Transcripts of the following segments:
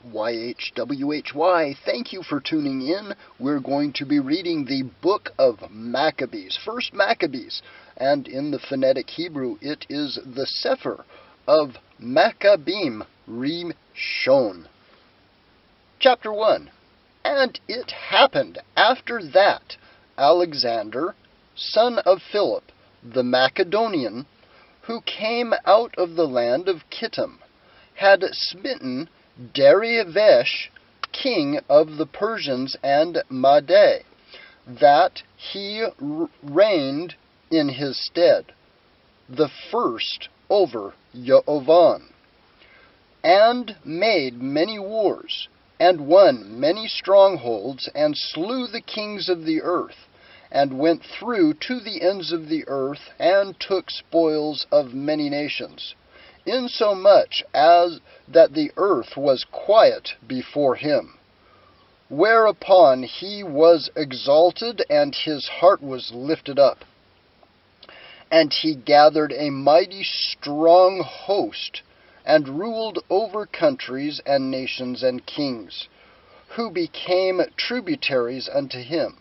YHWHY, thank you for tuning in. We're going to be reading the book of Maccabees, First Maccabees, and in the phonetic Hebrew it is the Sefer of Maccabeem Rishon. Chapter 1. And it happened after that Alexander, son of Philip, the Macedonian, who came out of the land of Kittim, had smitten Darius, king of the Persians and Mede, that he reigned in his stead, the first over Yovan, and made many wars, and won many strongholds, and slew the kings of the earth, and went through to the ends of the earth, and took spoils of many nations, insomuch as that the earth was quiet before him. Whereupon he was exalted, and his heart was lifted up. And he gathered a mighty strong host, and ruled over countries and nations and kings, who became tributaries unto him.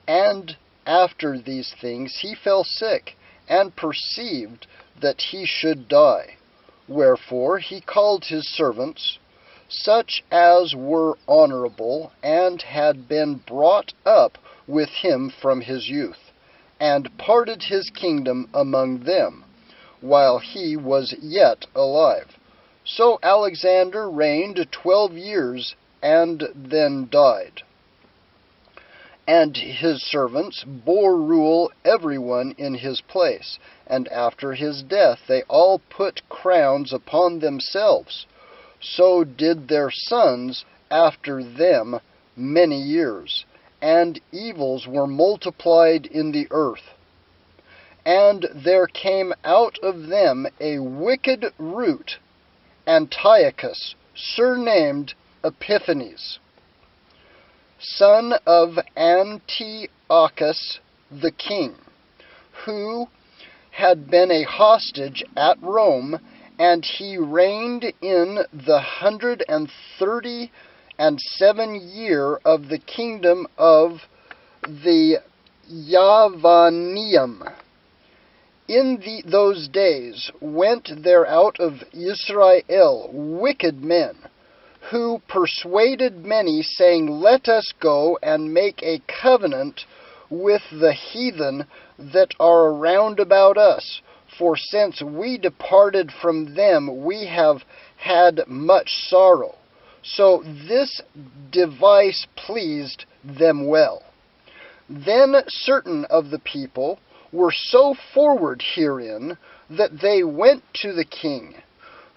And after these things he fell sick, and perceived that he should die. Wherefore he called his servants, such as were honorable, and had been brought up with him from his youth, and parted his kingdom among them, while he was yet alive. So Alexander reigned 12 years, and then died. And his servants bore rule every one in his place, and after his death they all put crowns upon themselves. So did their sons after them many years, and evils were multiplied in the earth. And there came out of them a wicked root, Antiochus, surnamed Epiphanes, son of Antiochus the king, who had been a hostage at Rome, and he reigned in the 137 year of the kingdom of the Yavaneum. In those days went there out of Israel wicked men, who persuaded many, saying, Let us go and make a covenant with the heathen that are round about us, for since we departed from them we have had much sorrow. So this device pleased them well. Then certain of the people were so forward herein that they went to the king,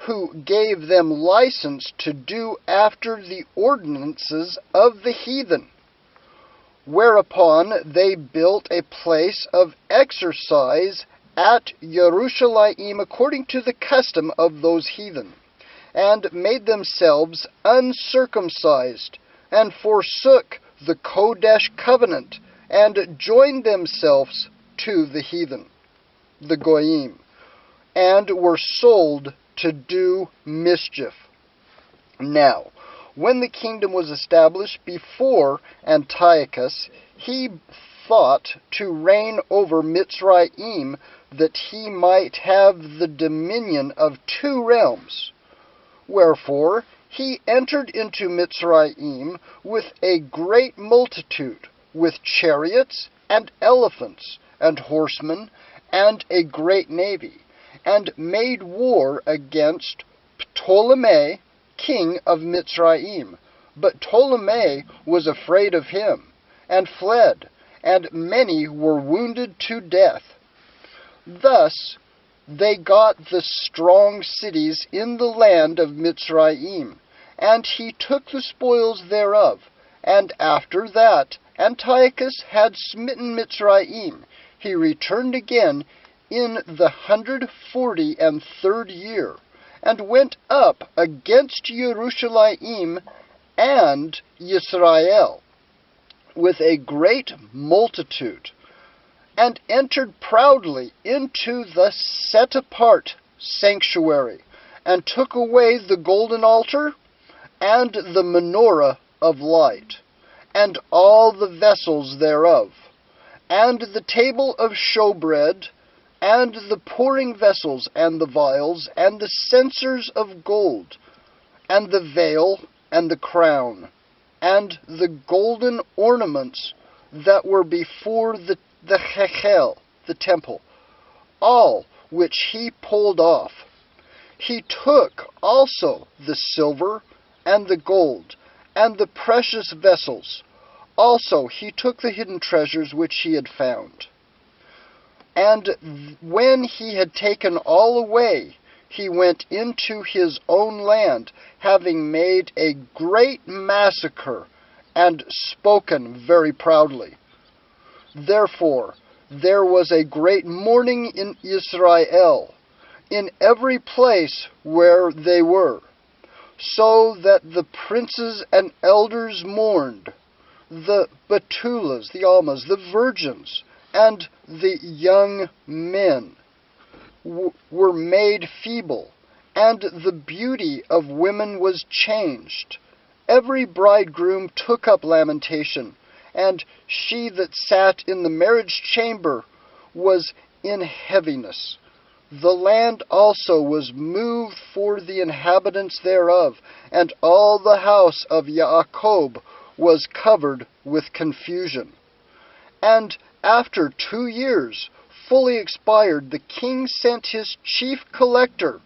who gave them license to do after the ordinances of the heathen. Whereupon they built a place of exercise at Jerusalem according to the custom of those heathen, and made themselves uncircumcised, and forsook the Kodesh covenant, and joined themselves to the heathen, the Goyim, and were sold to do mischief. Now, when the kingdom was established before Antiochus, he thought to reign over Mitzrayim, that he might have the dominion of 2 realms. Wherefore he entered into Mitzrayim with a great multitude, with chariots and elephants and horsemen, and a great navy, and made war against Ptolemy, king of Mitzrayim. But Ptolemy was afraid of him, and fled, and many were wounded to death. Thus they got the strong cities in the land of Mitzrayim, and he took the spoils thereof. And after that Antiochus had smitten Mitzrayim, he returned again in the 143rd year, and went up against Jerusalem and Israel with a great multitude, and entered proudly into the set-apart sanctuary, and took away the golden altar, and the menorah of light, and all the vessels thereof, and the table of showbread, and the pouring vessels, and the vials, and the censers of gold, and the veil, and the crown, and the golden ornaments that were before the hechel, the temple, all which he pulled off. He took also the silver, and the gold, and the precious vessels. Also he took the hidden treasures which he had found. And when he had taken all away, he went into his own land, having made a great massacre, and spoken very proudly. Therefore there was a great mourning in Israel, in every place where they were, so that the princes and elders mourned, the Betulas, the Almas, the virgins, and the young men were made feeble, and the beauty of women was changed. Every bridegroom took up lamentation, and she that sat in the marriage chamber was in heaviness. The land also was moved for the inhabitants thereof, and all the house of Jacob was covered with confusion. And after 2 years fully expired, the king sent his chief collector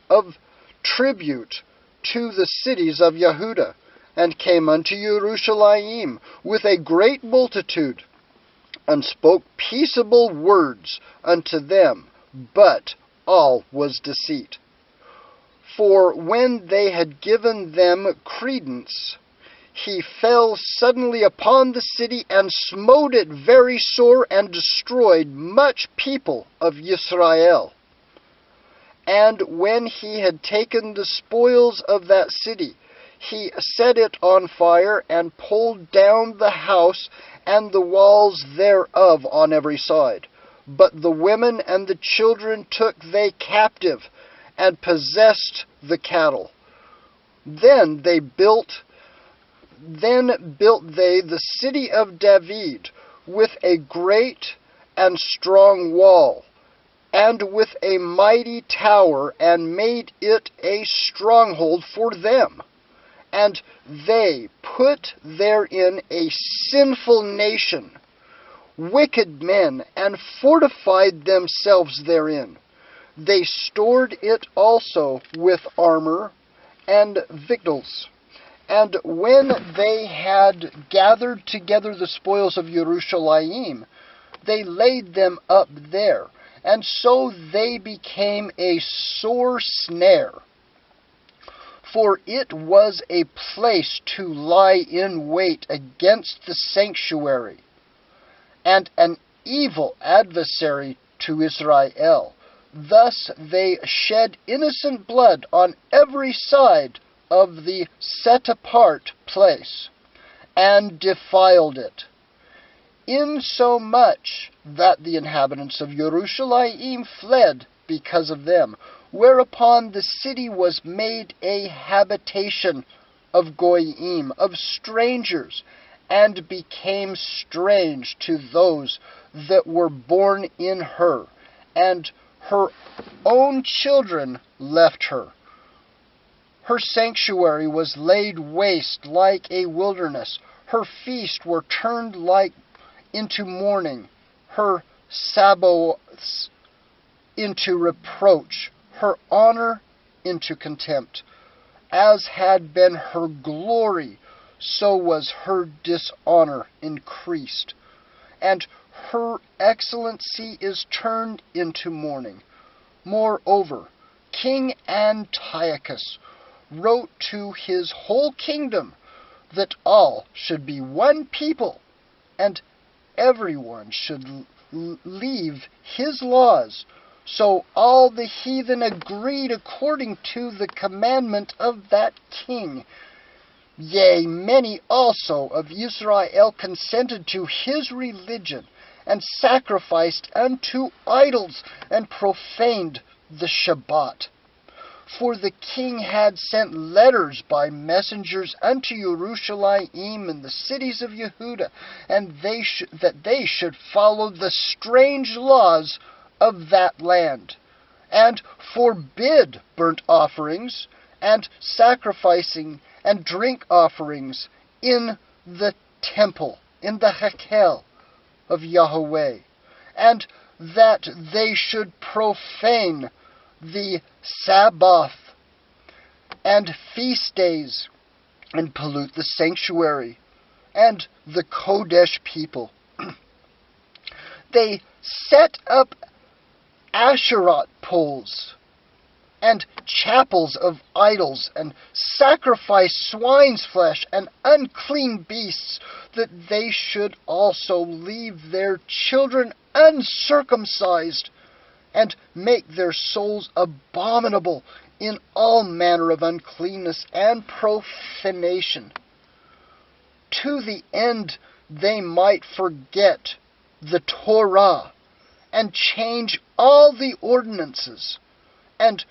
of tribute to the cities of Yehuda, and came unto Jerusalem with a great multitude, and spoke peaceable words unto them, but all was deceit. For when they had given them credence, he fell suddenly upon the city, and smote it very sore, and destroyed much people of Israel. And when he had taken the spoils of that city, he set it on fire, and pulled down the house and the walls thereof on every side. But the women and the children took they captive, and possessed the cattle. Then built they the city of David with a great and strong wall, and with a mighty tower, and made it a stronghold for them. And they put therein a sinful nation, wicked men, and fortified themselves therein. They stored it also with armor and victuals. And when they had gathered together the spoils of Jerusalem, they laid them up there, and so they became a sore snare. For it was a place to lie in wait against the sanctuary, and an evil adversary to Israel. Thus they shed innocent blood on every side of the set-apart place, and defiled it, insomuch that the inhabitants of Jerusalem fled because of them, whereupon the city was made a habitation of goyim, of strangers, and became strange to those that were born in her, and her own children left her. Her sanctuary was laid waste like a wilderness. Her feasts were turned into mourning, her Sabbaths into reproach, her honor into contempt. As had been her glory, so was her dishonor increased, and her excellency is turned into mourning. Moreover, King Antiochus wrote to his whole kingdom that all should be one people, and everyone should leave his laws. So all the heathen agreed according to the commandment of that king. Yea, many also of Israel consented to his religion, and sacrificed unto idols, and profaned the Shabbat. For the king had sent letters by messengers unto Jerusalem and the cities of Yehuda, and that they should follow the strange laws of that land, and forbid burnt offerings, and sacrificing, and drink offerings in the temple, in the Hekel of Yahweh, and that they should profane the Sabbath and feast days, and pollute the sanctuary and the Kodesh people. They set up Asherah poles and chapels of idols, and sacrifice swine's flesh and unclean beasts, that they should also leave their children uncircumcised, and make their souls abominable in all manner of uncleanness and profanation, to the end they might forget the Torah, and change all the ordinances. And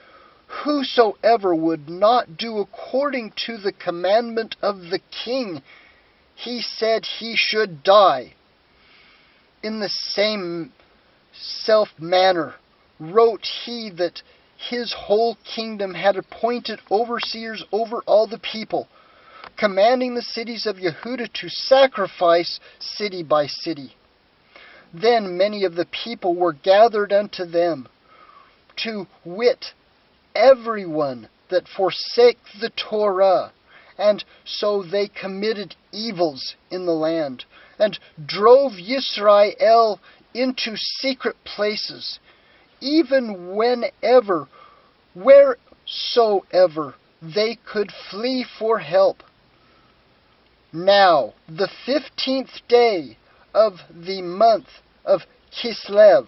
whosoever would not do according to the commandment of the king, he said he should die. In the same manner wrote he that his whole kingdom had appointed overseers over all the people, commanding the cities of Yehuda to sacrifice city by city. Then many of the people were gathered unto them, to wit, everyone that forsake the Torah, and so they committed evils in the land, and drove Yisrael into secret places, even wheresoever they could flee for help. Now, the 15th day of the month of Kislev,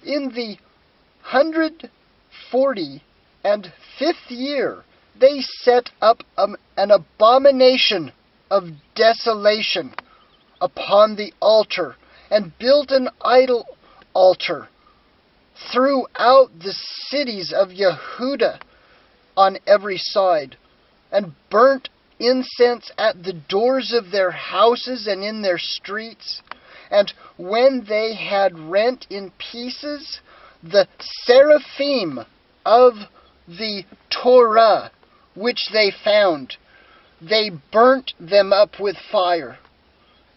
in the 145th year, they set up an abomination of desolation upon the altar, and built an idol altar throughout the cities of Yehuda on every side, and burnt incense at the doors of their houses and in their streets. And when they had rent in pieces the seraphim of the Torah which they found, they burnt them up with fire.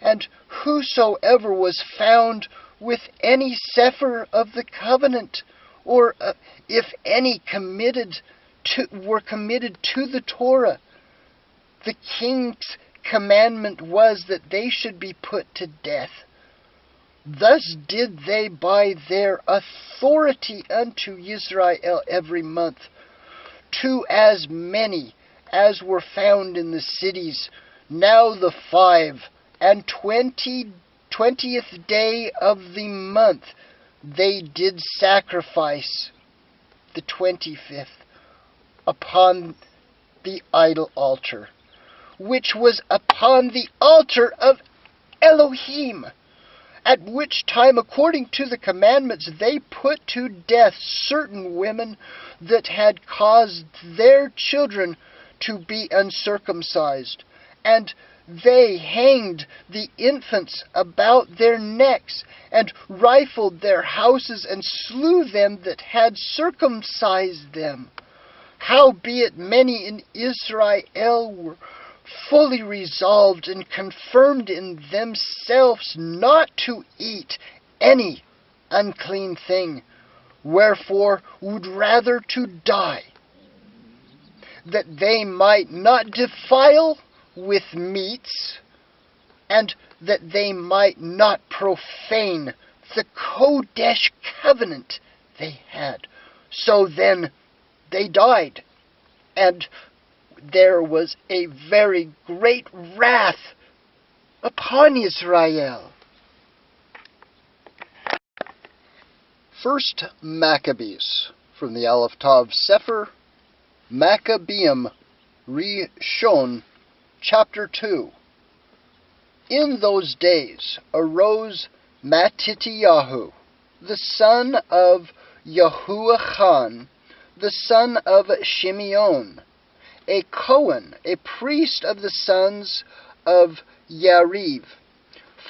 And whosoever was found with any sefer of the covenant, or if any were committed to the Torah, the king's commandment was that they should be put to death. Thus did they by their authority unto Israel every month, to as many as were found in the cities. Now the 25th day of the month they did sacrifice, the 25th, upon the idol altar, which was upon the altar of Elohim, at which time, according to the commandments, they put to death certain women that had caused their children to be uncircumcised, and they hanged the infants about their necks, and rifled their houses, and slew them that had circumcised them. Howbeit many in Israel were fully resolved and confirmed in themselves not to eat any unclean thing, wherefore would rather to die, that they might not defile with meats, and that they might not profane the Kodesh covenant they had. So then they died, and there was a very great wrath upon Israel. First Maccabees, from the Aleph Tav Sefer, Maccabeim Rishon, chapter 2. In those days arose Mattityahu, the son of Yahuachan, the son of Shimeon, a Cohen, a priest of the sons of Yariv,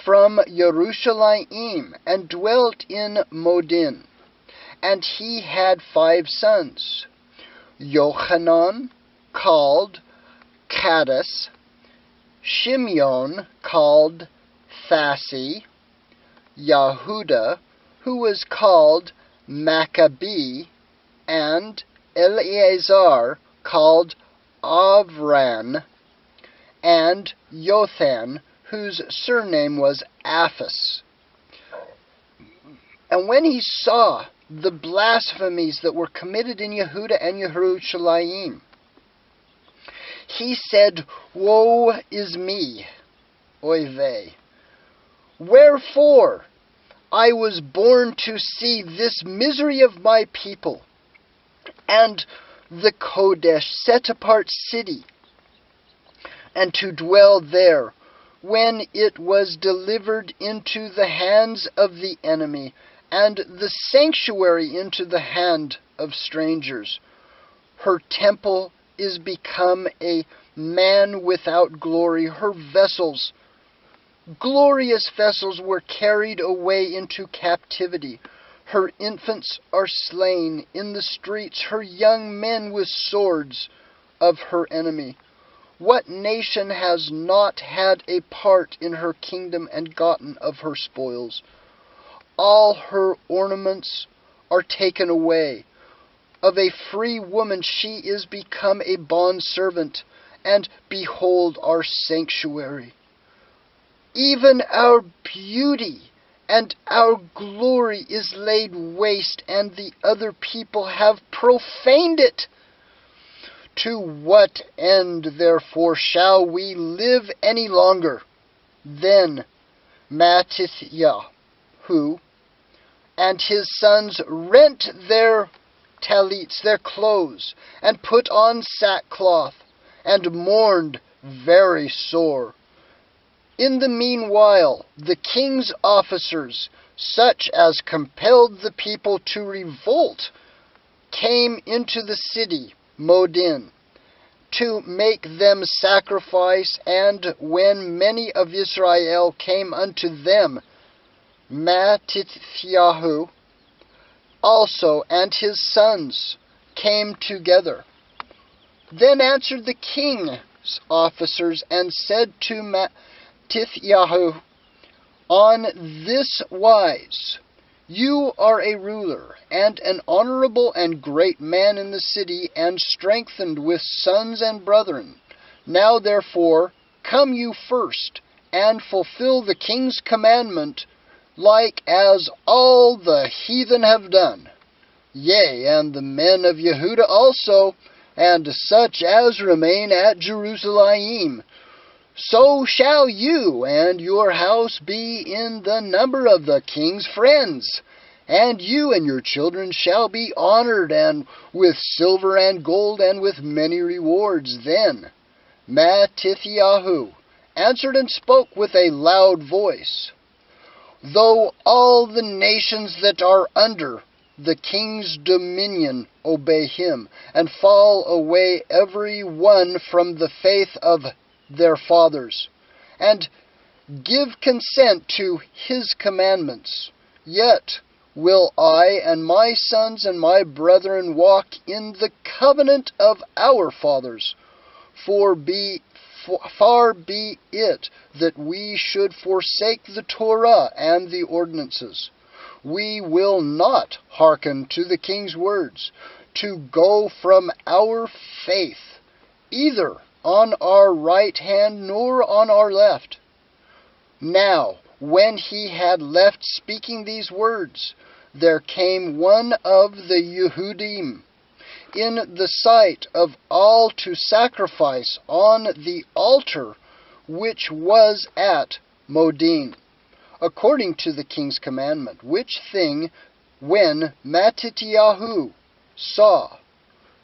from Jerusalem, and dwelt in Modin. And he had 5 sons, Yochanan, called Kaddas, Shimeon, called Thassi, Yahuda, who was called Maccabee, and Eleazar, called Avran, and Yothan, whose surname was Aphas. And when he saw the blasphemies that were committed in Yehuda and Jerusalem, he said, Woe is me, oy vey! Wherefore I was born to see this misery of my people, and the Kodesh set apart city, and to dwell there, when it was delivered into the hands of the enemy, and the sanctuary into the hand of strangers. Her temple is become a man without glory. Her vessels, glorious vessels, were carried away into captivity. Her infants are slain in the streets, her young men with swords of her enemy. What nation has not had a part in her kingdom and gotten of her spoils? All her ornaments are taken away. Of a free woman she is become a bondservant, and behold our sanctuary. Even our beauty and our glory is laid waste, and the other people have profaned it. To what end, therefore, shall we live any longer? Then Mattithiah, and his sons rent their talits, their clothes, and put on sackcloth, and mourned very sore. In the meanwhile, the king's officers, such as compelled the people to revolt, came into the city, Modin, to make them sacrifice, and when many of Israel came unto them, Mattithiah also and his sons came together. Then answered the king's officers and said to Mattithiah, On this wise, you are a ruler, and an honorable and great man in the city, and strengthened with sons and brethren. Now therefore, come you first, and fulfill the king's commandment, like as all the heathen have done. Yea, and the men of Yehuda also, and such as remain at Jerusalem. So shall you and your house be in the number of the king's friends, and you and your children shall be honored, and with silver and gold, and with many rewards. Then Mattithiah answered and spoke with a loud voice, Though all the nations that are under the king's dominion obey him, and fall away every one from the faith of their fathers, and give consent to his commandments, yet will I and my sons and my brethren walk in the covenant of our fathers. For far be it that we should forsake the Torah and the ordinances. We will not hearken to the king's words, to go from our faith, either on our right hand nor on our left. Now, when he had left speaking these words, there came one of the Yehudim in the sight of all to sacrifice on the altar which was at Modin, according to the king's commandment, which thing when Mattithiah saw,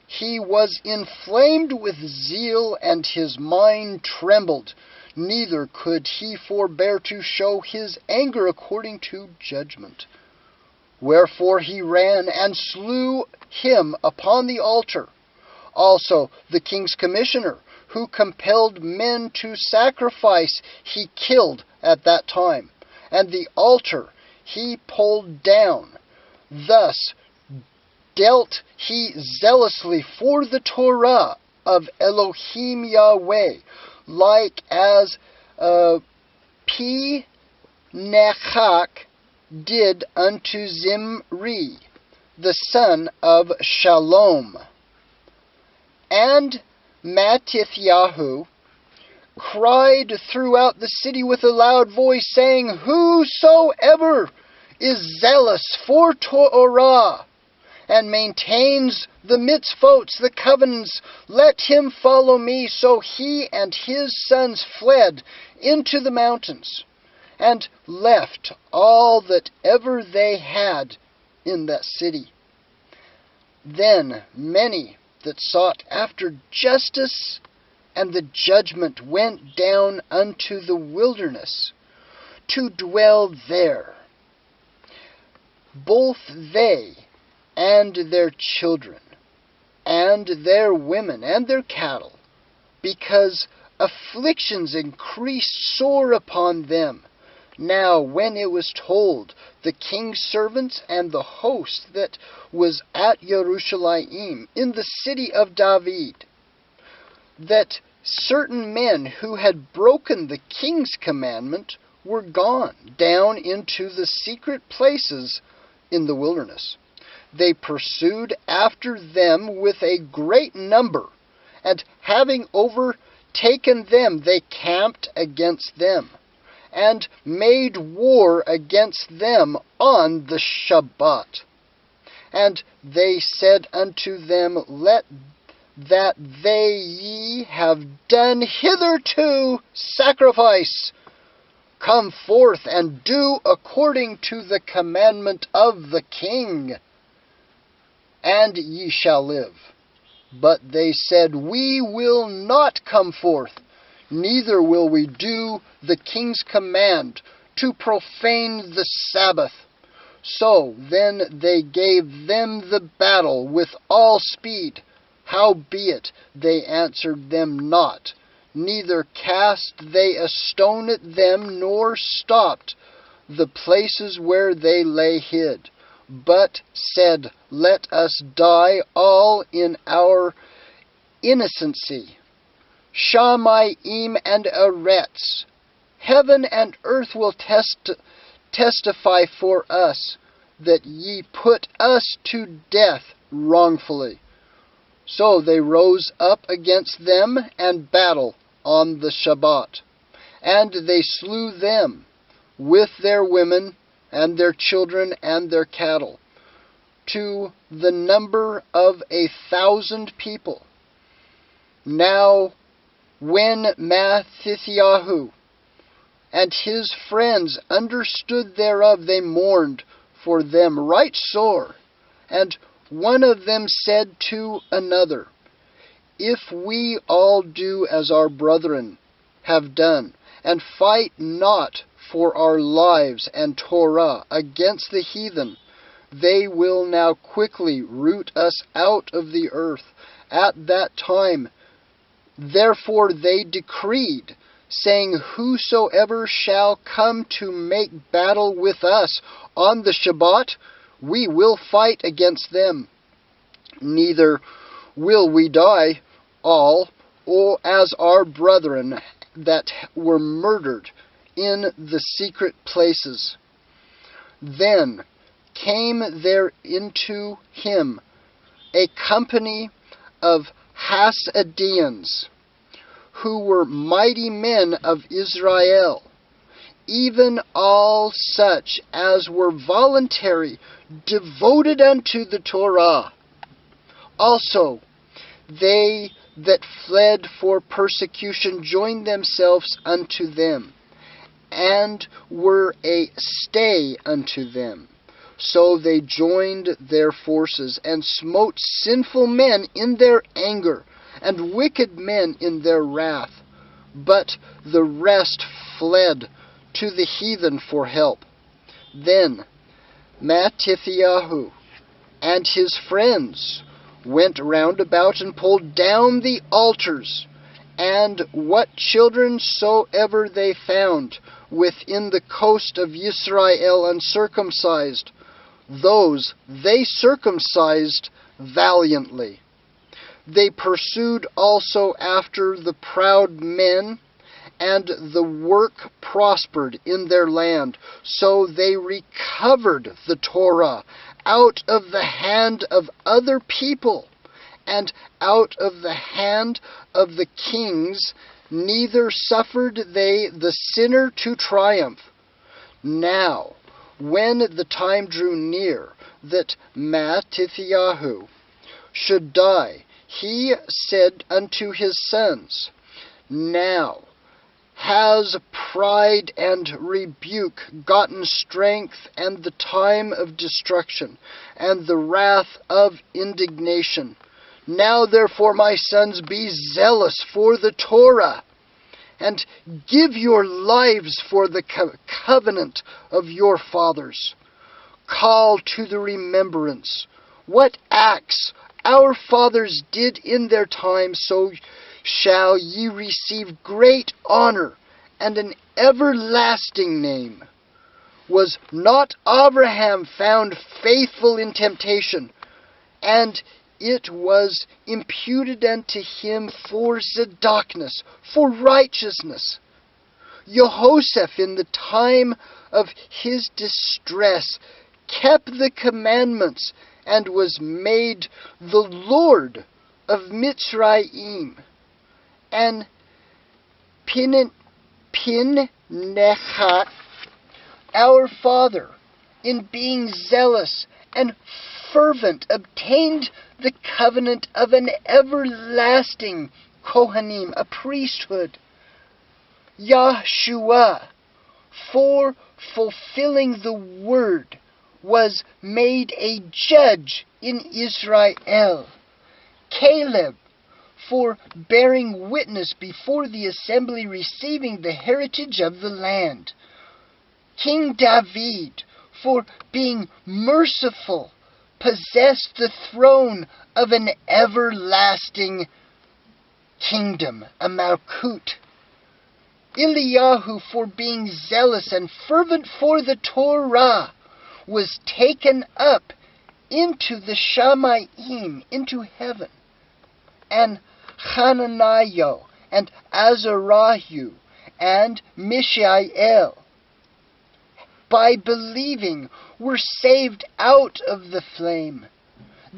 he was inflamed with zeal, and his mind trembled, neither could he forbear to show his anger according to judgment. Wherefore he ran and slew him upon the altar. Also the king's commissioner, who compelled men to sacrifice, he killed at that time. And the altar he pulled down. Thus dealt he zealously for the Torah of Elohim Yahweh, like as P. Nechach did unto Zimri, the son of Shalom. And Mattityahu cried throughout the city with a loud voice, saying, Whosoever is zealous for Torah, and maintains the mitzvot, the covenants, let him follow me. So he and his sons fled into the mountains, and left all that ever they had in that city. Then many that sought after justice and the judgment went down unto the wilderness to dwell there, both they and their children, and their women, and their cattle, because afflictions increased sore upon them. Now when it was told the king's servants and the host that was at Jerusalem in the city of David, that certain men who had broken the king's commandment were gone down into the secret places in the wilderness, they pursued after them with a great number, and having overtaken them, they camped against them, and made war against them on the Shabbat. And they said unto them, Let that ye have done hitherto sacrifice come forth, and do according to the commandment of the king, and ye shall live. But they said, We will not come forth, neither will we do the king's command to profane the Sabbath. So then they gave them the battle with all speed. Howbeit they answered them not, neither cast they a stone at them, nor stopped the places where they lay hid, but said, Let us die all in our innocency. Shamayim and Eretz, heaven and earth will testify for us, that ye put us to death wrongfully. So they rose up against them and battled on the Shabbat, and they slew them with their women and their children and their cattle, to the number of 1,000 people. Now when Mattityahu and his friends understood thereof, they mourned for them right sore. And one of them said to another, If we all do as our brethren have done, and fight not for our lives and Torah against the heathen, they will now quickly root us out of the earth. At that time, therefore they decreed, saying, Whosoever shall come to make battle with us on the Shabbat, we will fight against them. Neither will we die all, or as our brethren that were murdered in the secret places. Then came there into him a company of Hasidians, who were mighty men of Israel, even all such as were voluntary, devoted unto the Torah. Also they that fled for persecution joined themselves unto them, and were a stay unto them. So they joined their forces, and smote sinful men in their anger, and wicked men in their wrath. But the rest fled to the heathen for help. Then Mattithiahu and his friends went round about and pulled down the altars, and what children soever they found within the coast of Israel uncircumcised, those they circumcised valiantly. They pursued also after the proud men, and the work prospered in their land. So they recovered the Torah out of the hand of other people, and out of the hand of the kings, neither suffered they the sinner to triumph. Now, when the time drew near that Mattithiahu should die, he said unto his sons, Now has pride and rebuke gotten strength, and the time of destruction, and the wrath of indignation. Now therefore, my sons, be zealous for the Torah, and give your lives for the covenant of your fathers. Call to the remembrance what acts our fathers did in their time, so shall ye receive great honor and an everlasting name. Was not Abraham found faithful in temptation, and it was imputed unto him for Zadokness, for righteousness? Jehoshaphat in the time of his distress kept the commandments, and was made the Lord of Mitzrayim. And Pinechat, our father, in being zealous and fervent, obtained the covenant of an everlasting Kohanim, a priesthood. YHWH, for fulfilling the word, was made a judge in Israel. Caleb, for bearing witness before the assembly, receiving the heritage of the land. King David, for being merciful, possessed the throne of an everlasting kingdom, a Malkut. Eliyahu, for being zealous and fervent for the Torah, was taken up into the Shamayim, into heaven. And Hananiah, and Azariah, and Mishael, by believing, were saved out of the flame.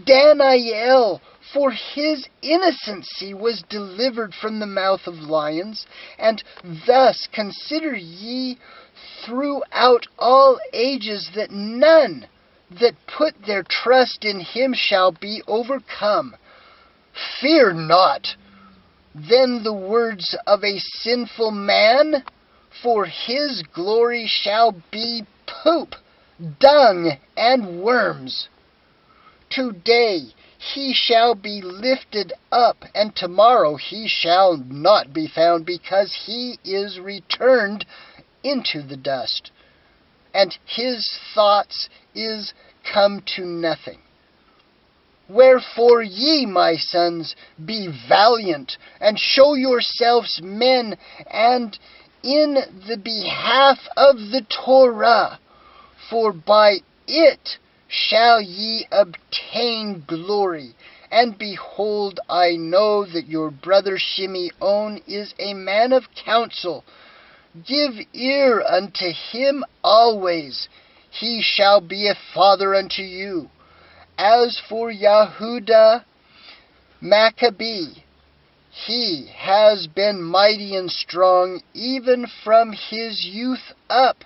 Daniel, for his innocency, was delivered from the mouth of lions. And thus consider ye throughout all ages that none that put their trust in him shall be overcome. Fear not then the words of a sinful man, for his glory shall be poop, dung, and worms. Today he shall be lifted up, and tomorrow he shall not be found, because he is returned into the dust, and his thoughts is come to nothing. Wherefore ye, my sons, be valiant, and show yourselves men, and in the behalf of the Torah, for by it shall ye obtain glory. And behold, I know that your brother Shimeon is a man of counsel. Give ear unto him always. He shall be a father unto you. As for Yehuda Maccabee, he has been mighty and strong, even from his youth up.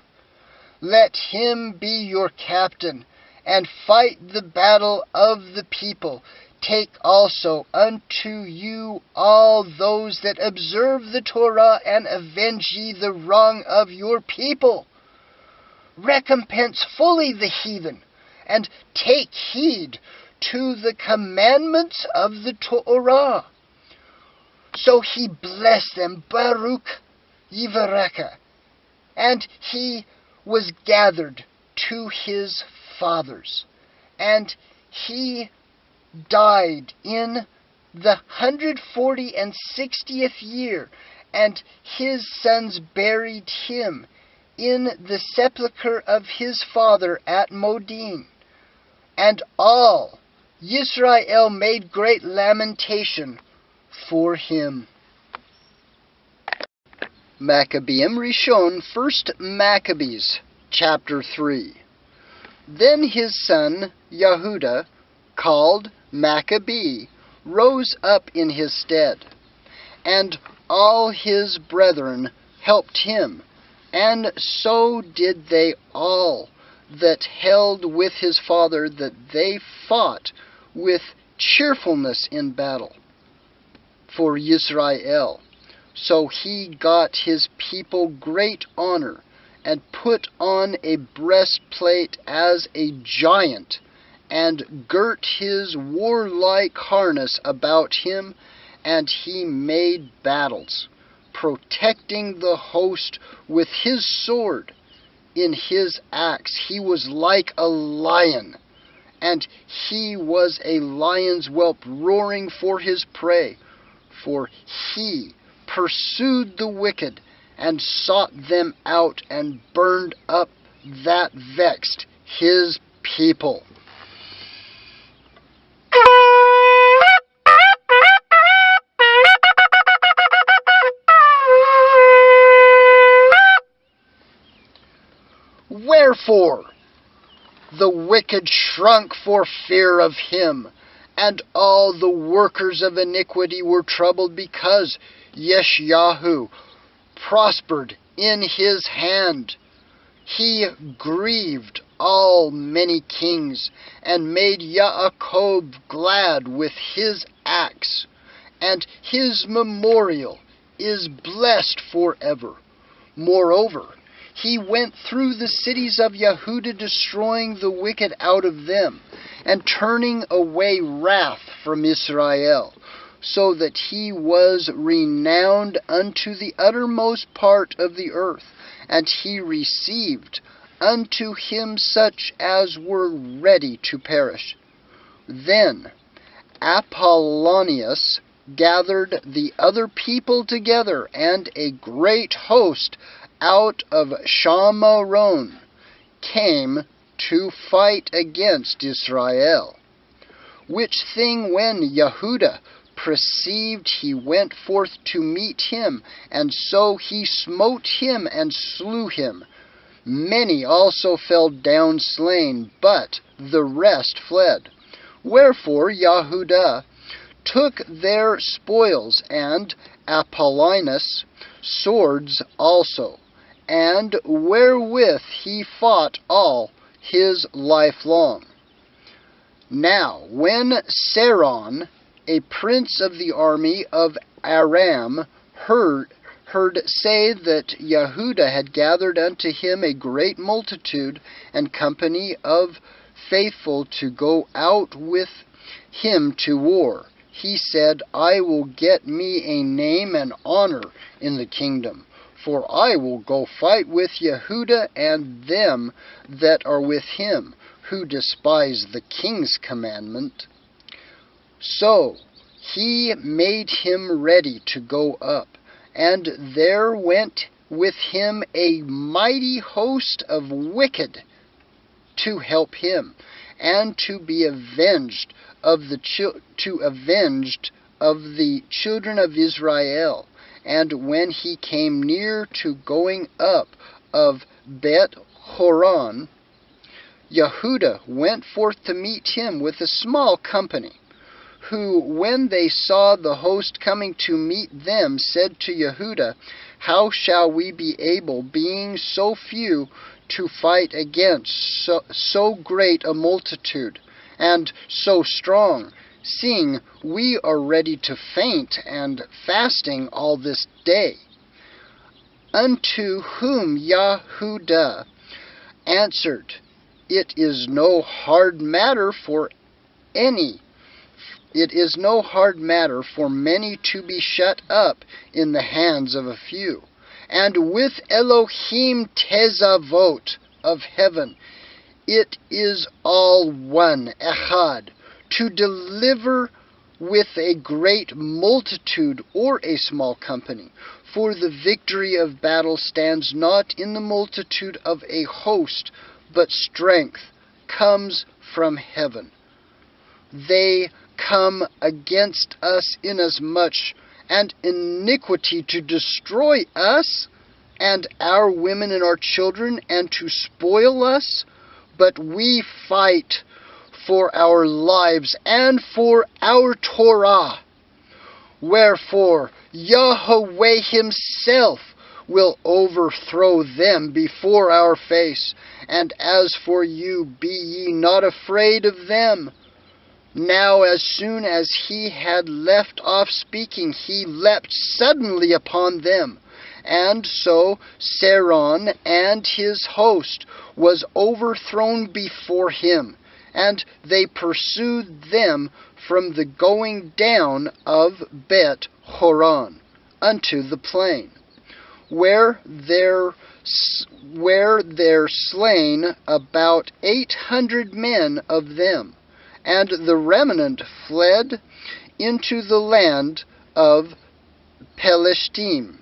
Let him be your captain, and fight the battle of the people. Take also unto you all those that observe the Torah, and avenge ye the wrong of your people. Recompense fully the heathen, and take heed to the commandments of the Torah. So he blessed them, Baruch Yivareka, and he was gathered to his fathers. And he died in the 160th year, and his sons buried him in the sepulchre of his father at Modin. And all Yisrael made great lamentation for him. Maccabees Rishon, 1 Maccabees, chapter 3. Then his son Yehuda, called Maccabee, rose up in his stead, and all his brethren helped him, and so did they all that held with his father, that they fought with cheerfulness in battle for Yisrael. So he got his people great honor, and put on a breastplate as a giant, and girt his warlike harness about him, and he made battles, protecting the host with his sword. In his axe he was like a lion, and he was a lion's whelp roaring for his prey, for he pursued the wicked, and sought them out, and burned up that vexed his people. Wherefore the wicked shrunk for fear of him, and all the workers of iniquity were troubled, because YHWH prospered in his hand. He grieved all many kings, and made Yaakov glad with his axe, and his memorial is blessed forever. Moreover, he went through the cities of Yehuda, destroying the wicked out of them, and turning away wrath from Israel, so that he was renowned unto the uttermost part of the earth, and he received unto him such as were ready to perish. Then Apollonius gathered the other people together, and a great host out of Shamaron came to fight against Israel. Which thing when Yehuda perceived, he went forth to meet him, and so he smote him and slew him. Many also fell down slain, but the rest fled. Wherefore Yehuda took their spoils, and Apollonius swords also, and wherewith he fought all his life long. Now when Saron, a prince of the army of Aram, heard say that Yehuda had gathered unto him a great multitude and company of faithful to go out with him to war, he said, I will get me a name and honor in the kingdom, for I will go fight with Yehuda and them that are with him, who despise the king's commandment. So he made him ready to go up, and there went with him a mighty host of wicked to help him, and to be avenged of the children of Israel. And when he came near to going up of Bet Horon, Yehuda went forth to meet him with a small company, who, when they saw the host coming to meet them, said to Yehuda, How shall we be able, being so few, to fight against so great a multitude, and so strong, seeing we are ready to faint, and fasting all this day? Unto whom Yehuda answered, It is no hard matter for many to be shut up in the hands of a few, and with Elohim Tezavot of heaven it is all one, echad, to deliver with a great multitude or a small company. For the victory of battle stands not in the multitude of a host, but strength comes from heaven. They come against us inasmuch and iniquity to destroy us, and our women and our children, and to spoil us, but we fight for our lives and for our Torah. Wherefore Yahweh himself will overthrow them before our face. And as for you, be ye not afraid of them. Now as soon as he had left off speaking, he leapt suddenly upon them. And so Saron and his host was overthrown before him, and they pursued them from the going down of Bet Horon unto the plain, where there slain about 800 men of them, and the remnant fled into the land of Pelishtim.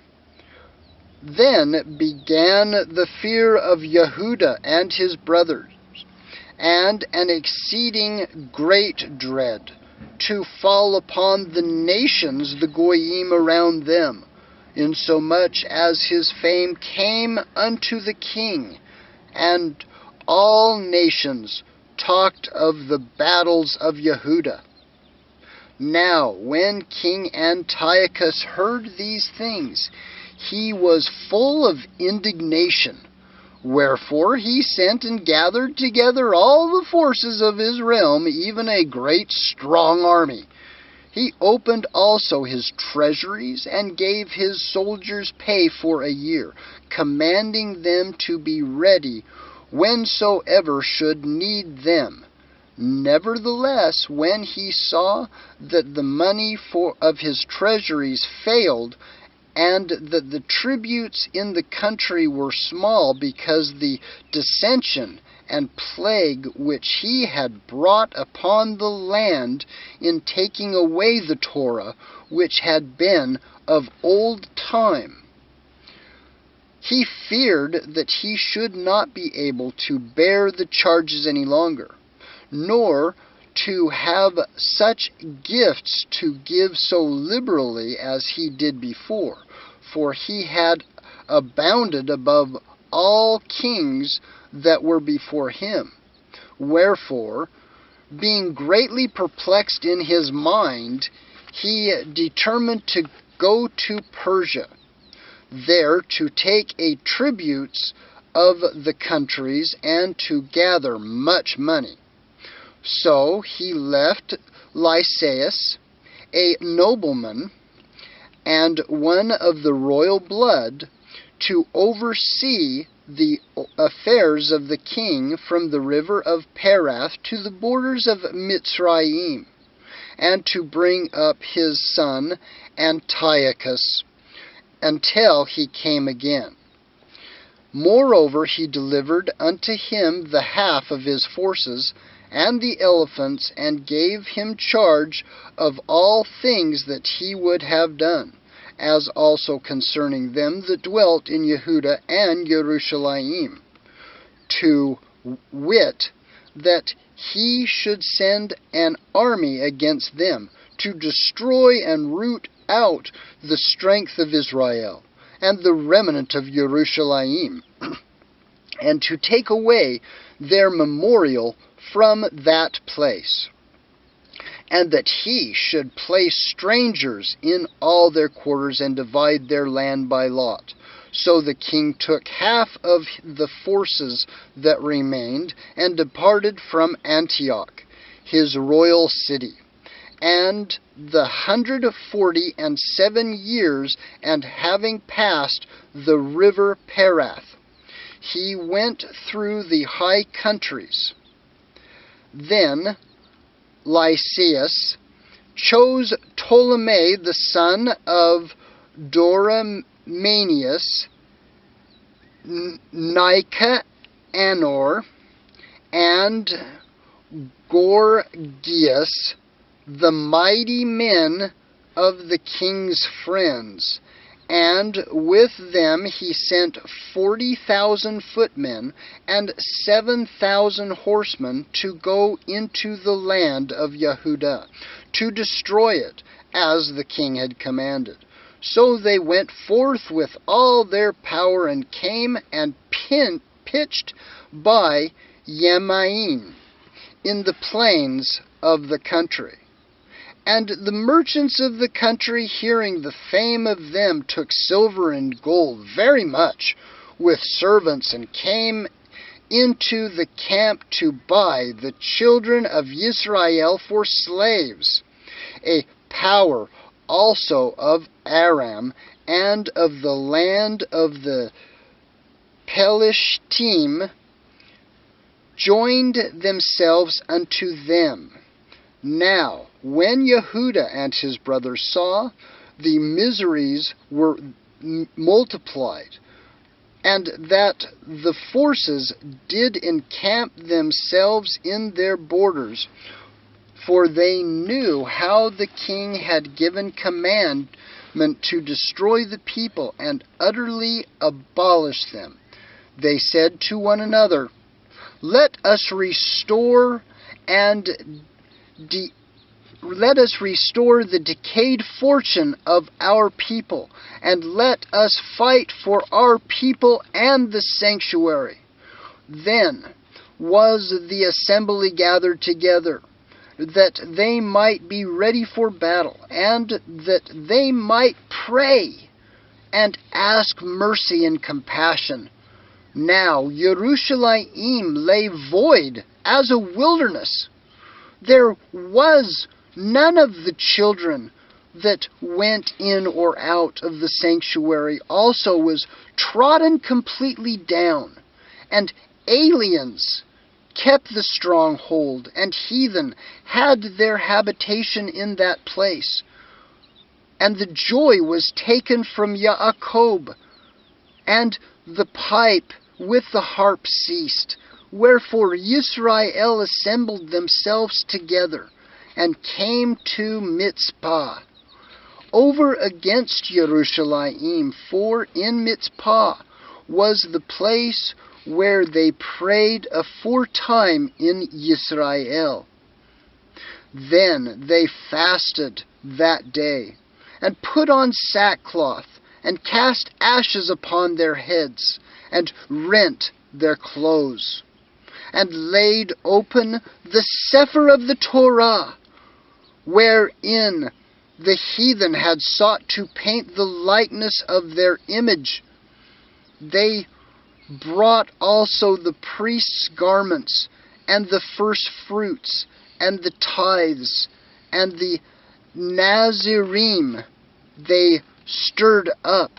Then began the fear of Yehuda and his brothers, and an exceeding great dread, to fall upon the nations, the Goyim around them, insomuch as his fame came unto the king, and all nations talked of the battles of Yehuda. Now when King Antiochus heard these things, he was full of indignation. Wherefore he sent and gathered together all the forces of his realm, even a great strong army. He opened also his treasuries, and gave his soldiers pay for a year, commanding them to be ready whensoever should need them. Nevertheless, when he saw that the money of his treasuries failed, and that the tributes in the country were small, because the dissension and plague which he had brought upon the land in taking away the Torah, which had been of old time, he feared that he should not be able to bear the charges any longer, nor to have such gifts to give so liberally as he did before, for he had abounded above all kings that were before him. Wherefore, being greatly perplexed in his mind, he determined to go to Persia, there to take a tributes of the countries, and to gather much money. So he left Lysias, a nobleman, and one of the royal blood, to oversee the affairs of the king from the river of Perath to the borders of Mitzrayim, and to bring up his son Antiochus until he came again. Moreover, he delivered unto him the half of his forces, and the elephants, and gave him charge of all things that he would have done, as also concerning them that dwelt in Yehuda and Jerusalem, to wit, that he should send an army against them, to destroy and root out the strength of Israel, and the remnant of Jerusalem, and to take away their memorial from that place, and that he should place strangers in all their quarters, and divide their land by lot. So the king took half of the forces that remained, and departed from Antioch, his royal city. And the 147 years, and having passed the river Perath, he went through the high countries. Then Lysias chose Ptolemy the son of Doramanius, Nicanor, and Gorgias, the mighty men of the king's friends, and with them he sent 40,000 footmen and 7,000 horsemen to go into the land of Yehudah, to destroy it, as the king had commanded. So they went forth with all their power, and came and pitched by Yemaim, in the plains of the country. And the merchants of the country, hearing the fame of them, took silver and gold very much with servants, and came into the camp to buy the children of Israel for slaves. A power also of Aram and of the land of the Pelishtim joined themselves unto them. Now, when Yehudah and his brothers saw the miseries were multiplied, and that the forces did encamp themselves in their borders, for they knew how the king had given commandment to destroy the people and utterly abolish them, they said to one another, Let us restore the decayed fortune of our people, and let us fight for our people and the sanctuary. Then was the assembly gathered together, that they might be ready for battle, and that they might pray and ask mercy and compassion. Now Jerusalem lay void as a wilderness. There was none of the children that went in or out of the sanctuary also was trodden completely down, and aliens kept the stronghold, and heathen had their habitation in that place. And the joy was taken from Yaakov, and the pipe with the harp ceased. Wherefore Israel assembled themselves together, and came to Mitzpah, over against Jerusalem, for in Mitzpah was the place where they prayed aforetime in Israel. Then they fasted that day, and put on sackcloth, and cast ashes upon their heads, and rent their clothes, and laid open the Sefer of the Torah, wherein the heathen had sought to paint the likeness of their image. They brought also the priest's garments, and the first fruits, and the tithes, and the Nazirim they stirred up,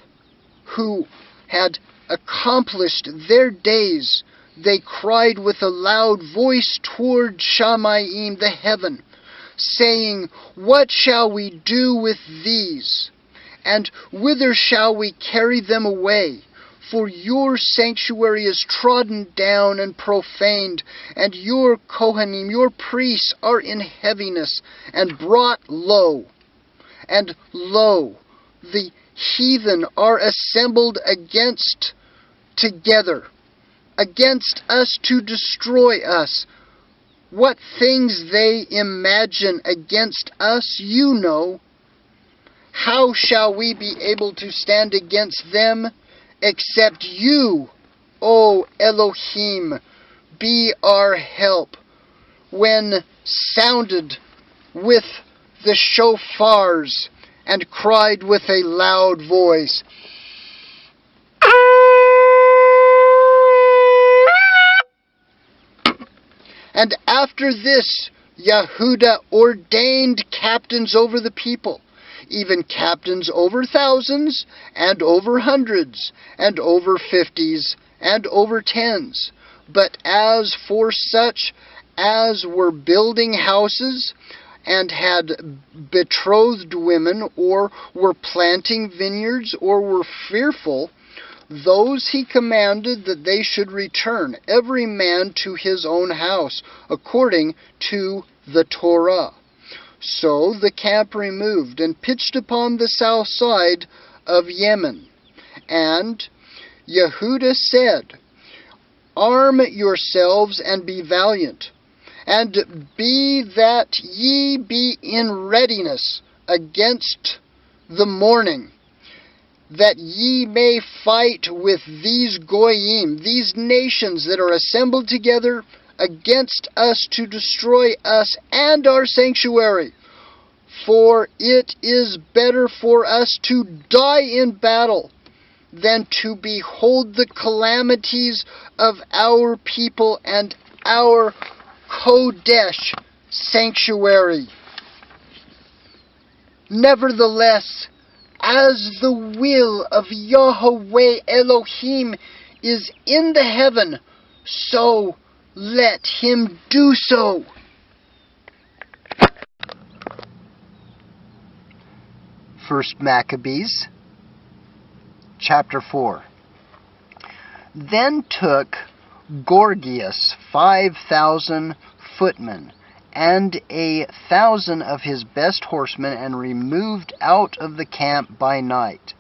who had accomplished their days. They cried with a loud voice toward Shamayim the heaven, saying, What shall we do with these? And whither shall we carry them away? For your sanctuary is trodden down and profaned, and your Kohanim, your priests, are in heaviness, and brought low. And lo, the heathen are assembled together against us to destroy us. What things they imagine against us, you know. How shall we be able to stand against them, except you, O Elohim, be our help, when sounded with the shofars, and cried with a loud voice, And after this, Yehudah ordained captains over the people, even captains over thousands, and over hundreds, and over 50s, and over 10s. But as for such as were building houses, and had betrothed women, or were planting vineyards, or were fearful, Those he commanded that they should return, every man to his own house, according to the Torah. So the camp removed and pitched upon the south side of Yemen. And Yehuda said, Arm yourselves and be valiant, and be that ye be in readiness against the morning, that ye may fight with these goyim, these nations that are assembled together against us to destroy us and our sanctuary. For it is better for us to die in battle than to behold the calamities of our people and our Kodesh sanctuary. Nevertheless, as the will of Yahweh Elohim is in the heaven, so let him do so. First Maccabees, chapter 4. Then took Gorgias 5,000 footmen, and 1,000 of his best horsemen, and removed out of the camp by night,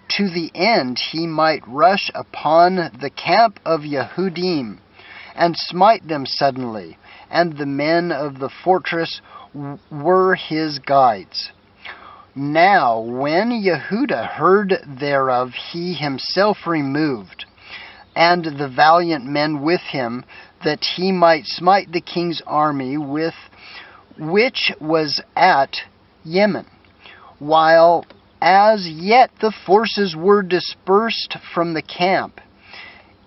to the end he might rush upon the camp of Yehudim, and smite them suddenly, and the men of the fortress were his guides. Now when Yehuda heard thereof, he himself removed, and the valiant men with him, that he might smite the king's army which was at Yemen, while as yet the forces were dispersed from the camp.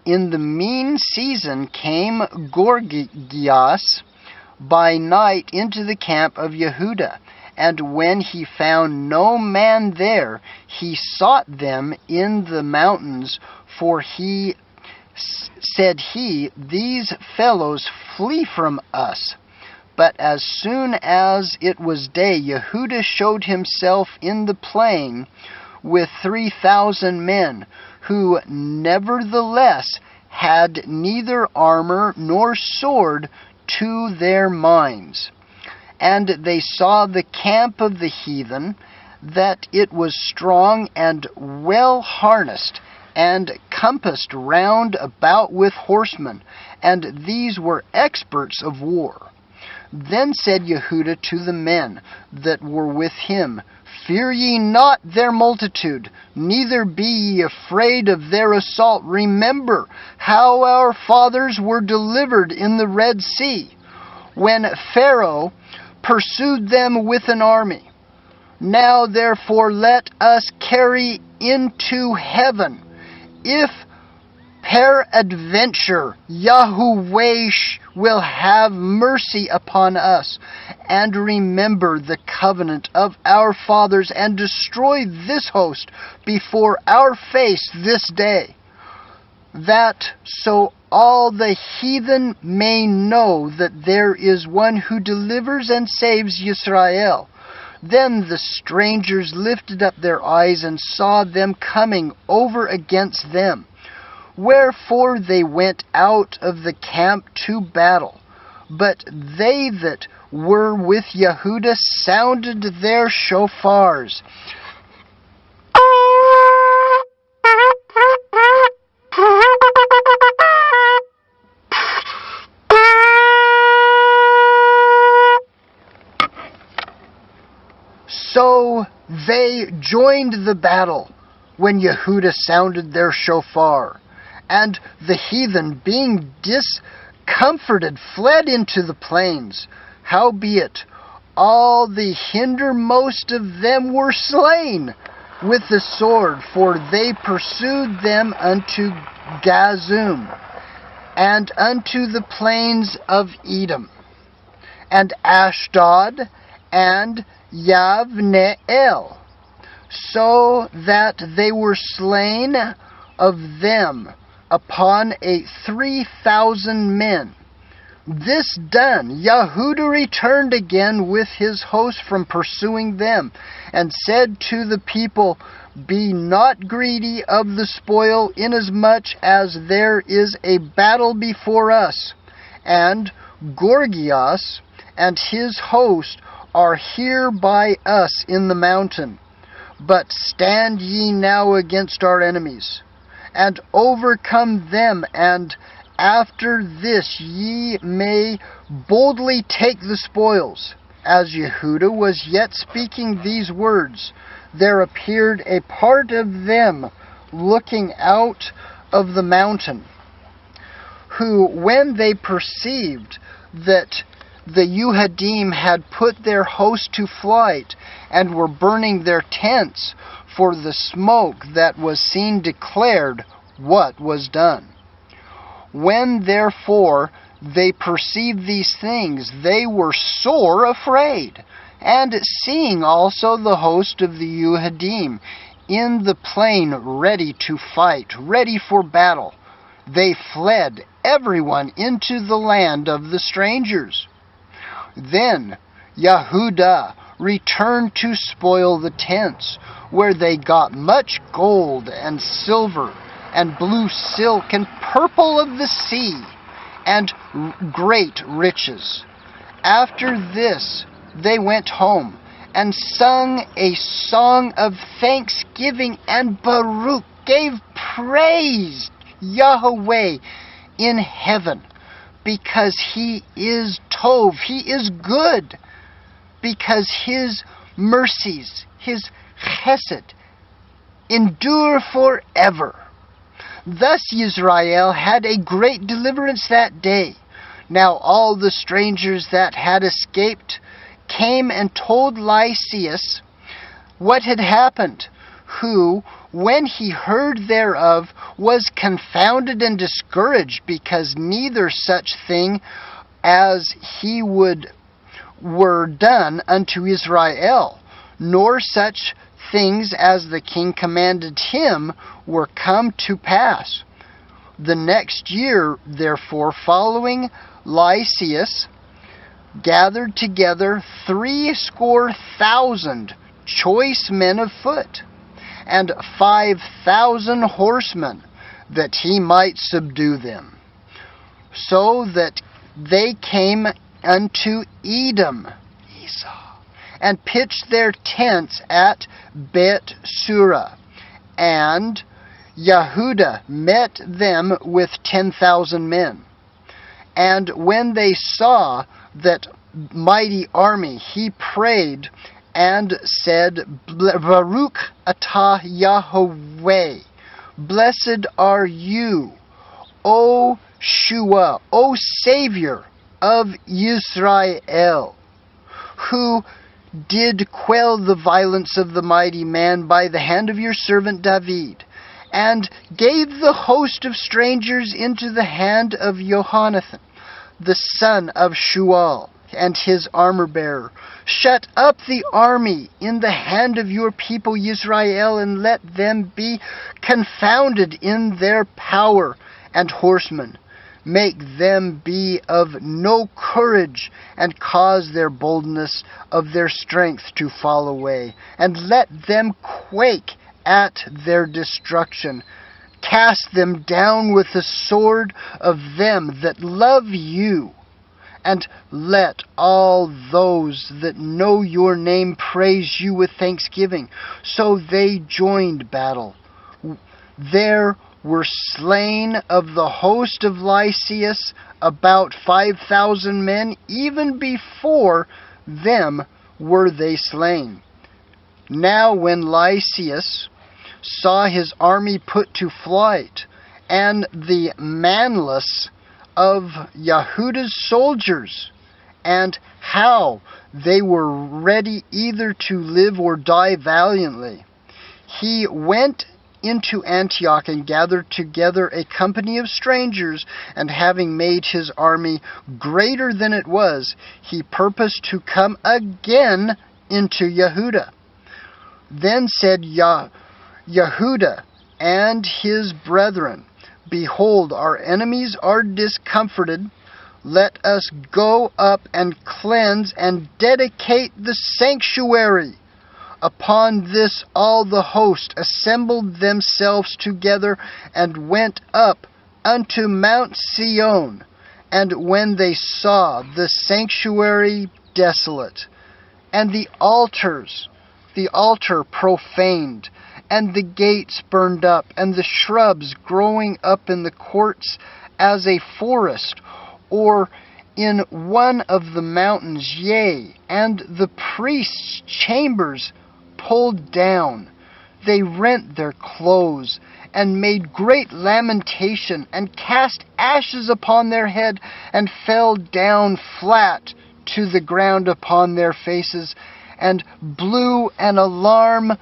In the mean season came Gorgias by night into the camp of Yehuda, and when he found no man there, he sought them in the mountains, for said he, These fellows flee from us. But as soon as it was day, Yehuda showed himself in the plain with 3,000 men, who nevertheless had neither armor nor sword to their minds. And they saw the camp of the heathen, that it was strong and well harnessed, and compassed round about with horsemen, and these were experts of war. Then said Yehuda to the men that were with him, Fear ye not their multitude, neither be ye afraid of their assault. Remember how our fathers were delivered in the Red Sea, when Pharaoh pursued them with an army. Now therefore let us carry into heaven, if peradventure Yahweh will have mercy upon us, and remember the covenant of our fathers, and destroy this host before our face this day, that so all the heathen may know that there is one who delivers and saves Yisrael. Then the strangers lifted up their eyes and saw them coming over against them. Wherefore they went out of the camp to battle. But they that were with Yehuda sounded their shofars. So they joined the battle when Yehuda sounded their shofar. And the heathen, being discomforted, fled into the plains. Howbeit, all the hindermost of them were slain with the sword, for they pursued them unto Gazum, and unto the plains of Edom, and Ashdod, and Yavneel, so that they were slain of them upon 3,000 men. This done, Yehuda returned again with his host from pursuing them, and said to the people, Be not greedy of the spoil, inasmuch as there is a battle before us, and Gorgias and his host are here by us in the mountain. But stand ye now against our enemies, and overcome them, and after this ye may boldly take the spoils. As Yehuda was yet speaking these words, there appeared a part of them looking out of the mountain, who, when they perceived that the Yehudim had put their host to flight, and were burning their tents, for the smoke that was seen declared what was done. When therefore they perceived these things, they were sore afraid. And seeing also the host of the Yehudim in the plain ready to fight, ready for battle, they fled everyone into the land of the strangers. Then Yehuda returned to spoil the tents, where they got much gold and silver, and blue silk, and purple of the sea, and great riches. After this they went home, and sung a song of thanksgiving, and Baruch gave praise Yahweh in heaven, because he is Tov, he is good, because his mercies, his chesed, endure forever. Thus Israel had a great deliverance that day. Now all the strangers that had escaped came and told Lysias what had happened, who, when he heard thereof, was confounded and discouraged, because neither such thing as he would were done unto Israel, nor such things as the king commanded him were come to pass. The next year, therefore, following, Lysias gathered together 70,000 choice men of foot, and 5,000 horsemen, that he might subdue them. So that they came unto Edom, Esau, and pitched their tents at Bet Surah, and Yehuda met them with 10,000 men. And when they saw that mighty army, he prayed and said, Baruch atah Yahweh, blessed are you, O Shua, O Savior of Israel, who did quell the violence of the mighty man by the hand of your servant David, and gave the host of strangers into the hand of Jonathan, the son of Shual, and his armor-bearer. Shut up the army in the hand of your people Israel, and let them be confounded in their power and horsemen. Make them be of no courage, and cause their boldness of their strength to fall away, and let them quake at their destruction. Cast them down with the sword of them that love you, and let all those that know your name praise you with thanksgiving. So they joined battle. There were slain of the host of Lysias about 5,000 men, even before them were they slain. Now when Lysias saw his army put to flight, and the manless of Yehuda's soldiers, and how they were ready either to live or die valiantly, he went into Antioch and gathered together a company of strangers, and having made his army greater than it was, he purposed to come again into Yehuda. Then said Yehuda and his brethren, Behold, our enemies are discomforted. Let us go up and cleanse and dedicate the sanctuary Upon this all the host assembled themselves together, and went up unto Mount Sion. And when they saw the sanctuary desolate, and the altar profaned, and the gates burned up, and the shrubs growing up in the courts as a forest, or in one of the mountains, yea, and the priests' chambers pulled down, they rent their clothes, and made great lamentation, and cast ashes upon their head, and fell down flat to the ground upon their faces, and blew an alarm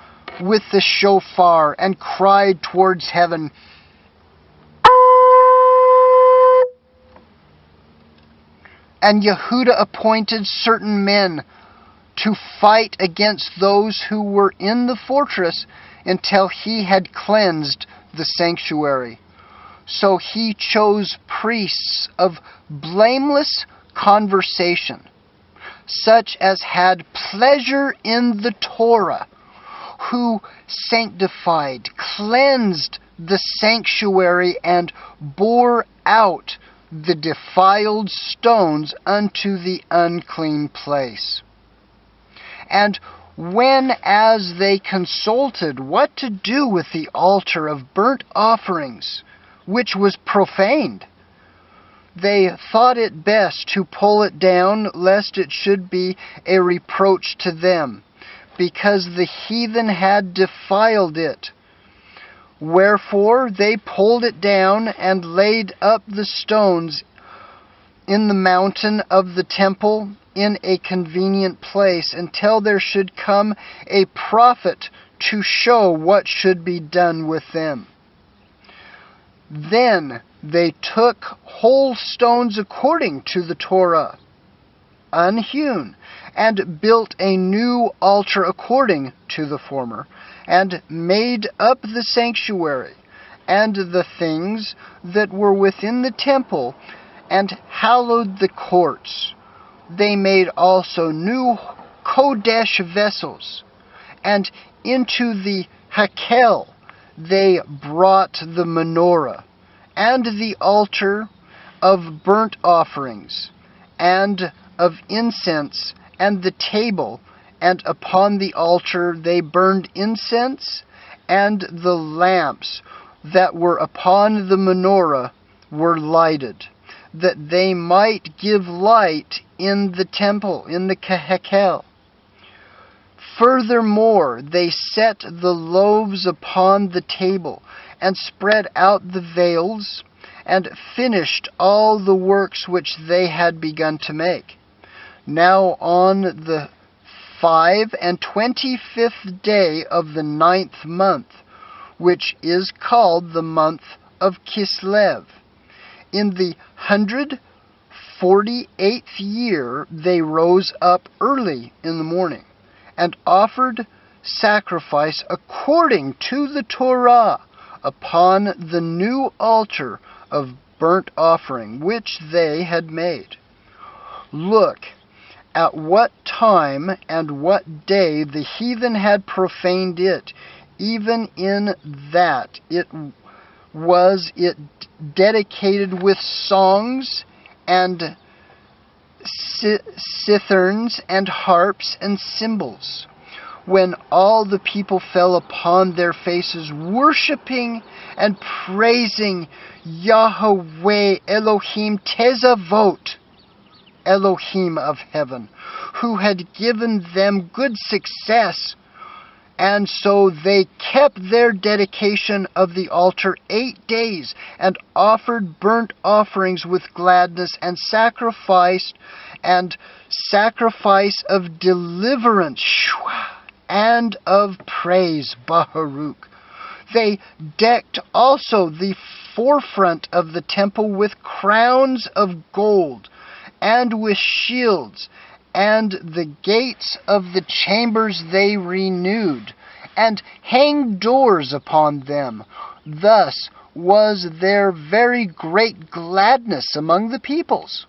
with the shofar, and cried towards heaven. And Yehuda appointed certain men to fight against those who were in the fortress until he had cleansed the sanctuary. So he chose priests of blameless conversation, such as had pleasure in the Torah, who sanctified, cleansed the sanctuary, and bore out the defiled stones unto the unclean place. And when as they consulted what to do with the altar of burnt offerings, which was profaned, they thought it best to pull it down, lest it should be a reproach to them, because the heathen had defiled it. Wherefore they pulled it down, and laid up the stones in the mountain of the temple in a convenient place, until there should come a prophet to show what should be done with them. Then they took whole stones according to the Torah, unhewn, and built a new altar according to the former, and made up the sanctuary, and the things that were within the temple, and hallowed the courts. They made also new Kodesh vessels, and into the Hakel they brought the menorah, and the altar of burnt offerings, and of incense, and the table, and upon the altar they burned incense, and the lamps that were upon the menorah were lighted, that they might give light in the temple, in the Hakel. Furthermore, they set the loaves upon the table, and spread out the veils, and finished all the works which they had begun to make. Now on the 25th day of the 9th month, which is called the month of Kislev, in the 148th year, they rose up early in the morning, and offered sacrifice according to the Torah upon the new altar of burnt offering which they had made. Look at what time and what day the heathen had profaned it, even in that it dedicated with songs and citherns and harps and cymbals, when all the people fell upon their faces, worshipping and praising Yahweh Elohim Tezavot, Elohim of heaven, who had given them good success. And so they kept their dedication of the altar 8 days, and offered burnt offerings with gladness, and sacrifice of deliverance, and of praise, Baruch. They decked also the forefront of the temple with crowns of gold, and with shields, and the gates of the chambers they renewed, and hanged doors upon them. Thus was there very great gladness among the peoples,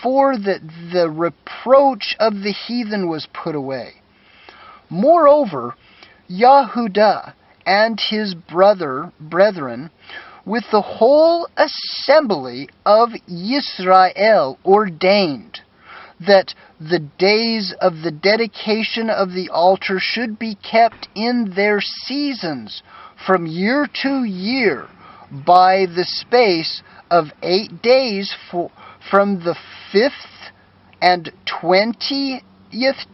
for that the reproach of the heathen was put away. Moreover, Yehudah and his brethren, with the whole assembly of Israel, ordained that the days of the dedication of the altar should be kept in their seasons from year to year by the space of 8 days from the 5th and 20th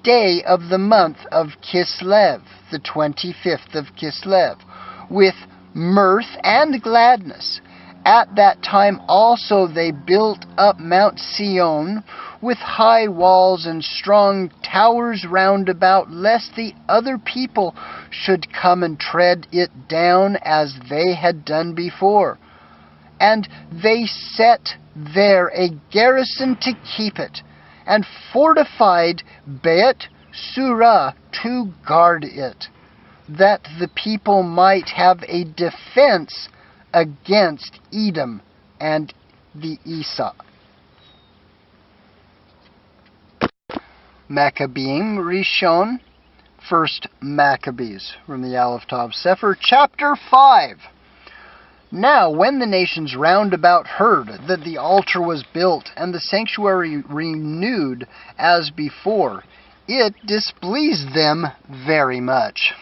day of the month of Kislev, the 25th of Kislev, with mirth and gladness. At that time also they built up Mount Sion with high walls and strong towers round about, lest the other people should come and tread it down as they had done before. And they set there a garrison to keep it, and fortified Beit Surah to guard it, that the people might have a defense against Edom and the Esau. Maccabees Rishon, First Maccabees, from the Aleph Tav Sefer, chapter 5. Now, when the nations round about heard that the altar was built and the sanctuary renewed as before, it displeased them very much.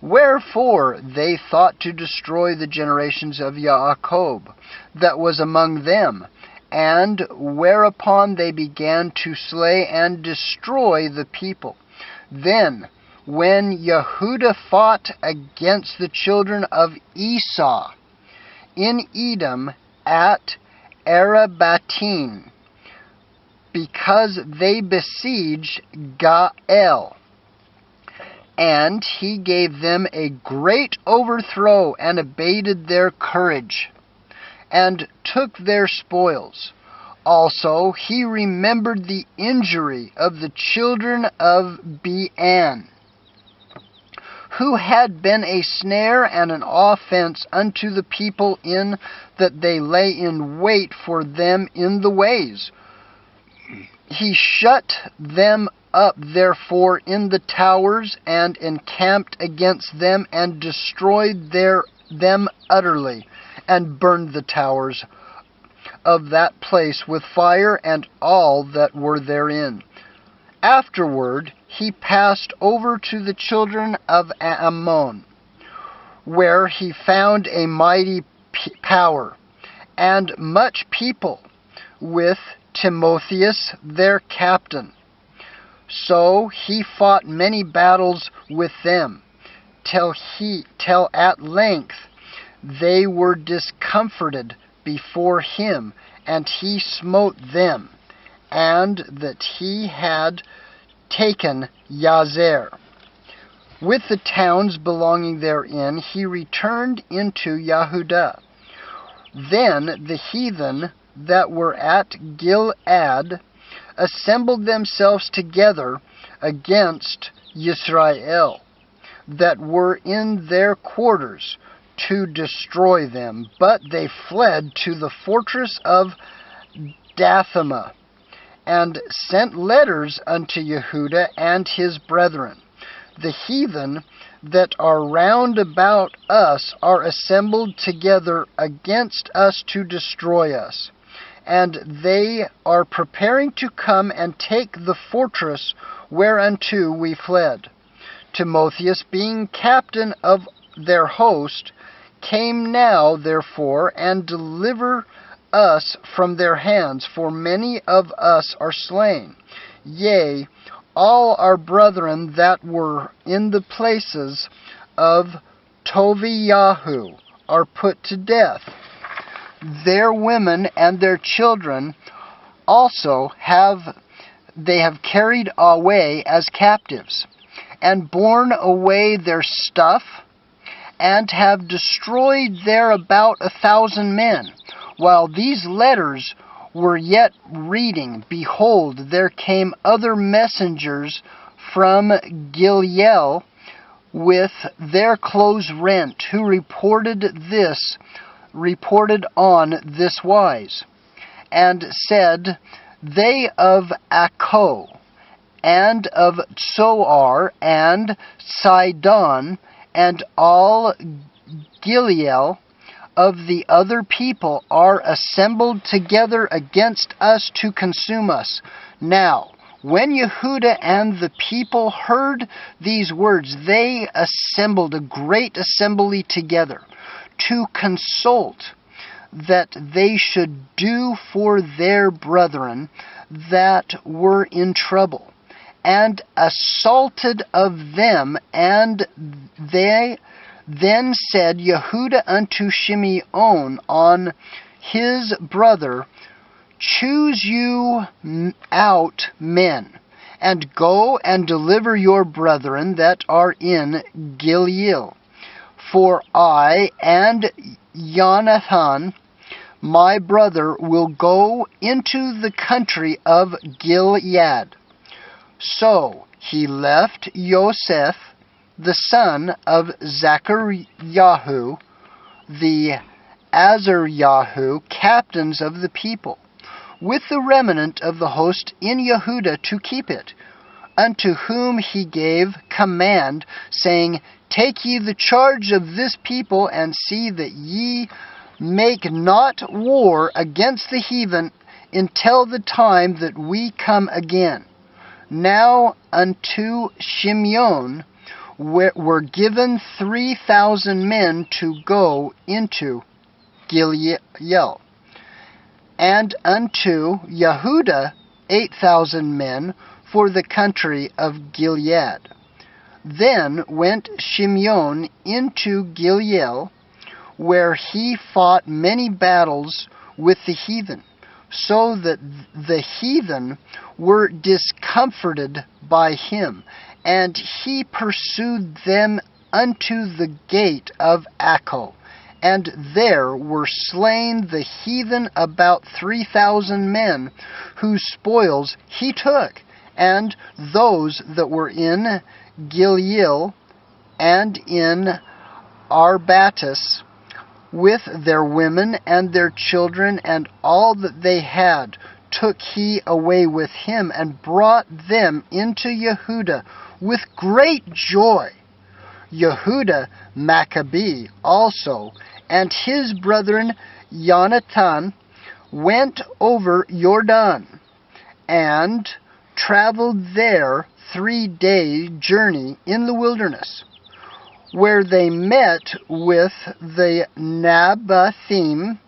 Wherefore they thought to destroy the generations of Yaakov that was among them, and whereupon they began to slay and destroy the people. Then, when Yehudah fought against the children of Esau in Edom at Arabatim, because they besieged Gael, and he gave them a great overthrow, and abated their courage, and took their spoils. Also he remembered the injury of the children of Bean, who had been a snare and an offense unto the people, in that they lay in wait for them in the ways. He shut them up therefore in the towers, and encamped against them, and destroyed them utterly, and burned the towers of that place with fire, and all that were therein. Afterward he passed over to the children of Ammon, where he found a mighty power, and much people, with Timotheus their captain. So he fought many battles with them, till at length they were discomforted before him, and he smote them, and that he had taken Yazer. With the towns belonging therein, he returned into Yehudah. Then the heathen that were at Gilead assembled themselves together against Israel, that were in their quarters, to destroy them. But they fled to the fortress of Dathama, and sent letters unto Yehudah and his brethren. The heathen that are round about us are assembled together against us to destroy us, and they are preparing to come and take the fortress whereunto we fled. Timotheus, being captain of their host, came now therefore, and deliver us from their hands, for many of us are slain. Yea, all our brethren that were in the places of Toviyahu are put to death. Their women and their children also have carried away as captives, and borne away their stuff, and have destroyed there about 1,000 men. While these letters were yet reading, behold, there came other messengers from Gilead with their clothes rent, who reported on this wise, and said, They of Akko and of Zoar, and Sidon, and all Gilead of the other people are assembled together against us to consume us. Now, when Yehuda and the people heard these words, they assembled a great assembly together to consult that they should do for their brethren that were in trouble, and assaulted of them. And they then said Yehuda unto Shimeon on his brother, Choose you out men, and go and deliver your brethren that are in Gilead. For I and Jonathan, my brother, will go into the country of Gilead. So he left Joseph, the son of Zachariah, the Azariah, captains of the people, with the remnant of the host in Yehuda to keep it, unto whom he gave command, saying, Take ye the charge of this people, and see that ye make not war against the heathen until the time that we come again. Now unto Shimeon were given 3,000 men to go into Gilead, and unto Yehuda 8,000 men for the country of Gilead. Then went Shimeon into Gilead, where he fought many battles with the heathen, so that the heathen were discomforted by him, and he pursued them unto the gate of Acco. And there were slain the heathen about 3,000 men, whose spoils he took, and those that were in Gilead and in Arbatus, with their women and their children, and all that they had, took he away with him, and brought them into Yehuda with great joy. Yehuda Maccabee also, and his brethren Jonathan, went over Jordan, and traveled there 3 days' journey in the wilderness, where they met with the Nabathim,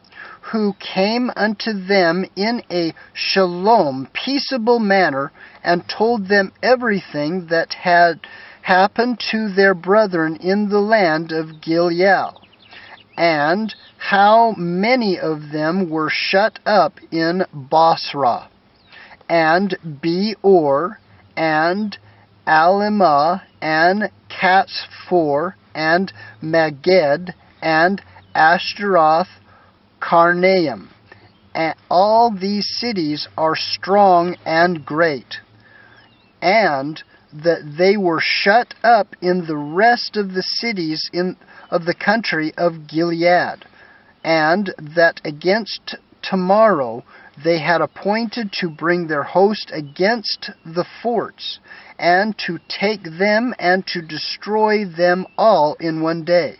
who came unto them in a shalom, peaceable manner, and told them everything that had happened to their brethren in the land of Gilead, and how many of them were shut up in Basra, and Beor, and Alimah, and Katzfor, and Maged, and Ashtaroth, Karnaim. And all these cities are strong and great, and that they were shut up in the rest of the cities of the country of Gilead, and that against tomorrow they had appointed to bring their host against the forts, and to take them and to destroy them all in one day.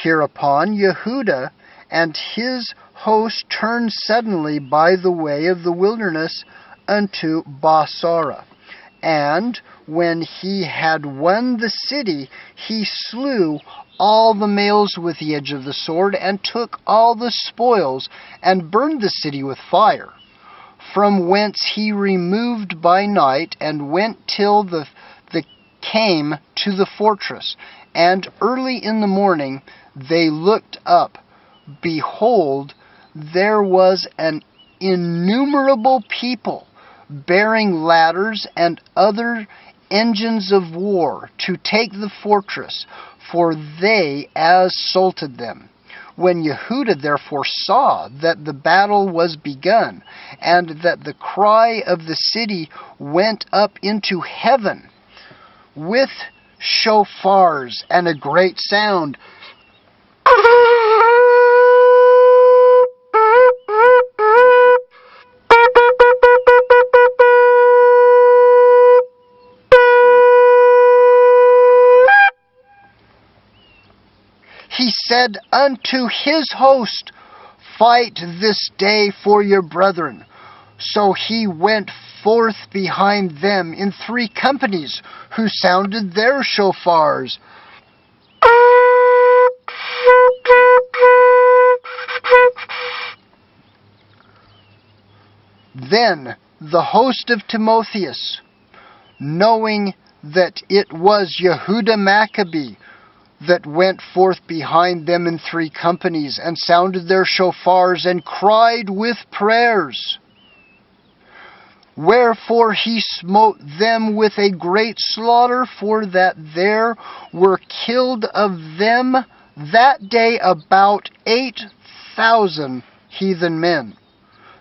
Hereupon Yehuda and his host turned suddenly by the way of the wilderness unto Basara. And when he had won the city, he slew all the males with the edge of the sword, and took all the spoils, and burned the city with fire. From whence he removed by night, and went till the came to the fortress. And early in the morning they looked up. Behold, there was an innumerable people, bearing ladders and other engines of war, to take the fortress, for they assaulted them. When Yehuda therefore saw that the battle was begun, and that the cry of the city went up into heaven, with shofars and a great sound, said unto his host, Fight this day for your brethren. So he went forth behind them in 3 companies, who sounded their shofars. Then the host of Timotheus, knowing that it was Yehuda Maccabee that went forth behind them in 3 companies, and sounded their shofars, and cried with prayers. Wherefore he smote them with a great slaughter, for that there were killed of them that day about 8,000 heathen men.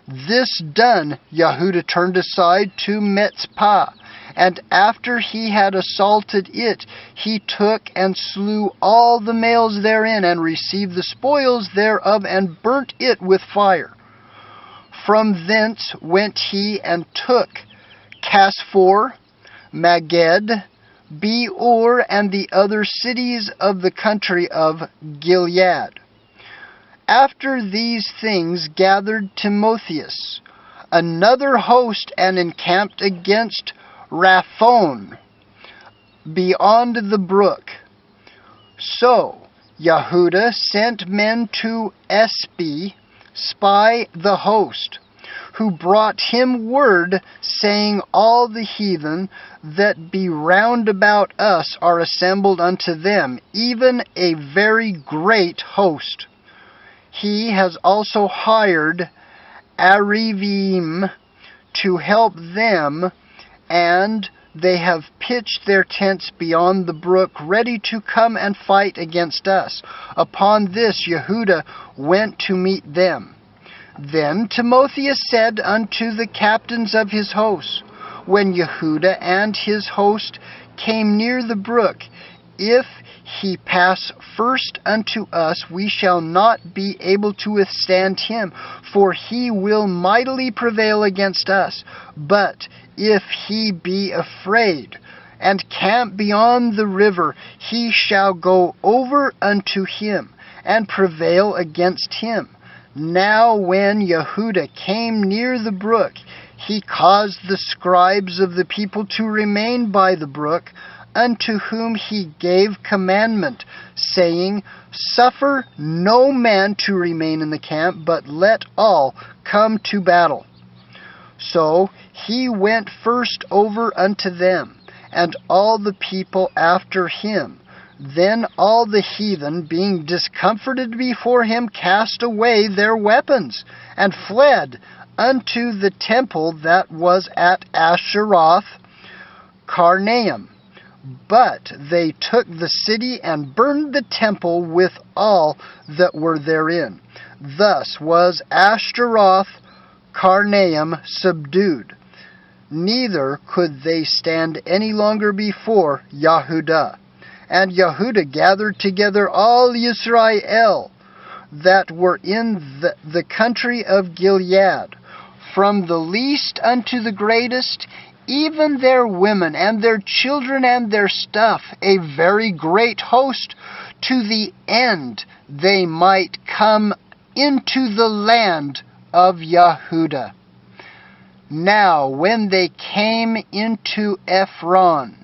This done, Yehuda turned aside to Mitzpah, and after he had assaulted it, he took and slew all the males therein, and received the spoils thereof, and burnt it with fire. From thence went he and took Casphor, Maged, Beor, and the other cities of the country of Gilead. After these things gathered Timotheus another host, and encamped against Raphon beyond the brook. So Yehuda sent men to Espy, spy the host, who brought him word, saying, All the heathen that be round about us are assembled unto them, even a very great host. He has also hired Arivim to help them, and they have pitched their tents beyond the brook, ready to come and fight against us. Upon this Yehuda went to meet them. Then Timotheus said unto the captains of his host, when Yehuda and his host came near the brook, If he pass first unto us, we shall not be able to withstand him, for he will mightily prevail against us. But if he be afraid, and camp beyond the river, he shall go over unto him, and prevail against him. Now when Yehuda came near the brook, he caused the scribes of the people to remain by the brook, unto whom he gave commandment, saying, Suffer no man to remain in the camp, but let all come to battle. So he went first over unto them, and all the people after him. Then all the heathen, being discomforted before him, cast away their weapons, and fled unto the temple that was at Asheroth Karnaim. But they took the city and burned the temple with all that were therein. Thus was Ashtaroth Karnaim subdued. Neither could they stand any longer before Yehuda. And Yehuda gathered together all Israel that were in the country of Gilead, from the least unto the greatest, even their women and their children and their stuff, a very great host, to the end they might come into the land of Yehuda. Now when they came into Ephron,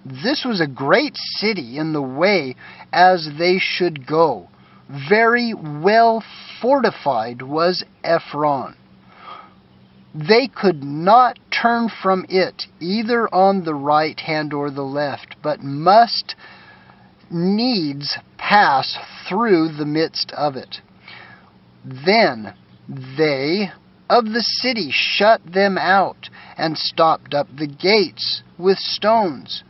this was a great city in the way as they should go. Very well fortified was Ephron. They could not turn from it, either on the right hand or the left, but must needs pass through the midst of it. Then they of the city shut them out, and stopped up the gates with stones.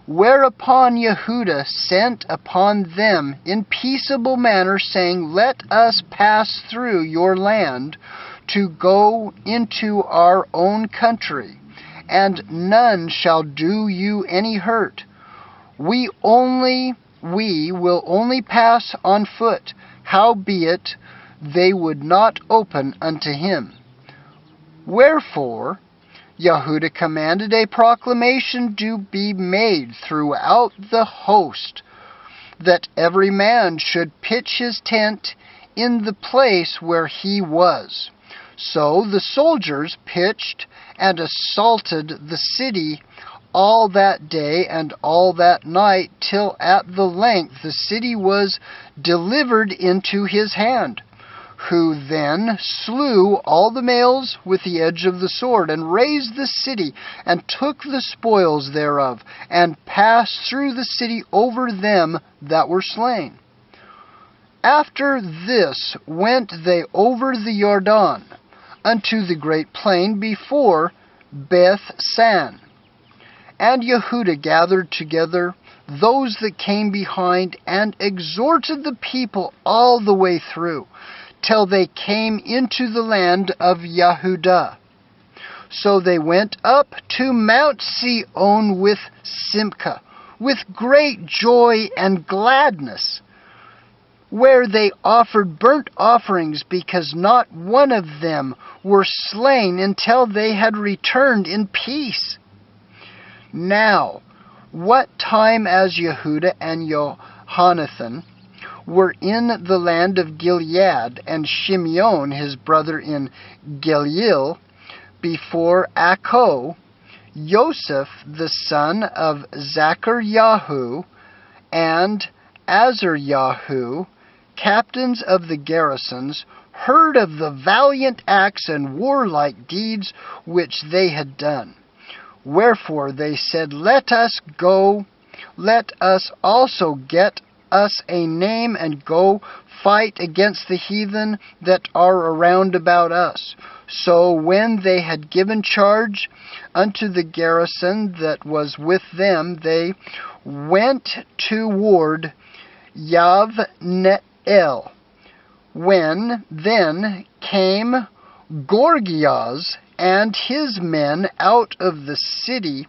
Whereupon Yehuda sent upon them in peaceable manner, saying, Let us pass through your land, to go into our own country, and none shall do you any hurt. We will only pass on foot. Howbeit they would not open unto him. Wherefore Yehuda commanded a proclamation to be made throughout the host, that every man should pitch his tent in the place where he was. So the soldiers pitched and assaulted the city all that day and all that night, till at the length the city was delivered into his hand, who then slew all the males with the edge of the sword, and razed the city, and took the spoils thereof, and passed through the city over them that were slain. After this went they over the Jordan unto the great plain before Beth-san. And Yehuda gathered together those that came behind, and exhorted the people all the way through, till they came into the land of Yehuda. So they went up to Mount Sion with Simcha, with great joy and gladness, where they offered burnt offerings, because not one of them were slain until they had returned in peace. Now, what time as Yehuda and Johanathan were in the land of Gilead, and Shimeon his brother in Gilead, before Akko, Joseph the son of Zachariahu, and Azariahu, captains of the garrisons, heard of the valiant acts and warlike deeds which they had done. Wherefore they said, Let us go, let us also get us a name, and go fight against the heathen that are around about us. So when they had given charge unto the garrison that was with them, they went toward Yavneel. When then came Gorgias and his men out of the city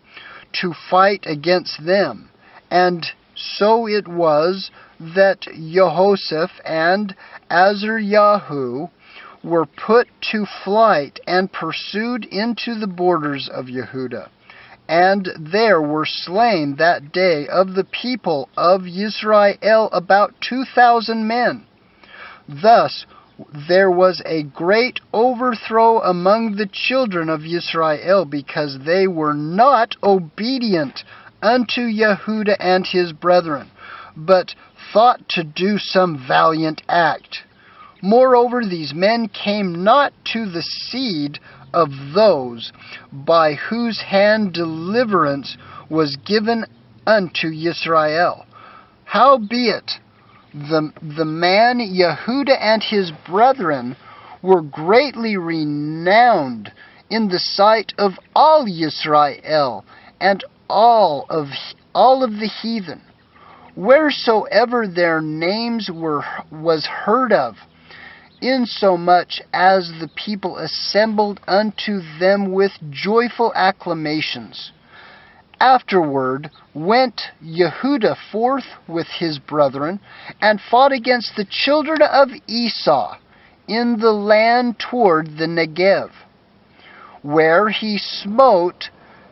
to fight against them. And so it was that Jehoshaphat and Azariahu were put to flight, and pursued into the borders of Yehuda. And there were slain that day of the people of Israel about 2,000 men. Thus there was a great overthrow among the children of Israel, because they were not obedient unto Yehuda and his brethren, but thought to do some valiant act. Moreover, these men came not to the seed of those by whose hand deliverance was given unto Israel. Howbeit, the man Yehuda and his brethren were greatly renowned in the sight of all Israel and all of the heathen, wheresoever their names was heard of, insomuch as the people assembled unto them with joyful acclamations. Afterward went Yehuda forth with his brethren, and fought against the children of Esau in the land toward the Negev, where he smote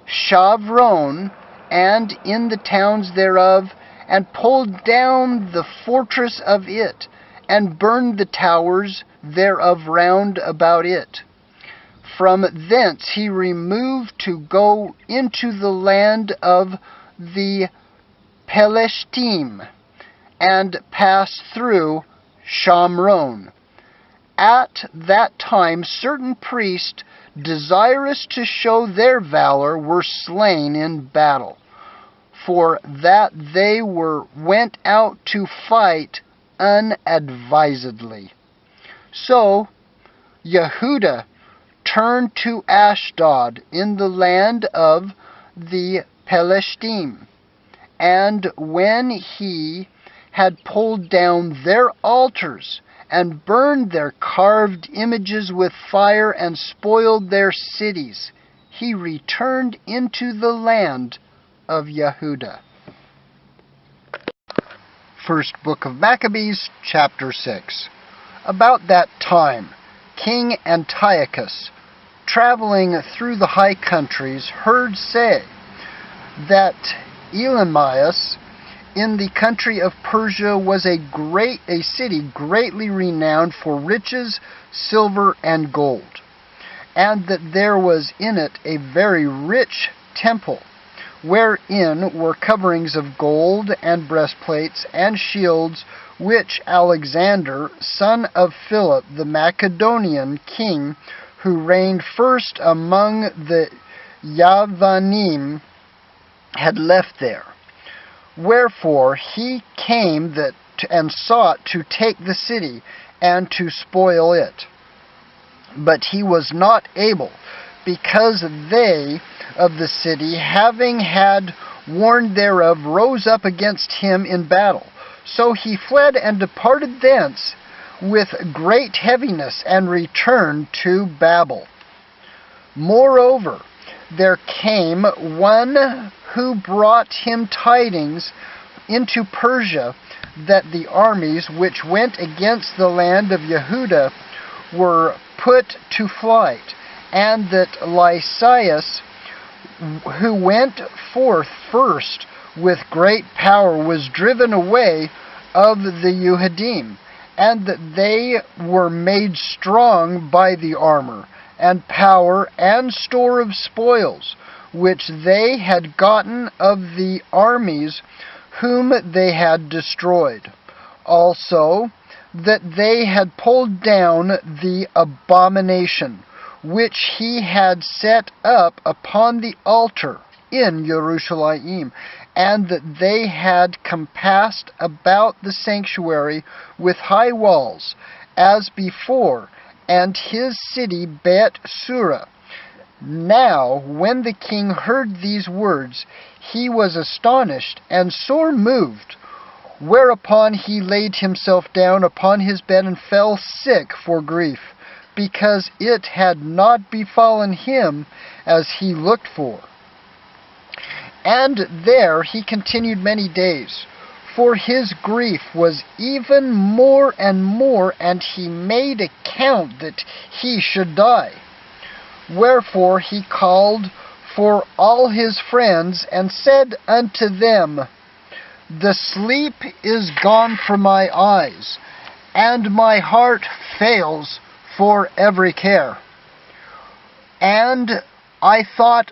Shavron, and in the towns thereof, and pulled down the fortress of it, and burned the towers thereof round about it. From thence he removed to go into the land of the Pelishtim, and passed through Shamron. At that time certain priests, desirous to show their valor, were slain in battle, for that they went out to fight unadvisedly. So Yehuda turned to Ashdod in the land of the Pelishtim, and when he had pulled down their altars, and burned their carved images with fire, and spoiled their cities, he returned into the land of Yehuda. First book of Maccabees, chapter 6. About that time, King Antiochus, traveling through the high countries, heard say that Elamias in the country of Persia was a city greatly renowned for riches, silver, and gold, and that there was in it a very rich temple, wherein were coverings of gold, and breastplates, and shields, which Alexander, son of Philip the Macedonian king, who reigned first among the Yavanim, had left there. Wherefore he came and sought to take the city, and to spoil it. But he was not able, because they of the city, having had warned thereof, rose up against him in battle. So he fled and departed thence with great heaviness, and returned to Babel. Moreover, there came one who brought him tidings into Persia, that the armies which went against the land of Yehuda were put to flight, and that Lysias, who went forth first with great power, was driven away of the Yehudim, and that they were made strong by the armor, and power, and store of spoils, which they had gotten of the armies whom they had destroyed. Also, that they had pulled down the abomination, which he had set up upon the altar in Jerusalem, and that they had compassed about the sanctuary with high walls, as before, and his city Bet Surah. Now, when the king heard these words, he was astonished and sore moved, whereupon he laid himself down upon his bed and fell sick for grief, because it had not befallen him as he looked for. And there he continued many days, for his grief was even more and more, and he made account that he should die. Wherefore he called for all his friends, and said unto them, The sleep is gone from my eyes, and my heart fails for every care. And I thought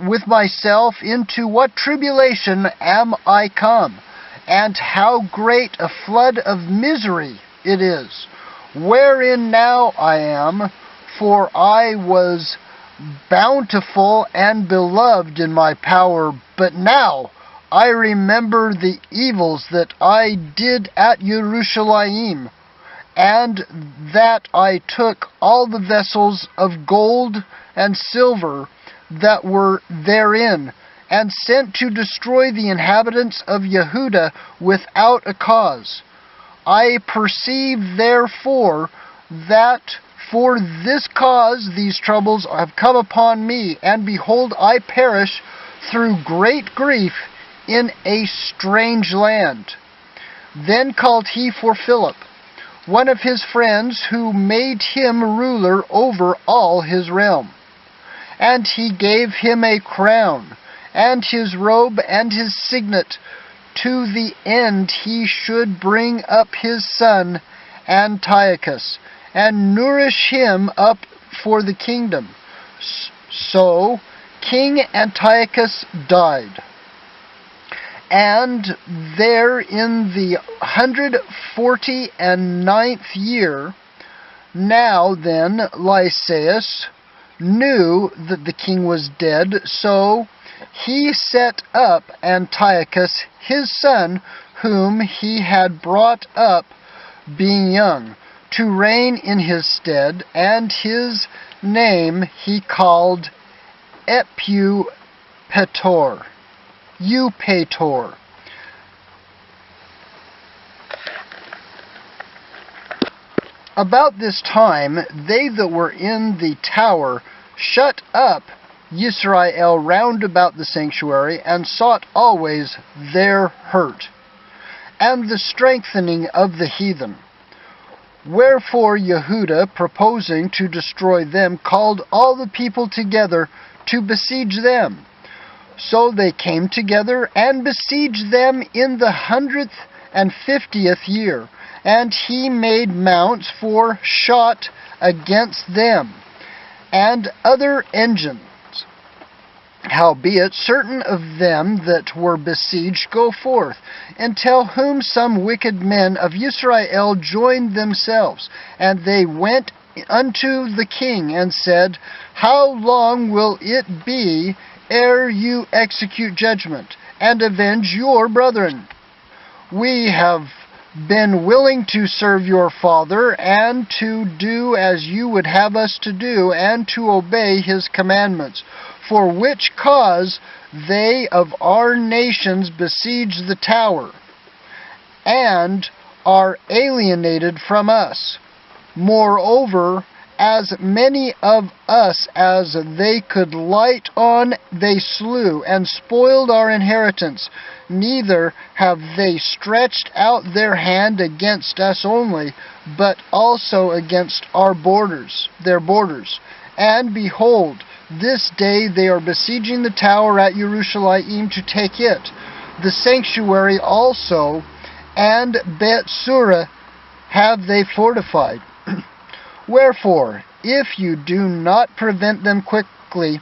with myself, into what tribulation am I come, and how great a flood of misery it is, wherein now I am, for I was bountiful and beloved in my power, but now I remember the evils that I did at Jerusalem, and that I took all the vessels of gold and silver that were therein, and sent to destroy the inhabitants of Yehuda without a cause. I perceive therefore that for this cause these troubles have come upon me, and behold, I perish through great grief in a strange land. Then called he for Philip, one of his friends, who made him ruler over all his realm. And he gave him a crown, and his robe, and his signet, to the end he should bring up his son Antiochus, and nourish him up for the kingdom. So King Antiochus died. And there in the 149th year, now then Lysias knew that the king was dead, so he set up Antiochus his son, whom he had brought up being young, to reign in his stead, and his name he called Eupator. About this time, they that were in the tower shut up Israel round about the sanctuary, and sought always their hurt, and the strengthening of the heathen. Wherefore Yehuda, proposing to destroy them, called all the people together to besiege them. So they came together and besieged them in the 150th year, and he made mounts for shot against them, and other engines. Howbeit certain of them that were besieged go forth, until whom some wicked men of Israel joined themselves, and they went unto the king, and said, How long will it be ere you execute judgment, and avenge your brethren? We have been willing to serve your father, and to do as you would have us to do, and to obey his commandments. For which cause they of our nations besiege the tower, and are alienated from us. Moreover, as many of us as they could light on, they slew, and spoiled our inheritance. Neither have they stretched out their hand against us only, but also against our borders, their borders. And behold, this day they are besieging the tower at Jerusalem to take it, the sanctuary also, and Bethsura have they fortified. Wherefore, if you do not prevent them quickly,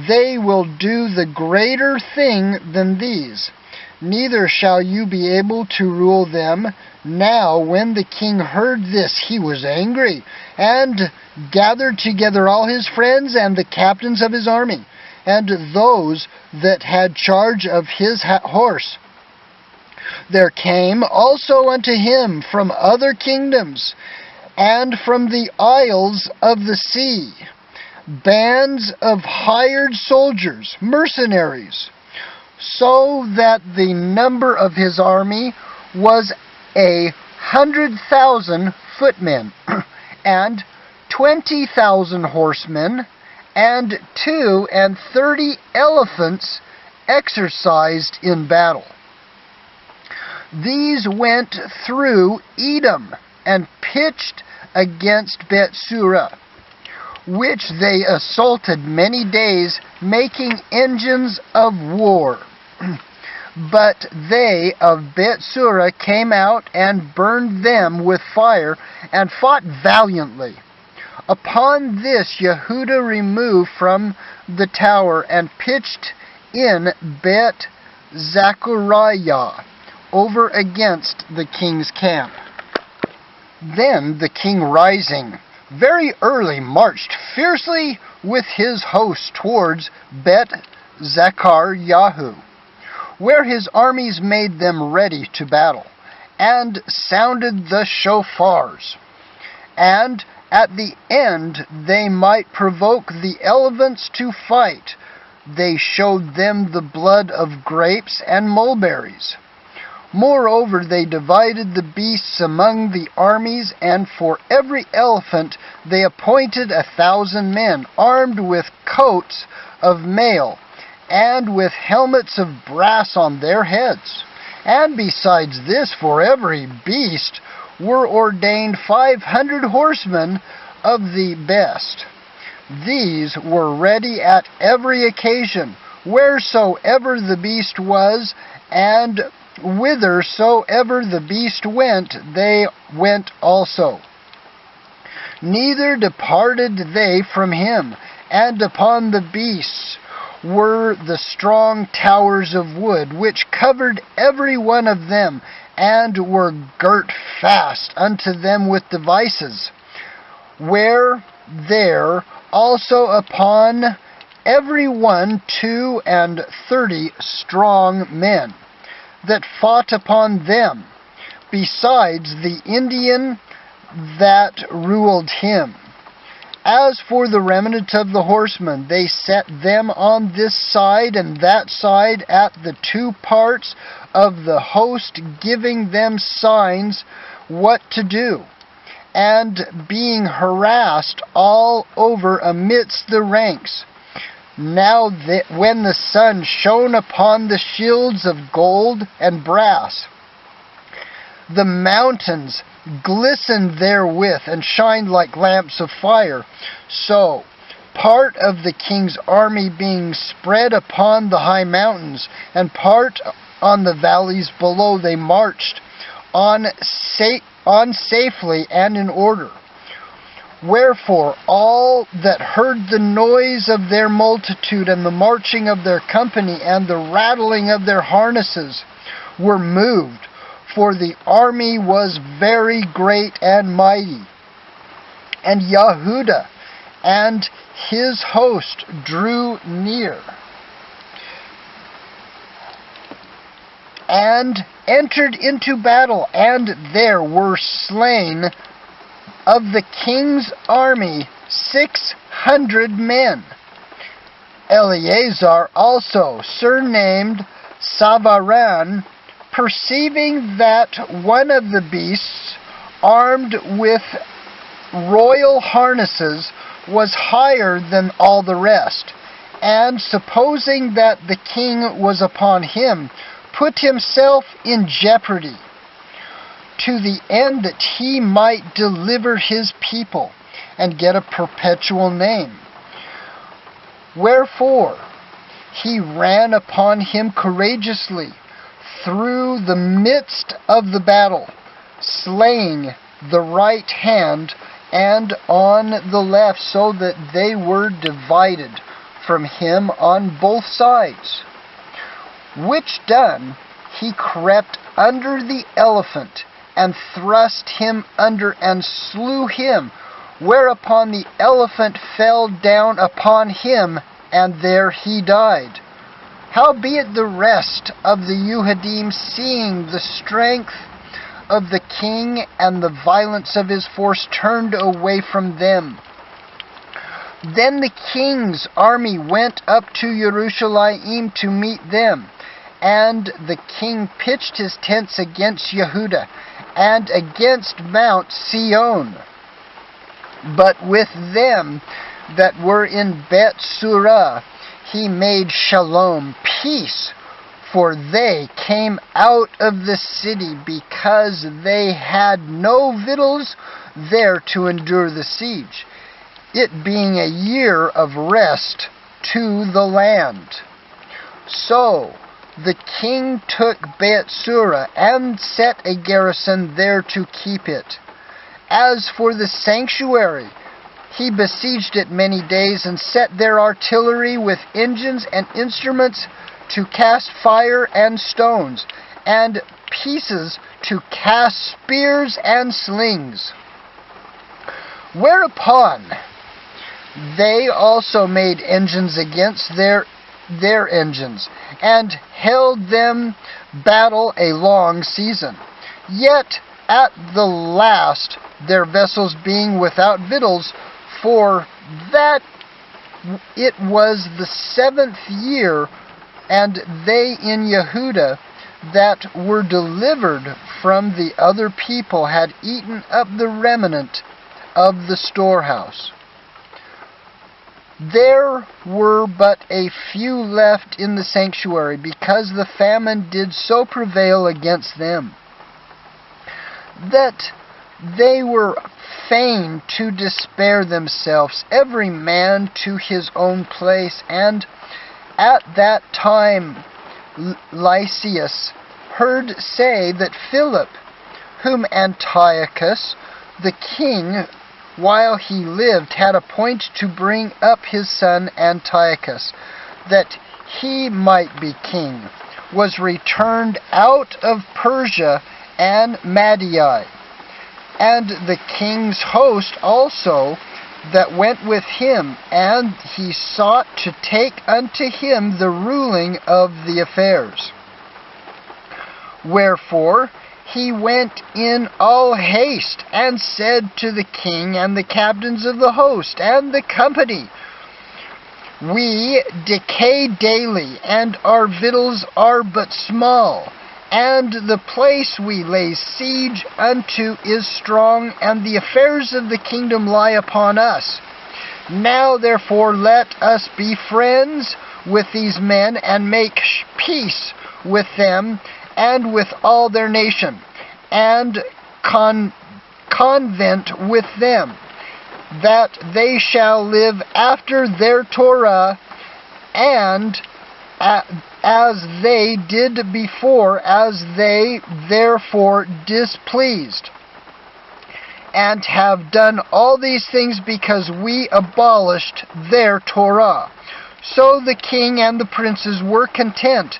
they will do the greater thing than these. Neither shall you be able to rule them. Now when the king heard this, he was angry, and gathered together all his friends and the captains of his army, and those that had charge of his horse. There came also unto him from other kingdoms, and from the isles of the sea, bands of hired soldiers, mercenaries, so that the number of his army was 100,000 footmen, and 20,000 horsemen, and 32 elephants exercised in battle. These went through Edom, and pitched against Bethsura, which they assaulted many days, making engines of war. But they of Bethsura came out and burned them with fire, and fought valiantly. Upon this Yehuda removed from the tower, and pitched in Beth Zachariah, over against the king's camp. Then the king, rising very early, marched fiercely with his host towards Beth Zachariah, where his armies made them ready to battle, and sounded the shofars. And at the end they might provoke the elephants to fight. They showed them the blood of grapes and mulberries. Moreover, they divided the beasts among the armies, and for every elephant they appointed 1,000 men, armed with coats of mail, and with helmets of brass on their heads. And besides this, for every beast were ordained 500 horsemen of the best. These were ready at every occasion, wheresoever the beast was, and whithersoever the beast went, they went also. Neither departed they from him. And upon the beasts were the strong towers of wood, which covered every one of them, and were girt fast unto them with devices. Where there also upon every one 32 strong men, that fought upon them, besides the Indian that ruled him. As for the remnant of the horsemen, they set them on this side and that side at the 2 parts of the host, giving them signs what to do, and being harassed all over amidst the ranks. Now when the sun shone upon the shields of gold and brass, the mountains glistened therewith, and shined like lamps of fire. So part of the king's army being spread upon the high mountains, and part on the valleys below, they marched on safely and in order. Wherefore all that heard the noise of their multitude, and the marching of their company, and the rattling of their harnesses, were moved, for the army was very great and mighty. And Yehuda and his host drew near, and entered into battle, and there were slain of the king's army 600 men. Eleazar also, surnamed Savaran, perceiving that one of the beasts, armed with royal harnesses, was higher than all the rest, and supposing that the king was upon him, put himself in jeopardy, to the end that he might deliver his people, and get a perpetual name. Wherefore he ran upon him courageously through the midst of the battle, slaying the right hand and on the left, so that they were divided from him on both sides. Which done, he crept under the elephant, and thrust him under, and slew him, whereupon the elephant fell down upon him, and there he died. Howbeit the rest of the Yehudim, seeing the strength of the king and the violence of his force, turned away from them. Then the king's army went up to Jerusalem to meet them, and the king pitched his tents against Yehuda, and against Mount Sion. But with them that were in Bet Surah he made shalom, peace, for they came out of the city, because they had no victuals there to endure the siege, it being a year of rest to the land. So the king took Bet Surah, and set a garrison there to keep it. As for the sanctuary, he besieged it many days, and set their artillery with engines and instruments to cast fire and stones, and pieces to cast spears and slings. Whereupon they also made engines against their engines, and held them battle a long season. Yet at the last, their vessels being without victuals, for that it was the 7th year, and they in Yehuda that were delivered from the other people had eaten up the remnant of the storehouse. There were but a few left in the sanctuary, because the famine did so prevail against them, that they were fain to despair themselves, every man to his own place. And at that time Lysias heard say that Philip, whom Antiochus the king, while he lived, had appointed to bring up his son Antiochus, that he might be king, was returned out of Persia and Media. And the king's host also that went with him, and he sought to take unto him the ruling of the affairs. Wherefore he went in all haste, and said to the king and the captains of the host and the company, We decay daily, and our victuals are but small, and the place we lay siege unto is strong, and the affairs of the kingdom lie upon us. Now therefore let us be friends with these men, and make peace with them, and with all their nation, and convent with them. that they shall live after their Torah, and as they did before, as they therefore displeased, and have done all these things because we abolished their Torah. So the king and the princes were content.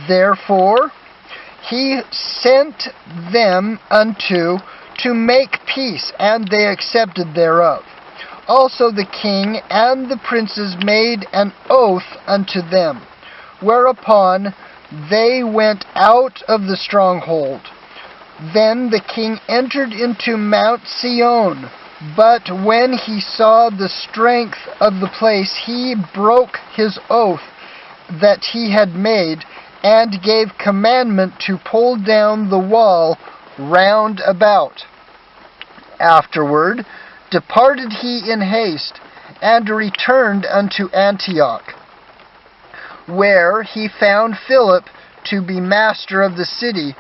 Therefore he sent them unto to make peace, and they accepted thereof. Also the king and the princes made an oath unto them, whereupon they went out of the stronghold. Then the king entered into Mount Sion, but when he saw the strength of the place, he broke his oath that he had made, and gave commandment to pull down the wall round about. Afterward departed he in haste, and returned unto Antioch, where he found Philip to be master of the city.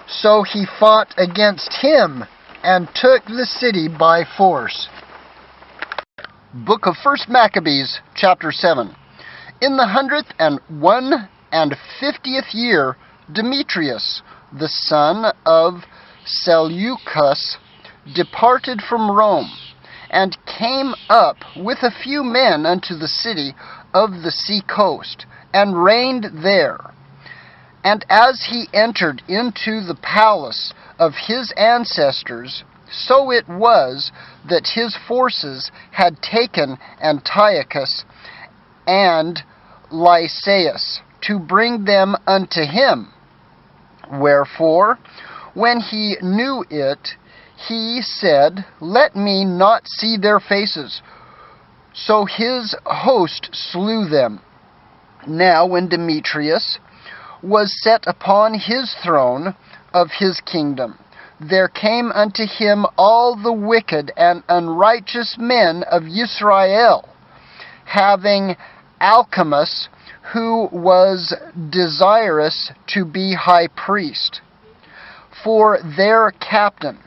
So he fought against him, and took the city by force. Book of 1 Maccabees, chapter 7. In the 151 year, Demetrius, the son of Seleucus, departed from Rome, and came up with a few men unto the city of the sea coast, and reigned there. And as he entered into the palace of his ancestors, so it was that his forces had taken Antiochus and Lysaeus, to bring them unto him. Wherefore, when he knew it, he said, Let me not see their faces. So his host slew them. Now when Demetrius was set upon his throne of his kingdom, there came unto him all the wicked and unrighteous men of Israel, having Alchemus, who was desirous to be high priest, for their captain.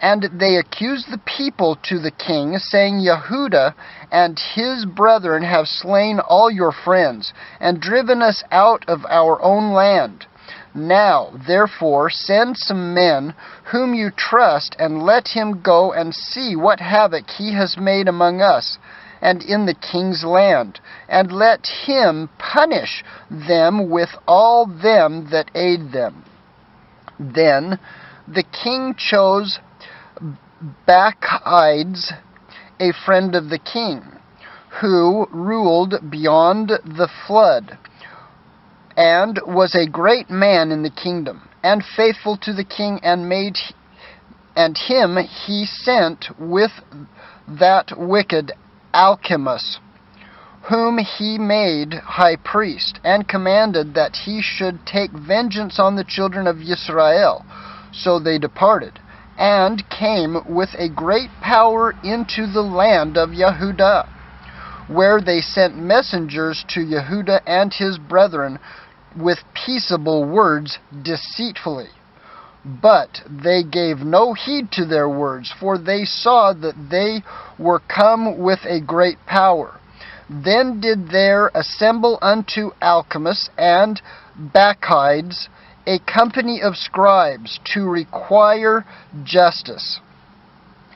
And they accused the people to the king, saying, Yehuda and his brethren have slain all your friends, and driven us out of our own land. Now, therefore, send some men whom you trust, and let him go and see what havoc he has made among us, and in the king's land, and let him punish them with all them that aid them. Then the king chose Bacchides, a friend of the king, who ruled beyond the flood, and was a great man in the kingdom, and faithful to the king, and him he sent with that wicked Alchemus, whom he made high priest, and commanded that he should take vengeance on the children of Israel. So they departed, and came with a great power into the land of Yehuda, where they sent messengers to Yehuda and his brethren with peaceable words deceitfully. But they gave no heed to their words, for they saw that they were come with a great power. Then did there assemble unto Alchemus and Bacchides a company of scribes to require justice.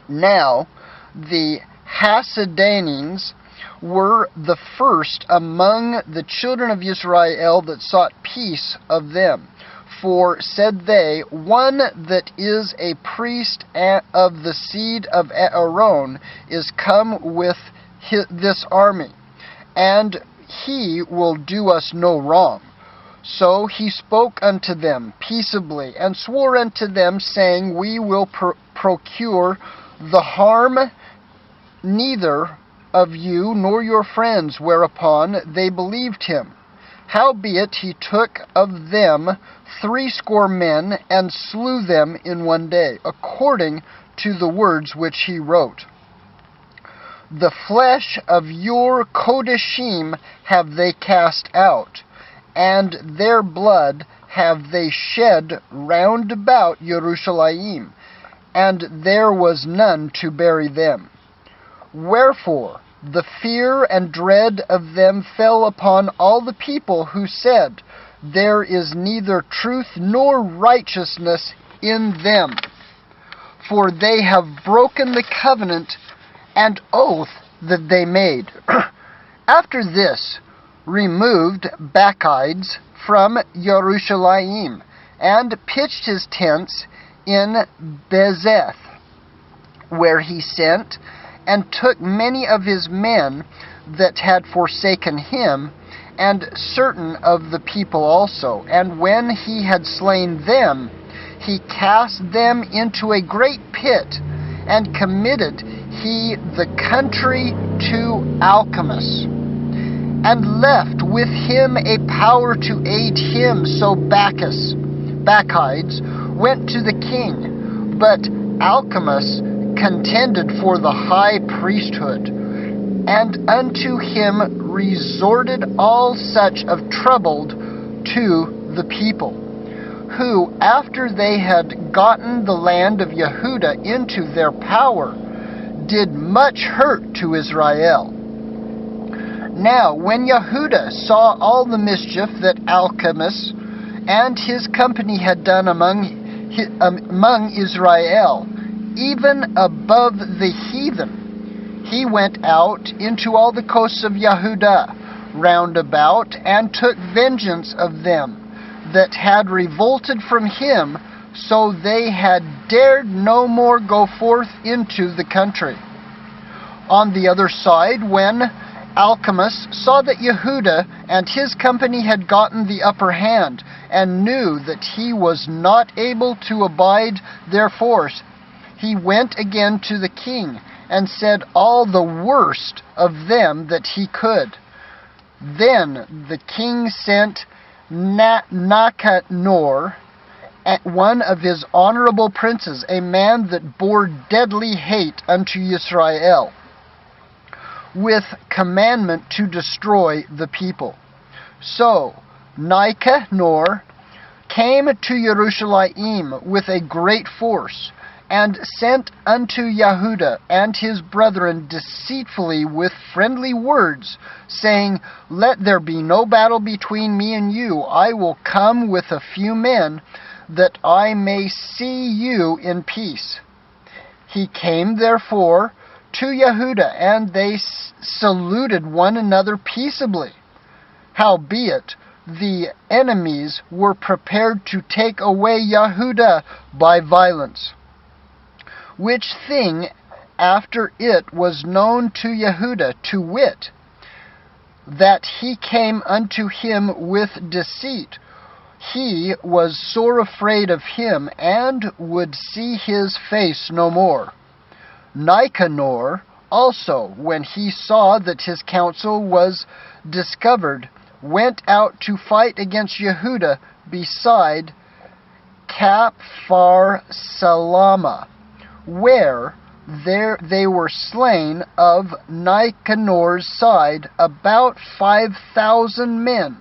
Now the Hasidaeans were the first among the children of Israel that sought peace of them. For, said they, one that is a priest of the seed of Aaron is come with this army, and he will do us no wrong. So he spoke unto them peaceably, and swore unto them, saying, We will procure the harm neither of you nor your friends, whereupon they believed him. Howbeit he took of them 80 men, and slew them in one day, according to the words which he wrote. The flesh of your Kodeshim have they cast out, and their blood have they shed round about Jerusalem, and there was none to bury them. Wherefore the fear and dread of them fell upon all the people, who said, There is neither truth nor righteousness in them, for they have broken the covenant and oath that they made. After this removed Maccabees from Jerusalem, and pitched his tents in Bezeth, where he sent and took many of his men that had forsaken him, and certain of the people also. And when he had slain them, he cast them into a great pit, and committed he the country to alchemists, and left with him a power to aid him. So Maccabees went to the king, but alchemists contended for the high priesthood, and unto him resorted all such of troubled to the people, who, after they had gotten the land of Yehuda into their power, did much hurt to Israel. Now, when Yehuda saw all the mischief that alchemists and his company had done among Israel, even above the heathen, he went out into all the coasts of Yehuda round about, and took vengeance of them that had revolted from him, so they had dared no more go forth into the country. On the other side, when alchemists saw that Yehuda and his company had gotten the upper hand, and knew that he was not able to abide their force, he went again to the king, and said all the worst of them that he could. Then the king sent Nicanor, one of his honorable princes, a man that bore deadly hate unto Israel, with commandment to destroy the people. So Nicanor came to Jerusalem with a great force, and sent unto Yehuda and his brethren deceitfully with friendly words, saying, Let there be no battle between me and you. I will come with a few men, that I may see you in peace. He came therefore to Yehuda, and they saluted one another peaceably. Howbeit the enemies were prepared to take away Yehuda by violence. Which thing after it was known to Yehuda, to wit, that he came unto him with deceit, he was sore afraid of him, and would see his face no more. Nicanor also, when he saw that his counsel was discovered, went out to fight against Yehuda beside Kaphar Salama, where they were slain of Nicanor's side about 5,000 men,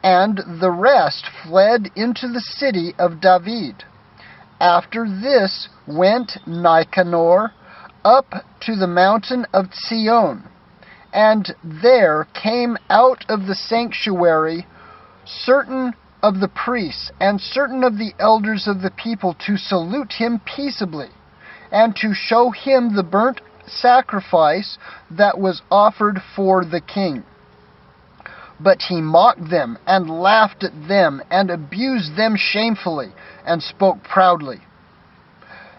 and the rest fled into the city of David. After this went Nicanor up to the mountain of Zion, and there came out of the sanctuary certain of the priests and certain of the elders of the people to salute him peaceably, and to show him the burnt sacrifice that was offered for the king. But he mocked them, and laughed at them, and abused them shamefully, and spoke proudly,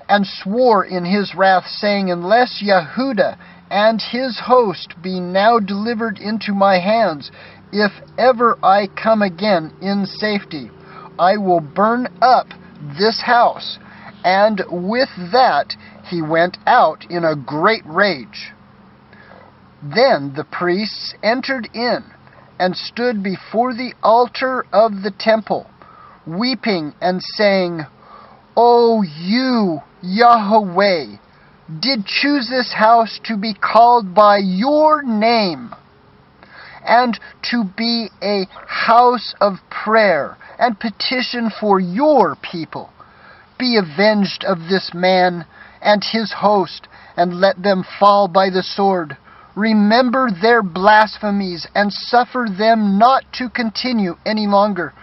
and swore in his wrath, saying, Unless Yehuda and his host be now delivered into my hands, if ever I come again in safety, I will burn up this house. And with that he went out in a great rage. Then the priests entered in, and stood before the altar of the temple, weeping and saying, O you, Yahweh, did choose this house to be called by your name, and to be a house of prayer and petition for your people. Be avenged of this man and his host, and let them fall by the sword. Remember their blasphemies, and suffer them not to continue any longer.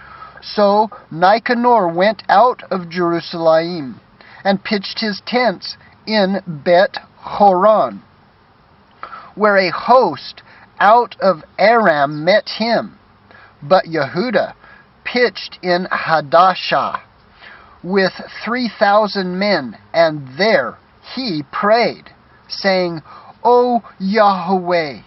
So Nicanor went out of Jerusalem, and pitched his tents in Bet-horon, where a host out of Aram met him. But Yehuda pitched in Hadashah with 3,000 men, and there he prayed, saying, O Yahweh,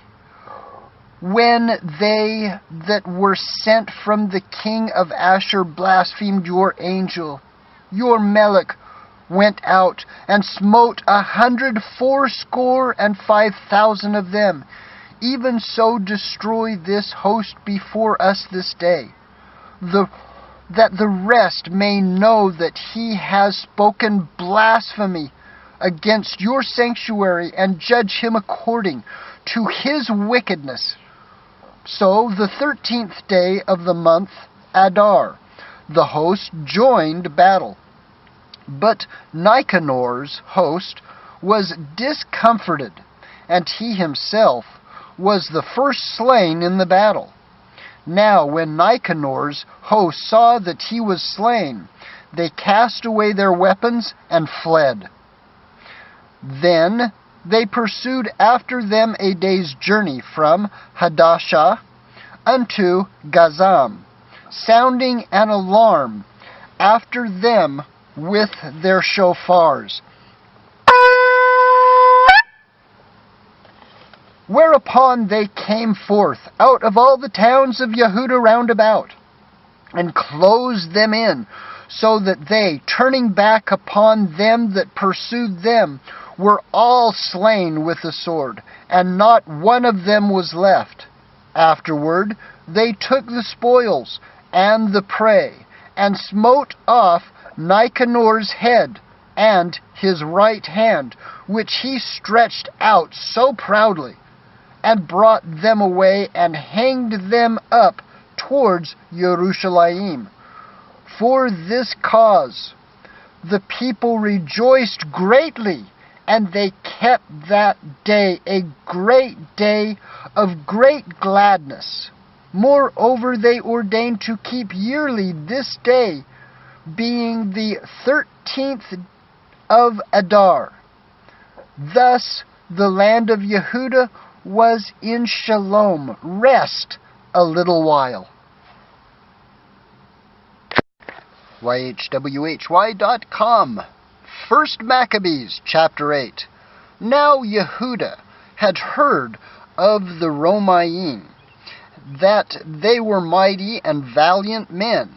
when they that were sent from the king of Ashur blasphemed your angel, your Melech went out and smote 184,500 of them. Even so destroy this host before us this day, that the rest may know that he has spoken blasphemy against your sanctuary, and judge him according to his wickedness. So the 13th day of the month Adar, the host joined battle. But Nicanor's host was discomforted, and he himself was the first slain in the battle. Now when Nicanor's host saw that he was slain, they cast away their weapons and fled. Then they pursued after them a day's journey from Hadashah unto Gazam, sounding an alarm after them with their shofars. Whereupon they came forth out of all the towns of Yehudah round about, and closed them in, so that they, turning back upon them that pursued them, were all slain with the sword, and not one of them was left. Afterward they took the spoils and the prey, and smote off Nicanor's head and his right hand, which he stretched out so proudly, and brought them away, and hanged them up towards Jerusalem. For this cause the people rejoiced greatly, and they kept that day a great day of great gladness. Moreover, they ordained to keep yearly this day, being the 13th of Adar. Thus the land of Yehudah was in shalom, rest a little while. YHWHY.com. 1 Maccabees, chapter 8. Now Yehudah had heard of the Romaim, that they were mighty and valiant men,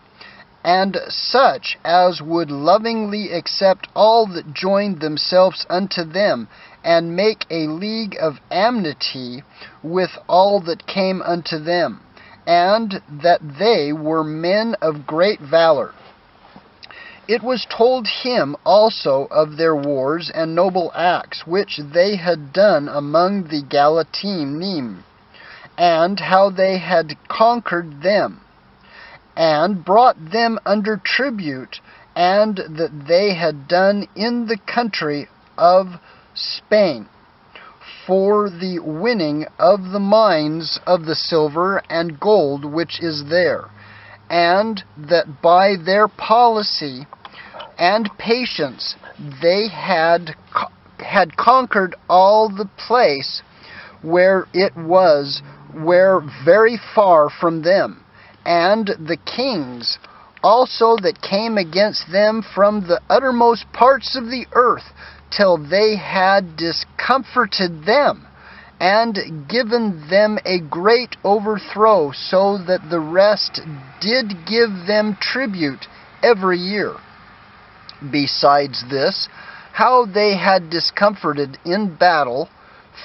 and such as would lovingly accept all that joined themselves unto them, and make a league of amity with all that came unto them, and that they were men of great valor. It was told him also of their wars and noble acts which they had done among the Galatinim, and how they had conquered them, and brought them under tribute, and that they had done in the country of Spain, for the winning of the mines of the silver and gold which is there, and that by their policy and patience they had conquered all the place where it was, where very far from them, and the kings also that came against them from the uttermost parts of the earth, till they had discomforted them, and given them a great overthrow, so that the rest did give them tribute every year. Besides this, how they had discomforted in battle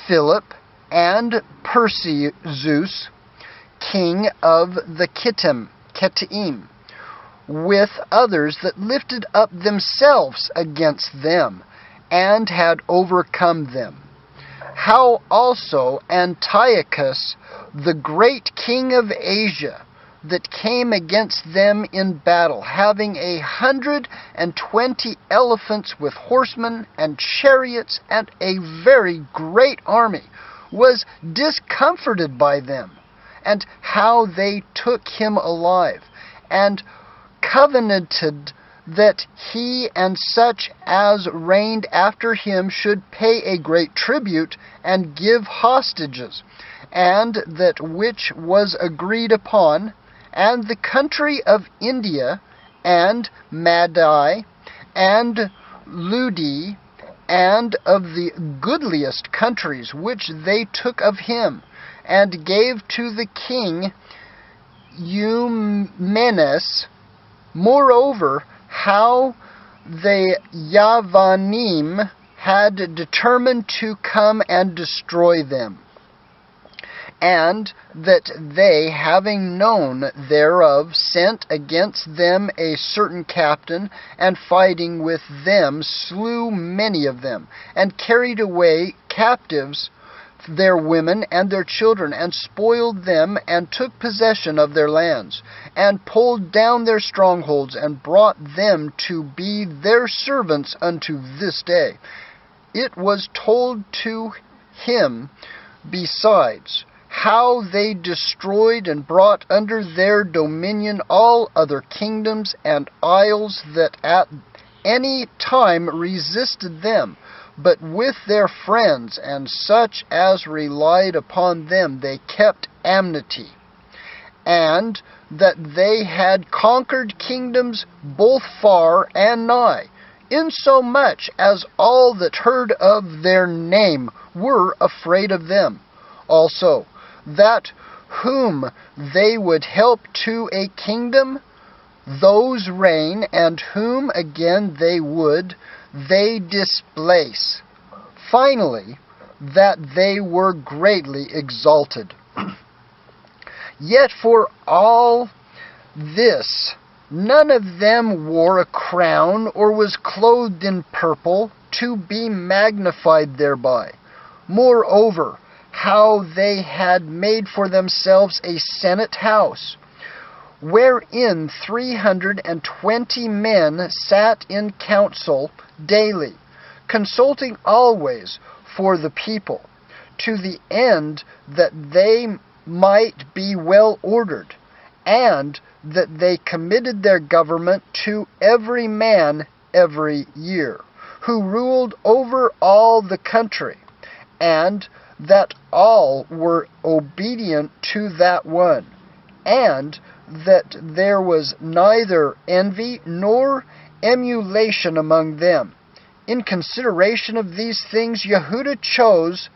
Philip and Perseus, king of the Kittim, with others that lifted up themselves against them, and had overcome them. How also Antiochus, the great king of Asia, that came against them in battle, having 120 elephants with horsemen and chariots and a very great army, was discomforted by them, and how they took him alive, and covenanted that he and such as reigned after him should pay a great tribute and give hostages, and that which was agreed upon, and the country of India, and Madai, and Ludi, and of the goodliest countries which they took of him, and gave to the king Eumenes. Moreover, how the Yavanim had determined to come and destroy them, and that they, having known thereof, sent against them a certain captain, and fighting with them slew many of them, and carried away captives their women and their children, and spoiled them, and took possession of their lands, and pulled down their strongholds, and brought them to be their servants unto this day. It was told to him besides how they destroyed and brought under their dominion all other kingdoms and isles that at any time resisted them, but with their friends and such as relied upon them they kept amity, and that they had conquered kingdoms both far and nigh, insomuch as all that heard of their name were afraid of them. Also, that whom they would help to a kingdom, those reign, and whom again they would, they displace. Finally, that they were greatly exalted. Yet for all this, none of them wore a crown, or was clothed in purple, to be magnified thereby. Moreover, how they had made for themselves a senate house, wherein 320 men sat in council daily, consulting always for the people, to the end that they might be well ordered, and that they committed their government to every man every year, who ruled over all the country, and that all were obedient to that one, and that there was neither envy nor emulation among them. In consideration of these things, Yehuda chose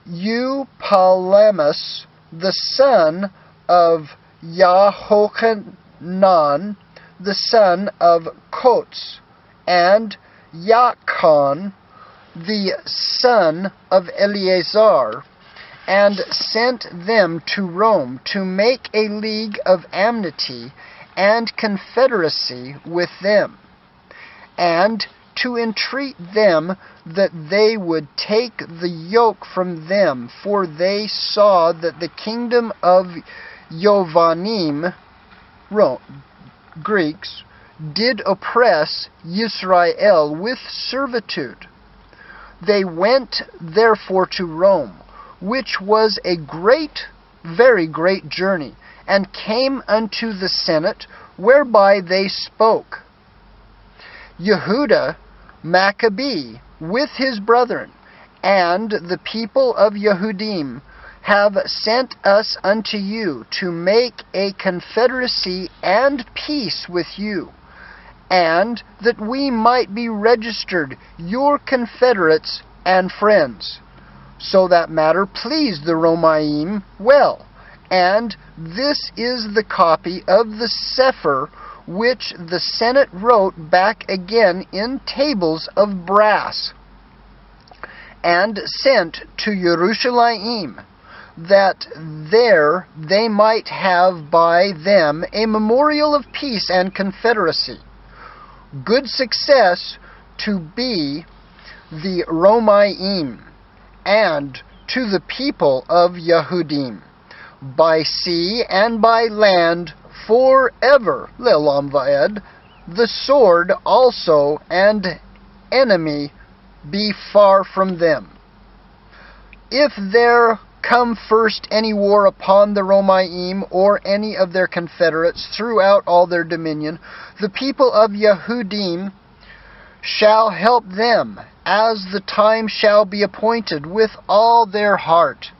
Eupalemus, the son of Yahochanan, the son of Kots, and Yachan, the son of Eleazar, and sent them to Rome to make a league of amity and confederacy with them, and to entreat them that they would take the yoke from them, for they saw that the kingdom of Yovanim, Greeks, did oppress Israel with servitude. They went therefore to Rome, which was a very great journey, and came unto the Senate, whereby they spoke. Yehuda Maccabee with his brethren, and the people of Yehudim, have sent us unto you to make a confederacy and peace with you, and that we might be registered your confederates and friends. So that matter pleased the Romaim well, and this is the copy of the Sefer which the Senate wrote back again in tables of brass, and sent to Jerusalem, that there they might have by them a memorial of peace and confederacy. Good success to be the Romaim, and to the people of Yehudim. by sea and by land forever, le'olam va'ed, the sword also and enemy be far from them. If there come first any war upon the Romaim or any of their confederates throughout all their dominion, the people of Yehudim shall help them, as the time shall be appointed, with all their heart.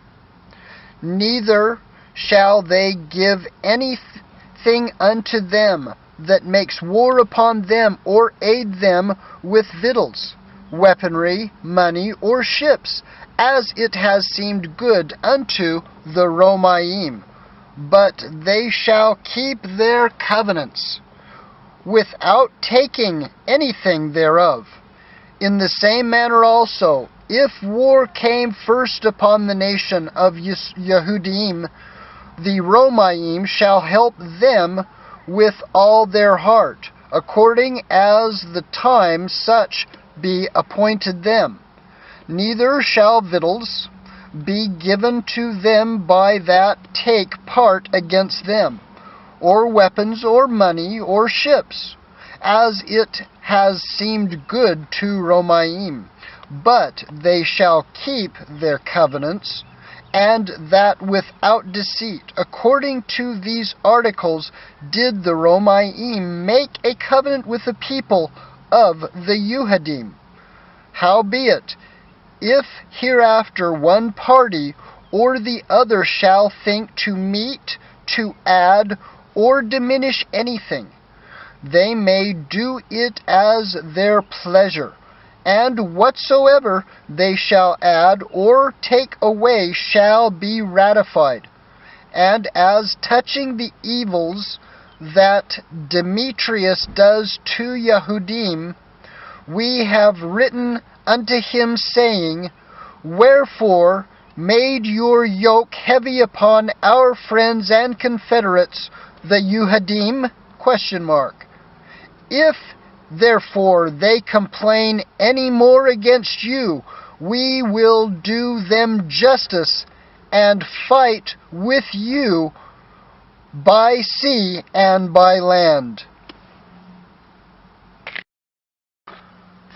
Neither shall they give anything unto them that makes war upon them, or aid them with victuals, weaponry, money, or ships, as it has seemed good unto the Romaim. But they shall keep their covenants, without taking anything thereof. In the same manner also, if war came first upon the nation of Yehudim, the Romaim shall help them with all their heart, according as the time such be appointed them. Neither shall victuals be given to them by that take part against them, or weapons, or money, or ships, as it has seemed good to Romaim. But they shall keep their covenants, and that without deceit. According to these articles did the Romaim make a covenant with the people of the Yehudim. Howbeit, if hereafter one party or the other shall think to meet, to add, or diminish anything, they may do it as their pleasure, and whatsoever they shall add or take away shall be ratified. And as touching the evils that Demetrius does to Yehudim, we have written unto him, saying, Wherefore made your yoke heavy upon our friends and confederates, the Yehudim? ? If therefore they complain any more against you, we will do them justice, and fight with you by sea and by land.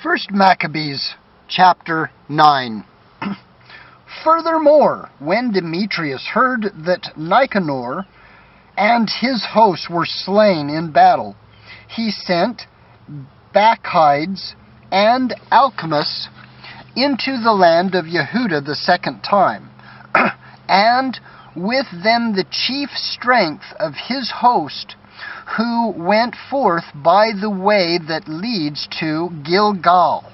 1 Maccabees chapter 9. Furthermore, when Demetrius heard that Nicanor and his hosts were slain in battle, he sent Bacchides and Alchemus into the land of Yehuda the second time, and with them the chief strength of his host, who went forth by the way that leads to Gilgal,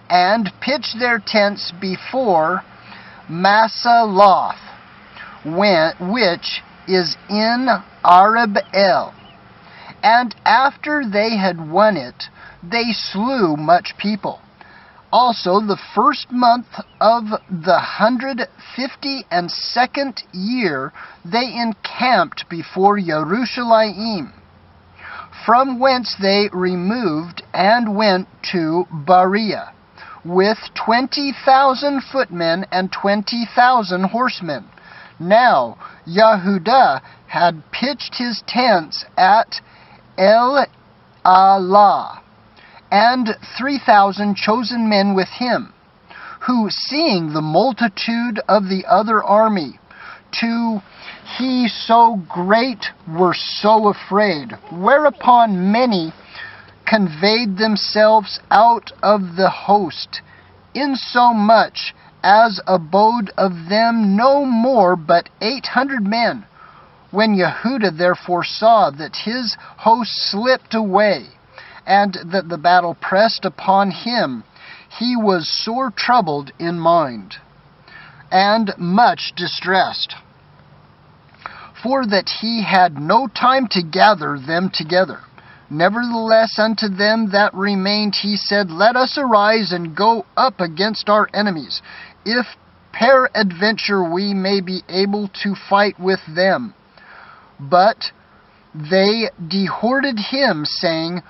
and pitched their tents before Masaloth, which is in Arab El. And after they had won it, they slew much people. Also the first month of the 152nd year they encamped before Jerusalem, from whence they removed and went to Bariah, with 20,000 footmen and 20,000 horsemen. Now Yehuda had pitched his tents at El-Allah, and 3,000 chosen men with him, who, seeing the multitude of the other army, to he so great, were so afraid, whereupon many conveyed themselves out of the host, insomuch as abode of them no more but 800 men. When Yehuda therefore saw that his host slipped away, and that the battle pressed upon him, he was sore troubled in mind, and much distressed, for that he had no time to gather them together. Nevertheless unto them that remained he said, Let us arise and go up against our enemies, if peradventure we may be able to fight with them. But they dehorted him, saying,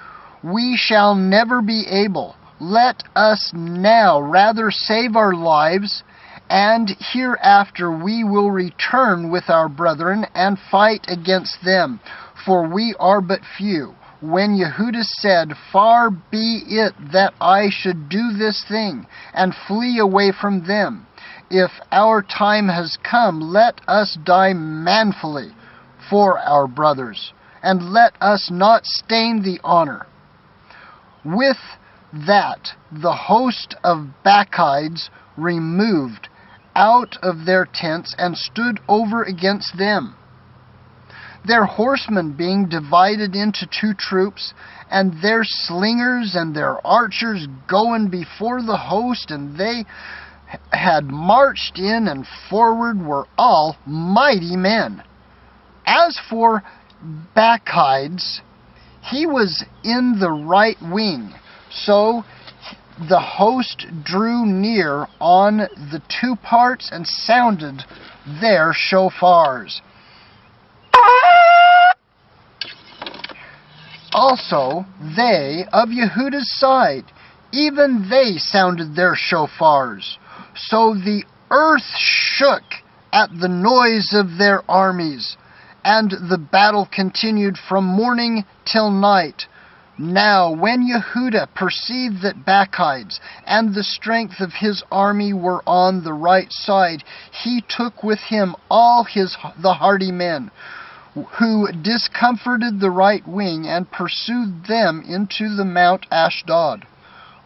We shall never be able. Let us now rather save our lives, And hereafter we will return with our brethren and fight against them, for we are but few. When Yehuda said, Far be it that I should do this thing, and flee away from them. If our time has come, let us die manfully for our brothers, and let us not stain the honor. With that, the host of Bacchides removed out of their tents and stood over against them, their horsemen being divided into two troops, and their slingers and their archers going before the host, and they had marched in and forward were all mighty men. As for Bacchides, he was in the right wing, so the host drew near on the two parts and sounded their shofars. Also they of Yehuda's side, even they sounded their shofars. So the earth shook at the noise of their armies, and the battle continued from morning till night. Now when Yehuda perceived that Bacchides and the strength of his army were on the right side, he took with him all the hardy men, who discomforted the right wing and pursued them into the Mount Ashdod.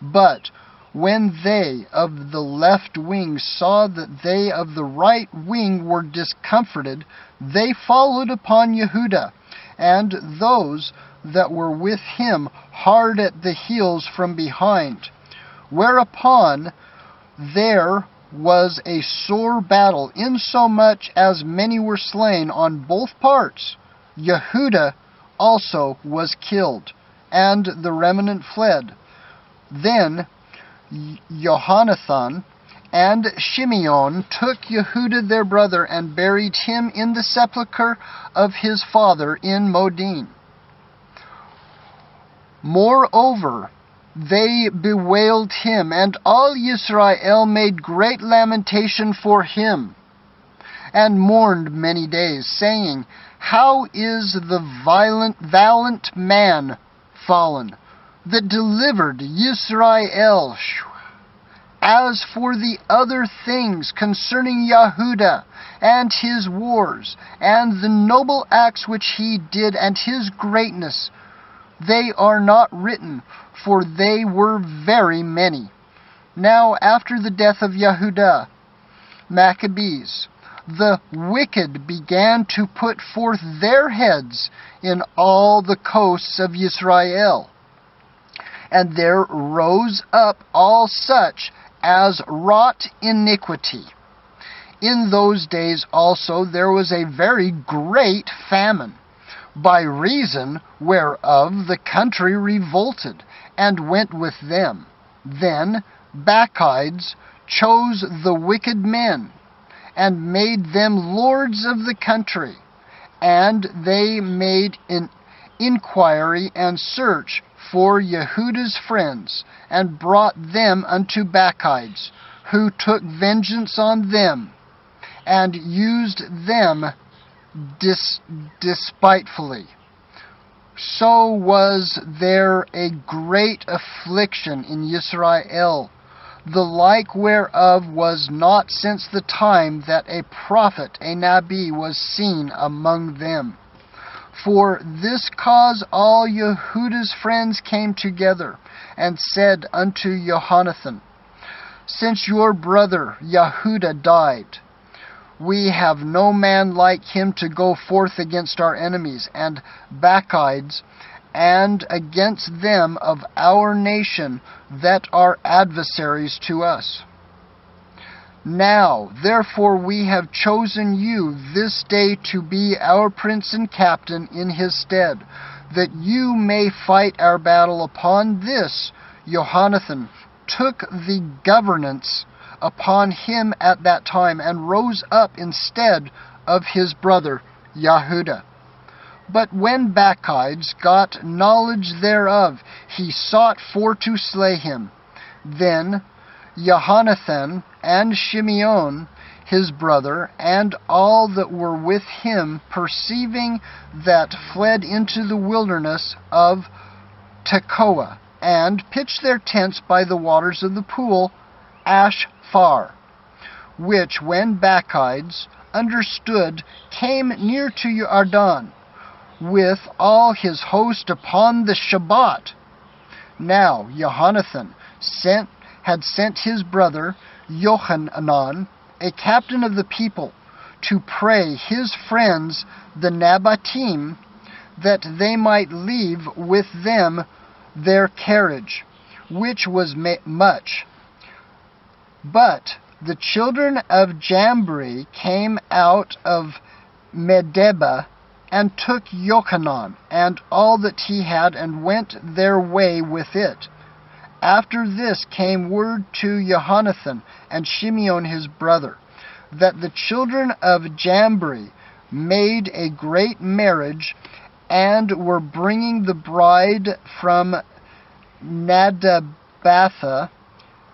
But when they of the left wing saw that they of the right wing were discomforted, they followed upon Yehuda, and those that were with him hard at the heels from behind. Whereupon there was a sore battle, insomuch as many were slain on both parts. Yehuda also was killed, and the remnant fled. Then Jonathan and Shimeon took Yehuda their brother and buried him in the sepulchre of his father in Modin. Moreover, they bewailed him, and all Israel made great lamentation for him, and mourned many days, saying, How is the valiant man fallen, that delivered Israel? As for the other things concerning Yehuda, and his wars, and the noble acts which he did, and his greatness, they are not written, for they were very many. Now after the death of Yehuda, Maccabees, the wicked began to put forth their heads in all the coasts of Israel. And there rose up all such as wrought iniquity. In those days also there was a very great famine, by reason whereof the country revolted, and went with them. Then Bacchides chose the wicked men, and made them lords of the country. And they made an inquiry and search for Yehuda's friends, and brought them unto Bacchides, who took vengeance on them, and used them despitefully. So was there a great affliction in Israel, the like whereof was not since the time that a prophet, a Nabi, was seen among them. For this cause all Yehuda's friends came together, and said unto Jonathan, Since your brother Yehuda died, we have no man like him to go forth against our enemies, and Bacchides, and against them of our nation that are adversaries to us. Now, therefore, we have chosen you this day to be our prince and captain in his stead, that you may fight our battle. Upon this, Jonathan took the governance upon him at that time, and rose up instead of his brother Yehuda. But when Bacchides got knowledge thereof, he sought for to slay him. Then Jonathan and Shimeon his brother, and all that were with him, perceiving that, fled into the wilderness of Tekoa, and pitched their tents by the waters of the pool Ashfar, which, when Bacchides understood, came near to Jordan, with all his host upon the Shabbat. Now Jonathan had sent his brother Johanan, a captain of the people, to pray his friends the Nabatim, that they might leave with them their carriage, which was much. But the children of Jambri came out of Medeba, and took Johanan and all that he had, and went their way with it. After this came word to Jonathan and Shimeon his brother, that the children of Jambri made a great marriage, and were bringing the bride from Nadabatha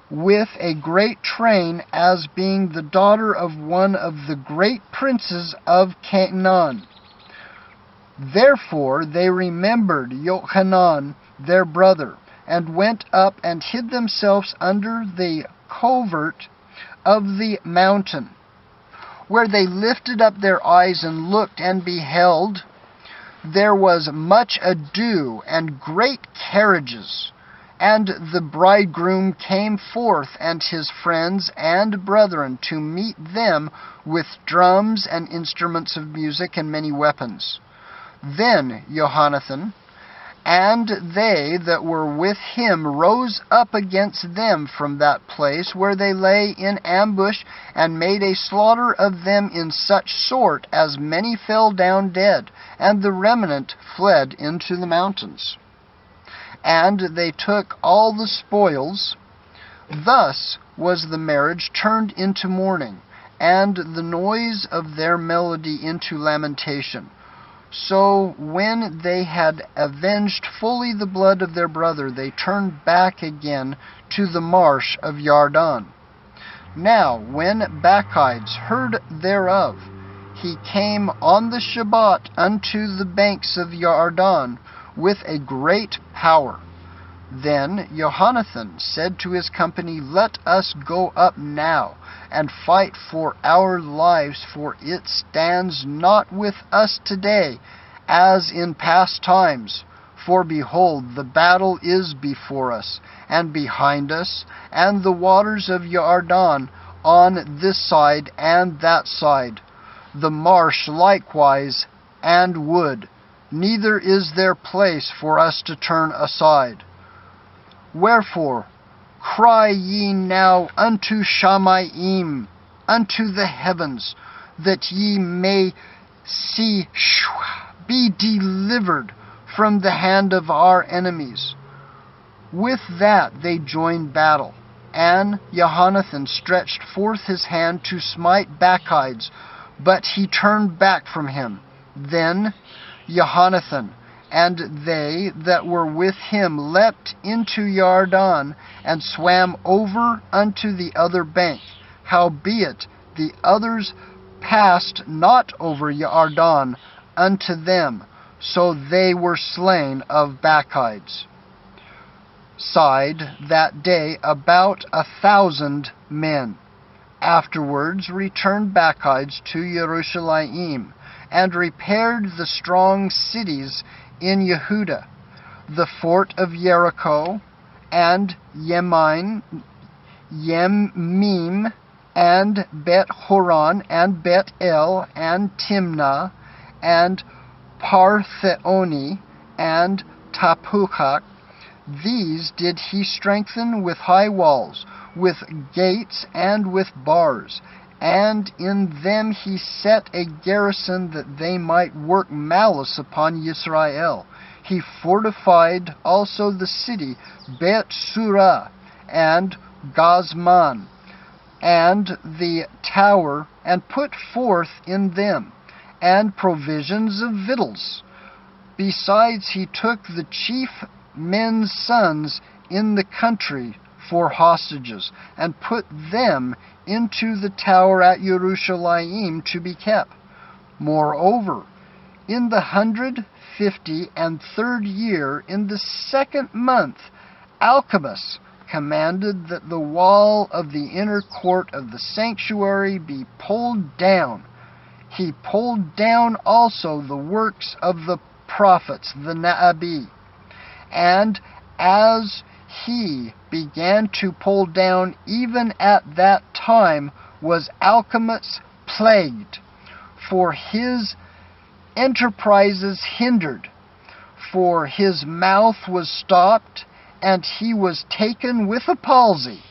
with a great train, as being the daughter of one of the great princes of Canaan. Therefore they remembered Johanan their brother, and went up and hid themselves under the covert of the mountain, where they lifted up their eyes and looked, and beheld, there was much ado and great carriages. And the bridegroom came forth, and his friends and brethren, to meet them with drums and instruments of music and many weapons. Then Jonathan and they that were with him rose up against them from that place where they lay in ambush, and made a slaughter of them in such sort as many fell down dead, and the remnant fled into the mountains. And they took all the spoils. Thus was the marriage turned into mourning, and the noise of their melody into lamentation. So when they had avenged fully the blood of their brother, they turned back again to the marsh of Jordan. Now when Bacchides heard thereof, he came on the Shabbat unto the banks of Jordan with a great power. Then Jonathan said to his company, Let us go up now, and fight for our lives, for it stands not with us today, as in past times. For behold, the battle is before us, and behind us, and the waters of Jordan on this side and that side, the marsh likewise and wood. Neither is there place for us to turn aside. Wherefore, cry ye now unto Shamayim, unto the heavens, that ye may be delivered from the hand of our enemies. With that they joined battle, and Jonathan stretched forth his hand to smite Bacchides, but he turned back from him. Then Jonathan and they that were with him leapt into Jordan, and swam over unto the other bank. Howbeit the others passed not over Jordan unto them, so they were slain of Bacchides. Side that day about 1,000 men. Afterwards returned Bacchides to Jerusalem, and repaired the strong cities in Yehuda, the fort of Jericho, and Yemim, and Bet Horon, and Bet El, and Timnah, and Partheoni, and Tapuchah. These did he strengthen with high walls, with gates, and with bars. And in them he set a garrison, that they might work malice upon Israel. He fortified also the city Bet Surah, and Gazman, and the tower, and put forth in them, and provisions of victuals. Besides he took the chief men's sons in the country for hostages, and put them into the tower at Jerusalem to be kept. Moreover, in the 153rd year, in the 2nd month, Alcimus commanded that the wall of the inner court of the sanctuary be pulled down. He pulled down also the works of the prophets, the Maccabees. And as he began to pull down, even at that time was Alcimus plagued, for his enterprises hindered, for his mouth was stopped, and he was taken with a palsy,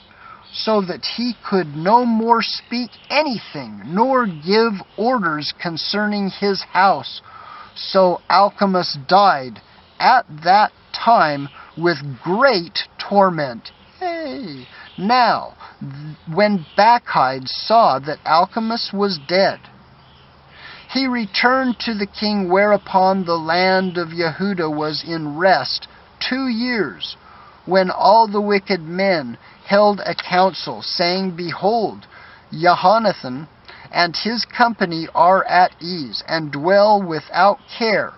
so that he could no more speak anything, nor give orders concerning his house. So Alcimus died at that time with great torment. Hey! Now, when Bacchides saw that Alcimus was dead, he returned to the king, whereupon the land of Yehuda was in rest 2 years, when all the wicked men held a council, saying, Behold, Jehonathan and his company are at ease, and dwell without care.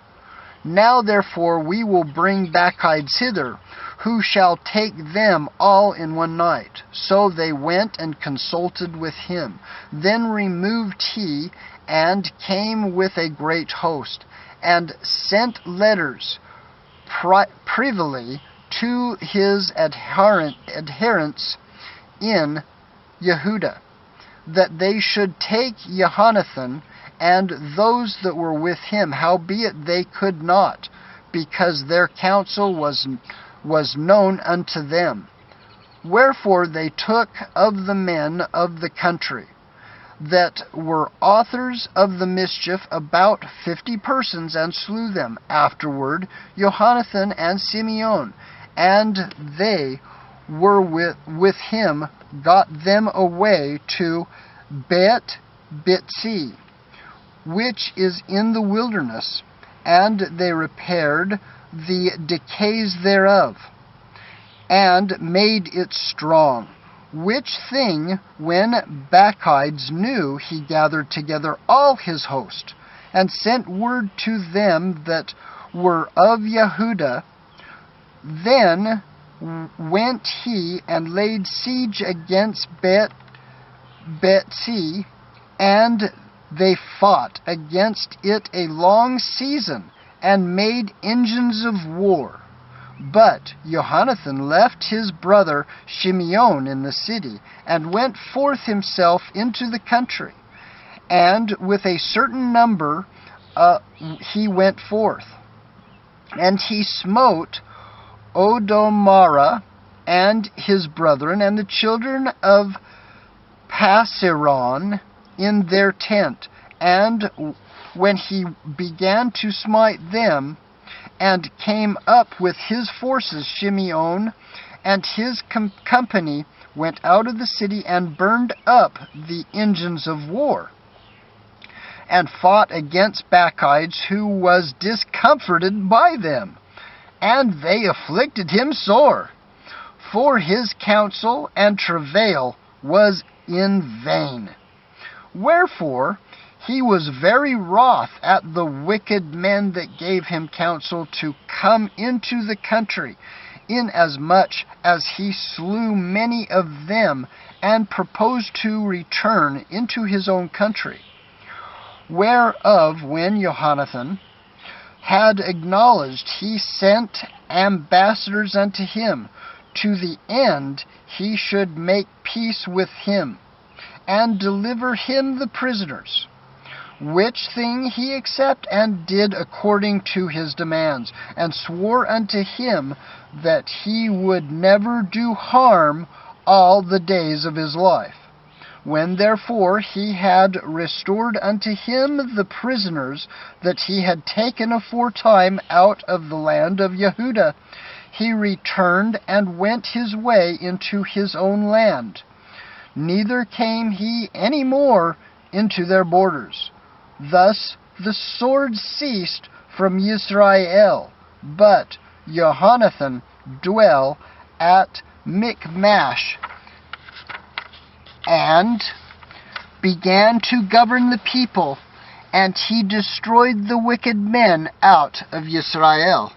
Now therefore we will bring Bacchides hither, who shall take them all in one night. So they went and consulted with him. Then removed he, and came with a great host, and sent letters privily to his adherents in Yehuda, that they should take Jehonathan and those that were with him, howbeit they could not, because their counsel was known unto them. Wherefore they took of the men of the country that were authors of the mischief about 50 persons, and slew them. Afterward Jehonathan and Simeon, and they were with him, got them away to Bet-Bitsi, which is in the wilderness, and they repaired the decays thereof, and made it strong. Which thing, when Bacchides knew, he gathered together all his host, and sent word to them that were of Yehuda. Then went he and laid siege against Bet-Bitsi, and they fought against it a long season, and made engines of war. But Jehonathan left his brother Shimeon in the city, and went forth himself into the country. And with a certain number he went forth. And he smote Odomara and his brethren, and the children of Pasiron in their tent. And when he began to smite them, and came up with his forces, Shimeon and his company went out of the city, and burned up the engines of war, and fought against Bacchides, who was discomforted by them. And they afflicted him sore, for his counsel and travail was in vain. Wherefore he was very wroth at the wicked men that gave him counsel to come into the country, inasmuch as he slew many of them, and proposed to return into his own country. Whereof, when Jehonathan had acknowledged, he sent ambassadors unto him, to the end he should make peace with him, and deliver him the prisoners. Which thing he accepted, and did according to his demands, and swore unto him that he would never do harm all the days of his life. When therefore he had restored unto him the prisoners that he had taken aforetime out of the land of Yehuda, he returned and went his way into his own land. Neither came he any more into their borders. Thus the sword ceased from Israel, but Jehonathan dwell at Michmash, and began to govern the people, and he destroyed the wicked men out of Israel.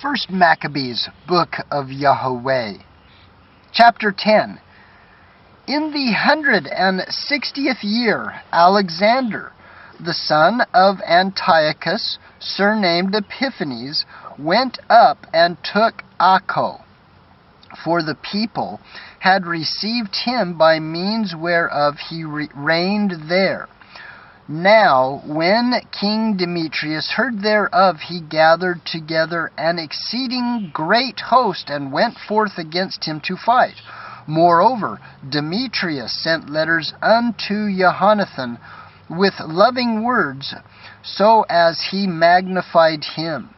First Maccabees, Book of YHWH, Chapter 10. In the 160th year, Alexander, the son of Antiochus, surnamed Epiphanes, went up and took Accho, for the people had received him by means whereof he reigned there. Now, when King Demetrius heard thereof, he gathered together an exceeding great host, and went forth against him to fight. Moreover, Demetrius sent letters unto Jonathan with loving words, so as he magnified him.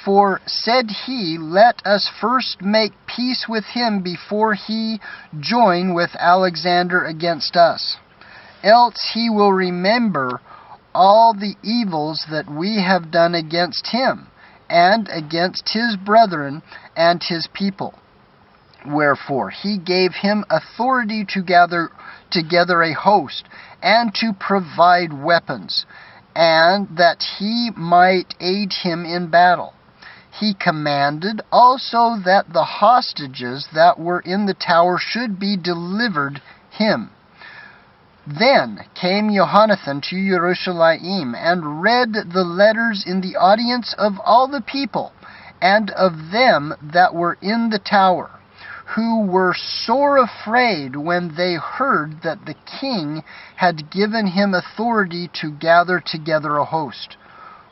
For, said he, let us first make peace with him before he join with Alexander against us. Else he will remember all the evils that we have done against him, and against his brethren and his people. Wherefore he gave him authority to gather together a host, and to provide weapons, and that he might aid him in battle. He commanded also that the hostages that were in the tower should be delivered him. Then came Jonathan to Jerusalem, and read the letters in the audience of all the people, and of them that were in the tower, who were sore afraid when they heard that the king had given him authority to gather together a host.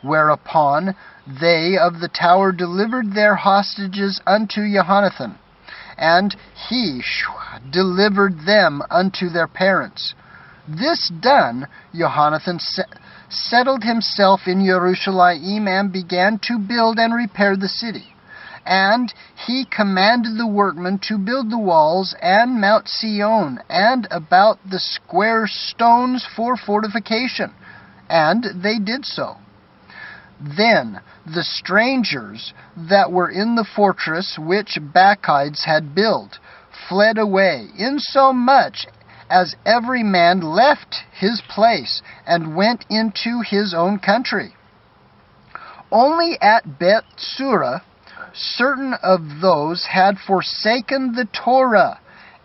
Whereupon they of the tower delivered their hostages unto Jonathan, and he delivered them unto their parents. This done, Jonathan settled himself in Jerusalem, and began to build and repair the city. And he commanded the workmen to build the walls and Mount Sion, and about the square stones for fortification. And they did so. Then the strangers that were in the fortress which Bacchides had built fled away, insomuch as every man left his place, and went into his own country. Only at Bethsura certain of those had forsaken the Torah,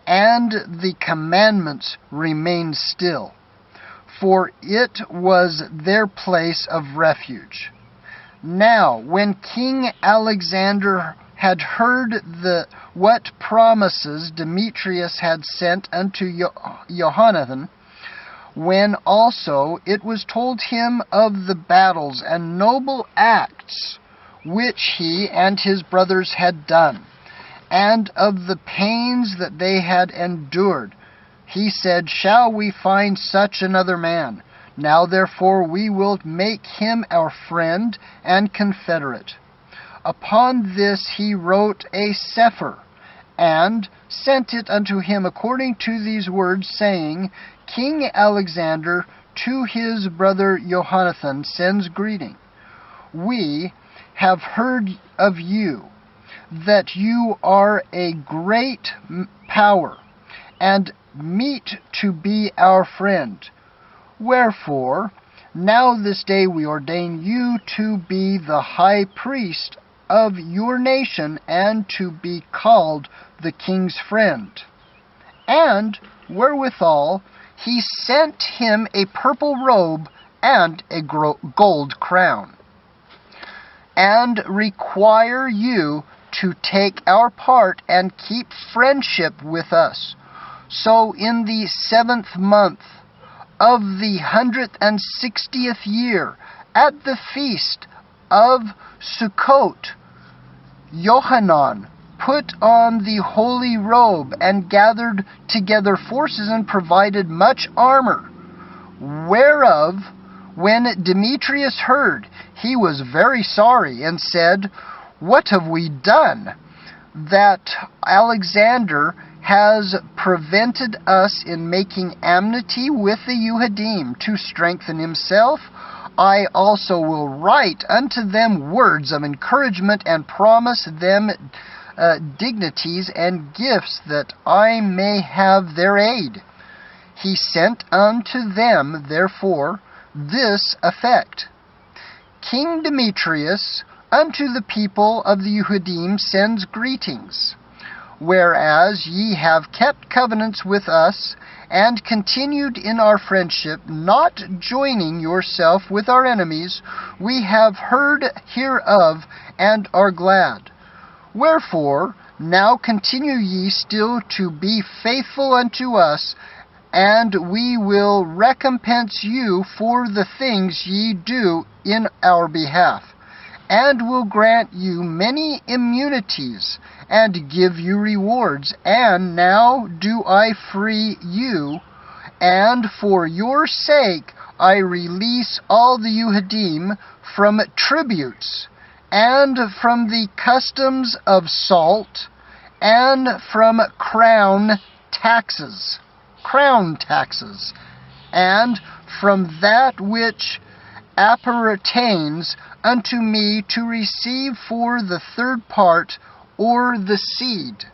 and the commandments remained still, for it was their place of refuge. Now, when King Alexander had heard what promises Demetrius had sent unto Jonathan, when also it was told him of the battles and noble acts which he and his brothers had done, and of the pains that they had endured, he said, Shall we find such another man? Now therefore we will make him our friend and confederate. Upon this he wrote a Sefer, and sent it unto him according to these words, saying, King Alexander to his brother Jonathan sends greeting. We have heard of you, that you are a great power, and meet to be our friend. Wherefore, now this day we ordain you to be the high priest of your nation, and to be called the king's friend. And wherewithal he sent him a purple robe and a gold crown, and require you to take our part and keep friendship with us. So in the 7th month of the 160th year, at the feast of Sukkot, Johanan put on the holy robe, and gathered together forces, and provided much armor. Whereof, when Demetrius heard, he was very sorry, and said, What have we done, that Alexander has prevented us in making amity with the Yehudim, to strengthen himself I also will write unto them words of encouragement, and promise them dignities and gifts, that I may have their aid. He sent unto them, therefore, this effect: King Demetrius unto the people of the Yehudim sends greetings. Whereas ye have kept covenants with us, and continued in our friendship, not joining yourself with our enemies, we have heard hereof, and are glad. Wherefore, now continue ye still to be faithful unto us, and we will recompense you for the things ye do in our behalf, and will grant you many immunities, and give you rewards. And now do I free you, and for your sake I release all the Yehudim from tributes, and from the customs of salt, and from crown taxes, and from that which appertains unto me, to receive for the third part, or the seed.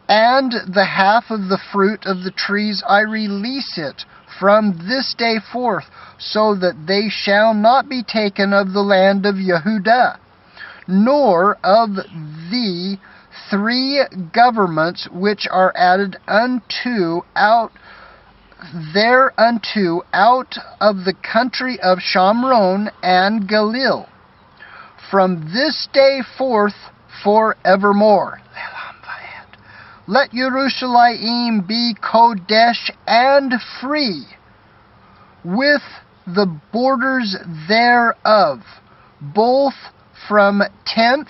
And the half of the fruit of the trees I release it from this day forth, so that they shall not be taken of the land of Yehudah, nor of the 3 governments which are added thereunto out of the country of Shamron and Galil, from this day forth forevermore. Let Yerushalayim be Kodesh and free, with the borders thereof, both from tenth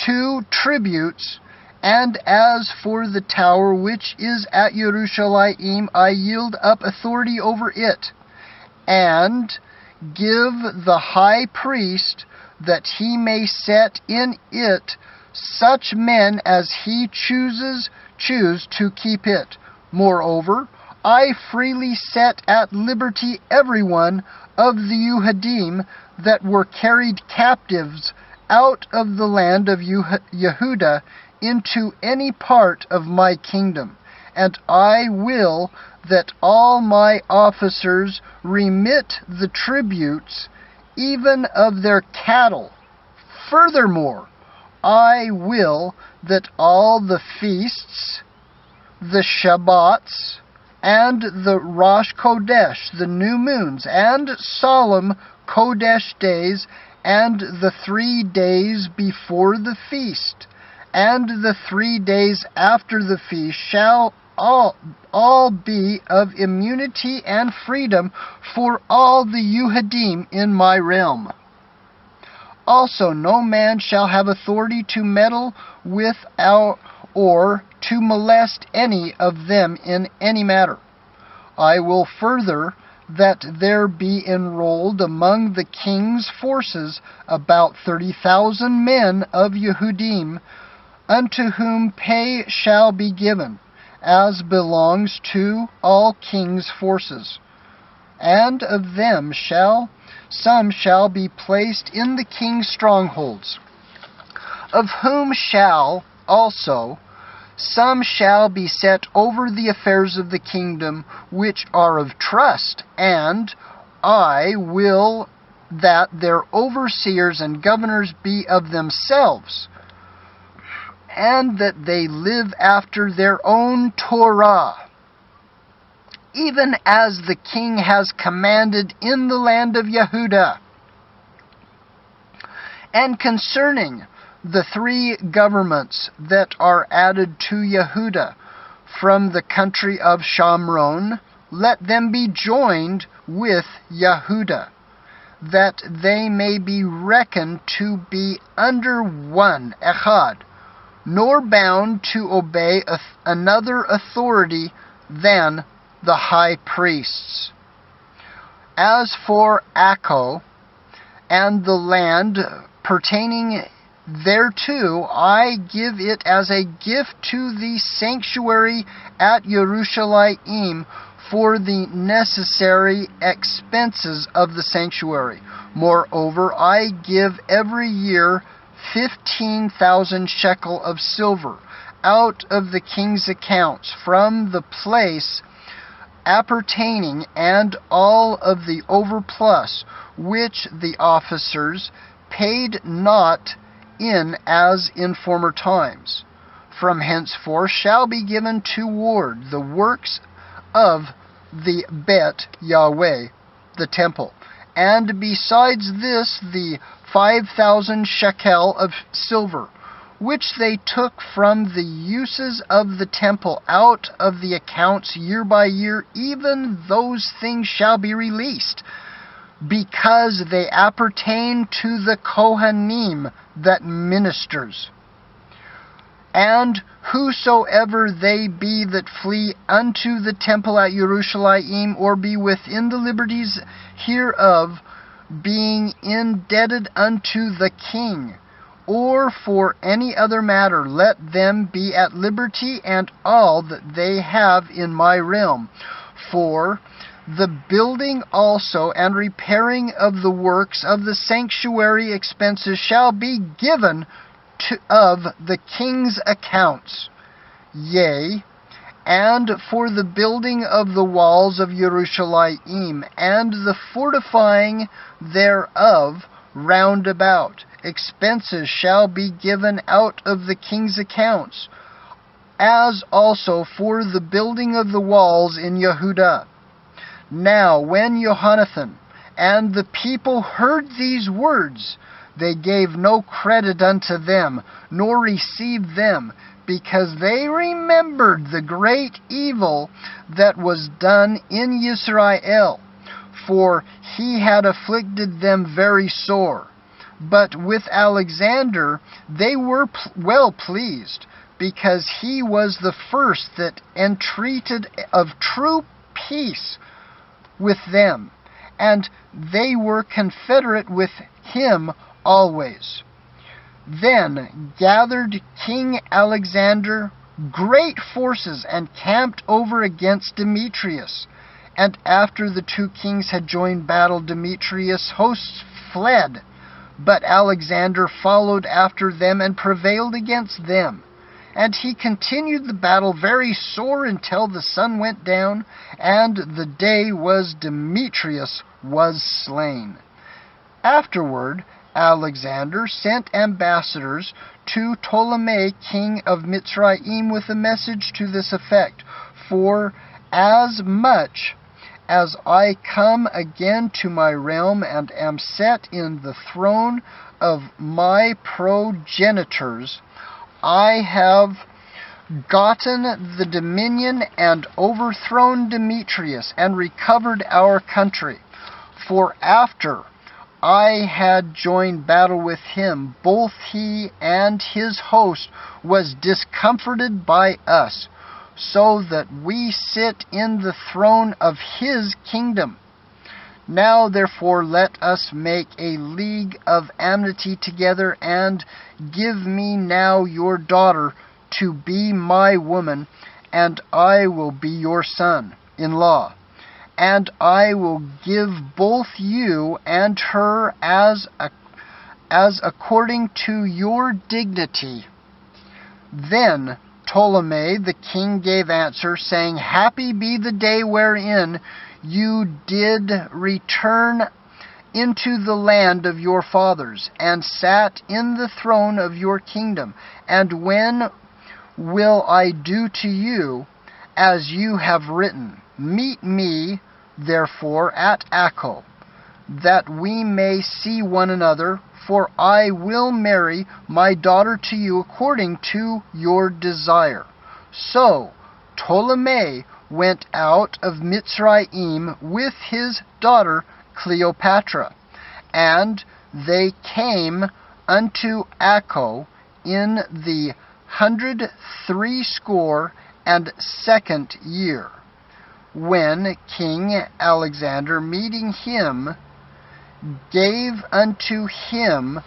to tributes. And as for the tower which is at Yerushalayim, I yield up authority over it, and give the high priest, that he may set in it such men as he choose to keep it. Moreover, I freely set at liberty everyone of the Yehudim that were carried captives out of the land of Yehudah into any part of my kingdom. And I will that all my officers remit the tributes, even of their cattle. Furthermore, I will that all the feasts, the Shabbats, and the Rosh Kodesh, the new moons, and solemn Kodesh days, and the 3 days before the feast, and the 3 days after the feast, shall all be of immunity and freedom for all the Yehudim in my realm. Also, no man shall have authority to meddle with or to molest any of them in any matter. I will further that there be enrolled among the king's forces about 30,000 men of Yehudim, unto whom pay shall be given, as belongs to all king's forces. And of them some shall be placed in the king's strongholds, of whom shall also some shall be set over the affairs of the kingdom, which are of trust, and I will that their overseers and governors be of themselves, and that they live after their own Torah, even as the king has commanded in the land of Yehudah. And concerning the 3 governments that are added to Yehudah from the country of Shamron, let them be joined with Yehudah, that they may be reckoned to be under one echad, nor bound to obey another authority than the high priests. As for Akko and the land pertaining thereto, I give it as a gift to the sanctuary at Yerushalayim for the necessary expenses of the sanctuary. Moreover, I give every year 15,000 shekel of silver out of the king's accounts from the place appertaining, and all of the overplus which the officers paid not in as in former times. From henceforth shall be given toward the works of the Bet Yahweh, the temple, and besides this the 5,000 shekel of silver, which they took from the uses of the temple out of the accounts year by year, even those things shall be released, because they appertain to the Kohanim that ministers. And whosoever they be that flee unto the temple at Jerusalem, or be within the liberties hereof, being indebted unto the king, or for any other matter, let them be at liberty, and all that they have in my realm. For the building also and repairing of the works of the sanctuary expenses shall be given of the king's accounts. Yea, and for the building of the walls of Jerusalem, and the fortifying thereof round about, expenses shall be given out of the king's accounts, as also for the building of the walls in Yehudah. Now when Jonathan and the people heard these words, they gave no credit unto them, nor received them, because they remembered the great evil that was done in Israel, for he had afflicted them very sore. But with Alexander they were well pleased, because he was the first that entreated of true peace with them, and they were confederate with him always. Then gathered King Alexander great forces and camped over against Demetrius. And after the two kings had joined battle, Demetrius' hosts fled. But Alexander followed after them and prevailed against them. And he continued the battle very sore until the sun went down, and the day was Demetrius was slain. Afterward Alexander sent ambassadors to Ptolemy, king of Mitzrayim, with a message to this effect: For as much as I come again to my realm, and am set in the throne of my progenitors, I have gotten the dominion and overthrown Demetrius, and recovered our country. For after I had joined battle with him, both he and his host was discomforted by us, so that we sit in the throne of his kingdom. Now therefore let us make a league of amity together, and give me now your daughter to be my woman, and I will be your son-in-law. And I will give both you and her as according to your dignity. Then Ptolemy the king gave answer, saying, Happy be the day wherein you did return into the land of your fathers, and sat in the throne of your kingdom. And when will I do to you as you have written? Meet me, therefore, at Acco, that we may see one another, for I will marry my daughter to you according to your desire. So Ptolemy went out of Mitzrayim with his daughter Cleopatra, and they came unto Acco in the 162nd year, when King Alexander, meeting him, gave unto him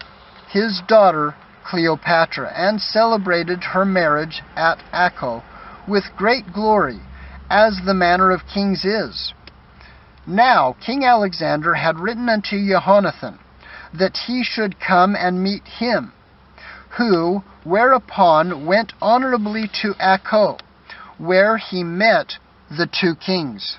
his daughter Cleopatra, and celebrated her marriage at Acco with great glory. as the manner of kings is. Now King Alexander had written unto Jonathan, that he should come and meet him, who whereupon went honorably to Accho, where he met the two kings,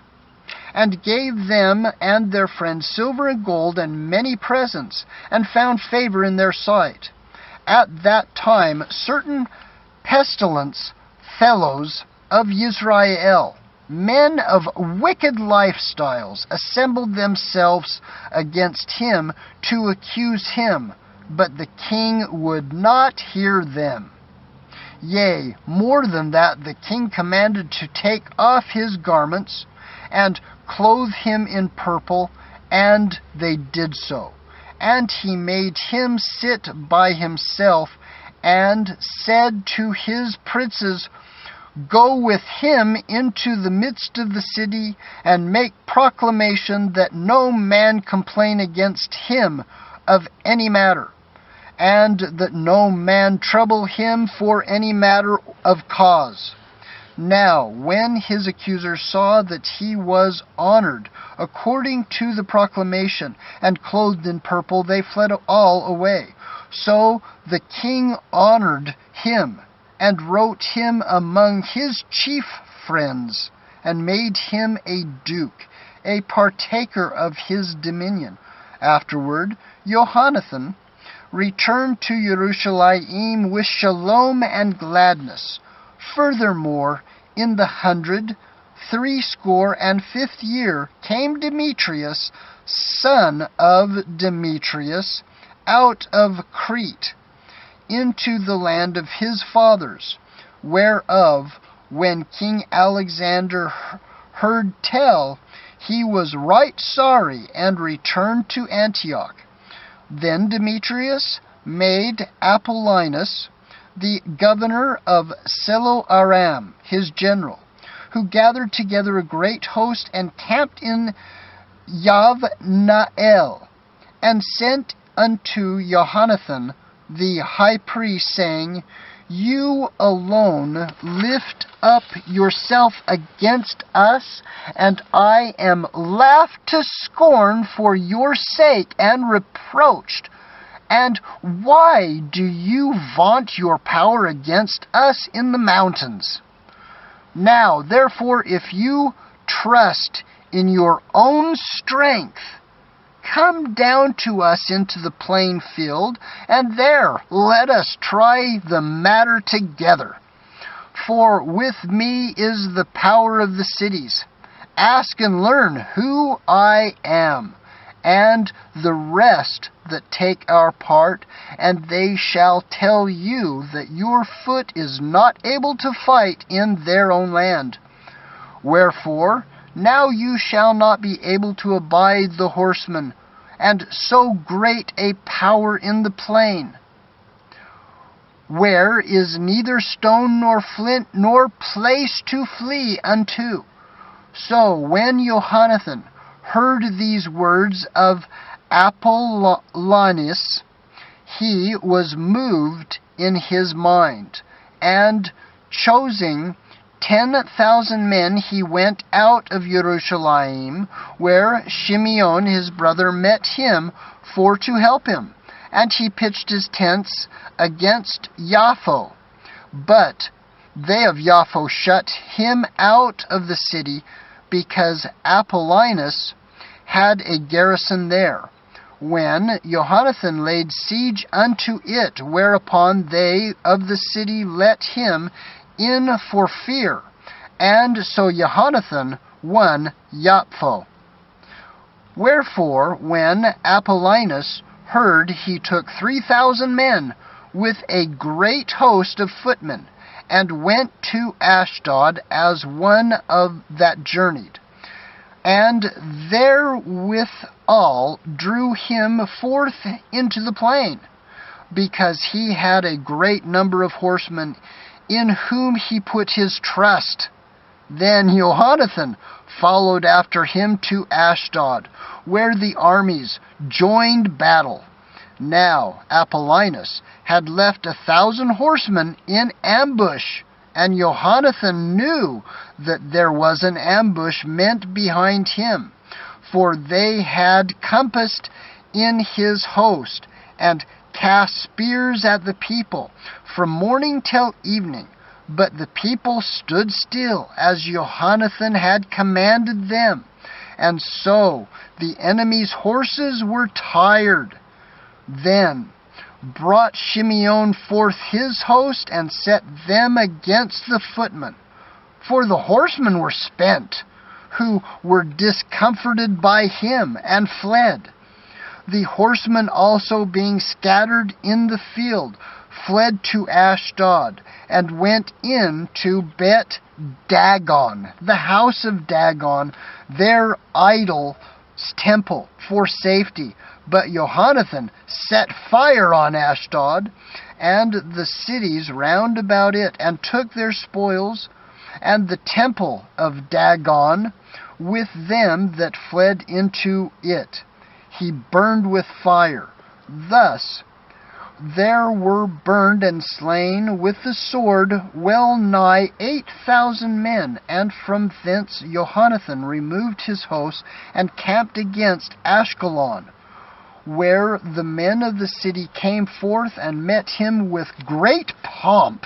and gave them and their friends silver and gold and many presents, and found favor in their sight. At that time certain pestilence fellows of Israel, men of wicked lifestyles, assembled themselves against him to accuse him, but the king would not hear them. Yea, more than that, the king commanded to take off his garments and clothe him in purple, and they did so. And he made him sit by himself, and said to his princes, Go with him into the midst of the city, and make proclamation that no man complain against him of any matter, and that no man trouble him for any matter of cause. Now, when his accusers saw that he was honored according to the proclamation, and clothed in purple, they fled all away. So the king honored him, and wrote him among his chief friends, and made him a duke, a partaker of his dominion. Afterward, Jonathan returned to Jerusalem with shalom and gladness. Furthermore, in the 165th year came Demetrius, son of Demetrius, out of Crete, into the land of his fathers, whereof, when King Alexander heard tell, he was right sorry, and returned to Antioch. Then Demetrius made Apollonius the governor of Seloaram, his general, who gathered together a great host and camped in Yavnael, and sent unto Jonathan the high priest, saying, You alone lift up yourself against us, and I am laughed to scorn for your sake, and reproached. And why do you vaunt your power against us in the mountains? Now, therefore, if you trust in your own strength, come down to us into the plain field, and there let us try the matter together. For with me is the power of the cities. Ask and learn who I am, and the rest that take our part, and they shall tell you that your foot is not able to fight in their own land. Wherefore, now you shall not be able to abide the horsemen, and so great a power in the plain, where is neither stone nor flint nor place to flee unto. So when Jonathan heard these words of Apollonius, he was moved in his mind, and choosing 10,000 men, he went out of Jerusalem, where Shimeon his brother met him for to help him. And he pitched his tents against Japho. But they of Japho shut him out of the city, because Apollonius had a garrison there. When Jonathan laid siege unto it, whereupon they of the city let him in for fear, and so Jonathan won Japho. Wherefore, when Apollonius heard, he took 3,000 men with a great host of footmen, and went to Ashdod as one of that journeyed, and therewithal drew him forth into the plain, because he had a great number of horsemen, in whom he put his trust. Then Jonathan followed after him to Ashdod, where the armies joined battle. Now Apollonius had left 1,000 horsemen in ambush And Jonathan knew that there was an ambush meant behind him, for they had compassed in his host, and cast spears at the people from morning till evening. But the people stood still, as Jonathan had commanded them. And so the enemy's horses were tired. Then brought Shimeon forth his host, and set them against the footmen. For the horsemen were spent, who were discomforted by him, and fled. The horsemen also, being scattered in the field, fled to Ashdod, and went in to Bet Dagon, the house of Dagon, their idol's temple, for safety. But Jonathan set fire on Ashdod and the cities round about it, and took their spoils, and the temple of Dagon with them that fled into it he burned with fire. Thus there were burned and slain with the sword well nigh 8,000 men. And from thence Jonathan removed his host, and camped against Ashkelon, where the men of the city came forth and met him with great pomp.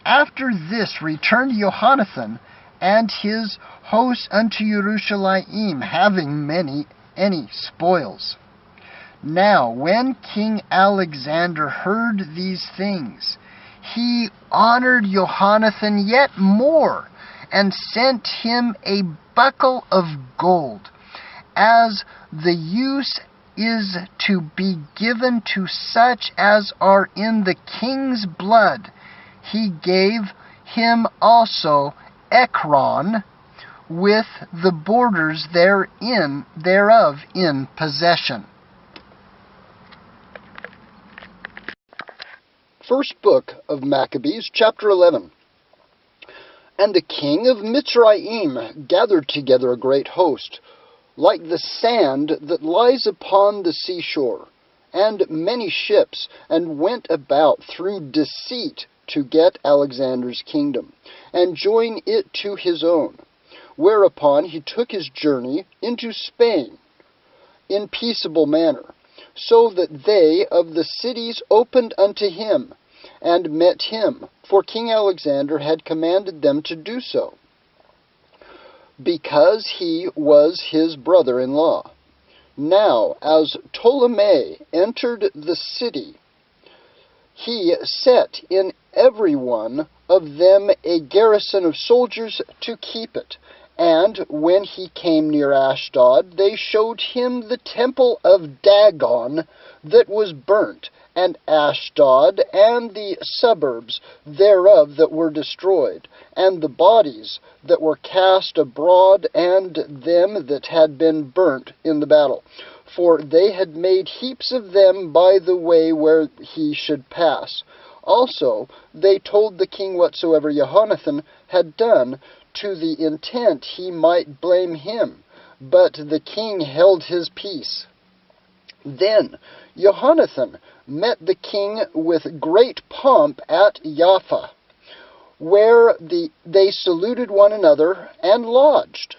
After this returned Jonathan and his host unto Jerusalem, having any spoils. Now when King Alexander heard these things, he honored Jonathan yet more, and sent him a buckle of gold, as the use is to be given to such as are in the king's blood. He gave him also Ekron, with the borders thereof in possession. First book of Maccabees, chapter 11. And the king of Mitzrayim gathered together a great host, like the sand that lies upon the seashore, and many ships, and went about through deceit to get Alexander's kingdom, and join it to his own. Whereupon he took his journey into Spain in peaceable manner, so that they of the cities opened unto him, and met him, for King Alexander had commanded them to do so, because he was his brother-in-law. Now, as Ptolemy entered the city, he set in every one of them a garrison of soldiers to keep it. And when he came near Ashdod, they showed him the temple of Dagon that was burnt, and Ashdod, and the suburbs thereof that were destroyed, and the bodies that were cast abroad, and them that had been burnt in the battle. For they had made heaps of them by the way where he should pass. Also they told the king whatsoever Jonathan had done, to the intent he might blame him. But the king held his peace. Then Jonathan met the king with great pomp at Jaffa, where they saluted one another, and lodged.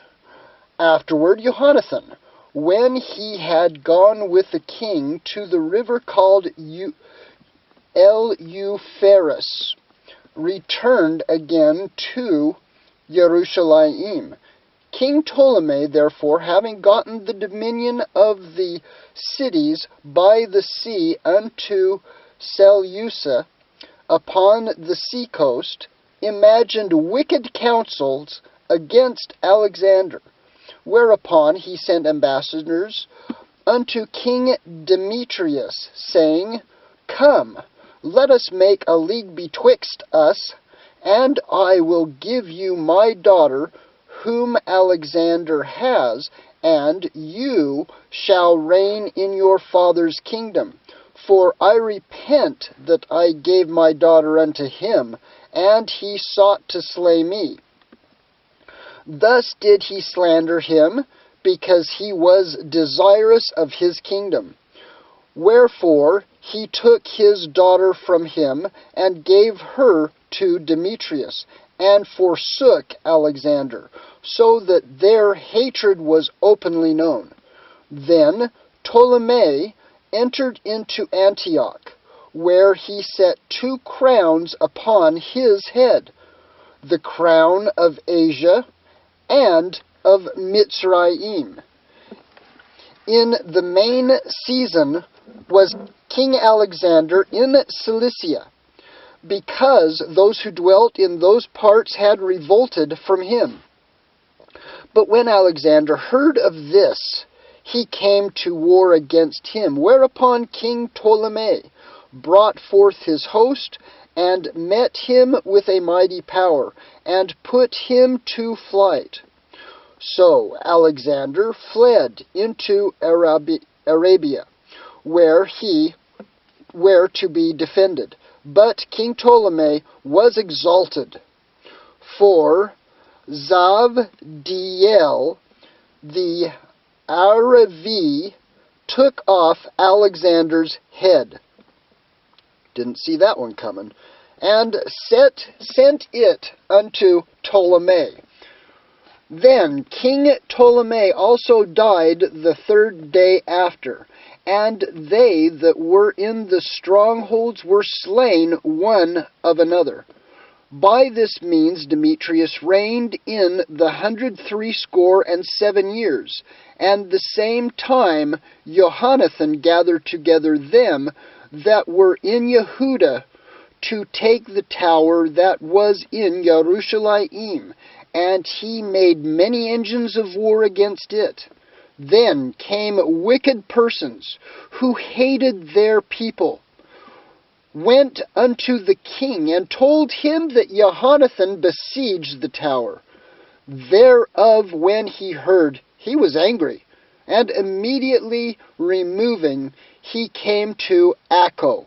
Afterward Jonathan, when he had gone with the king to the river called Euphrates, returned again to Jerusalem. King Ptolemy, therefore, having gotten the dominion of the cities by the sea unto Seleucia upon the sea coast, imagined wicked counsels against Alexander. Whereupon he sent ambassadors unto King Demetrius, saying, Come, let us make a league betwixt us, and I will give you my daughter, whom Alexander has, and you shall reign in your father's kingdom. For I repent that I gave my daughter unto him, and he sought to slay me. Thus did he slander him, because he was desirous of his kingdom. Wherefore he took his daughter from him and gave her to Demetrius, and forsook Alexander, so that their hatred was openly known. Then Ptolemy entered into Antioch, where he set 2 crowns upon his head, the crown of Asia and of Mitzrayim. In the main season was King Alexander in Cilicia, because those who dwelt in those parts had revolted from him. But when Alexander heard of this, he came to war against him, whereupon King Ptolemy brought forth his host, and met him with a mighty power, and put him to flight. So Alexander fled into Arabia, where to be defended. But King Ptolemy was exalted, for Zabdiel the Aravi took off Alexander's head. Didn't see that one coming. And sent it unto Ptolemy. Then King Ptolemy also died the 3rd day after, and they that were in the strongholds were slain one of another. By this means Demetrius reigned in the 167 years, and the same time Jonathan gathered together them that were in Yehuda to take the tower that was in Jerusalem, and he made many engines of war against it. Then came wicked persons, who hated their people, went unto the king, and told him that Jonathan besieged the tower. Thereof when he heard, he was angry, and immediately removing, he came to Accho,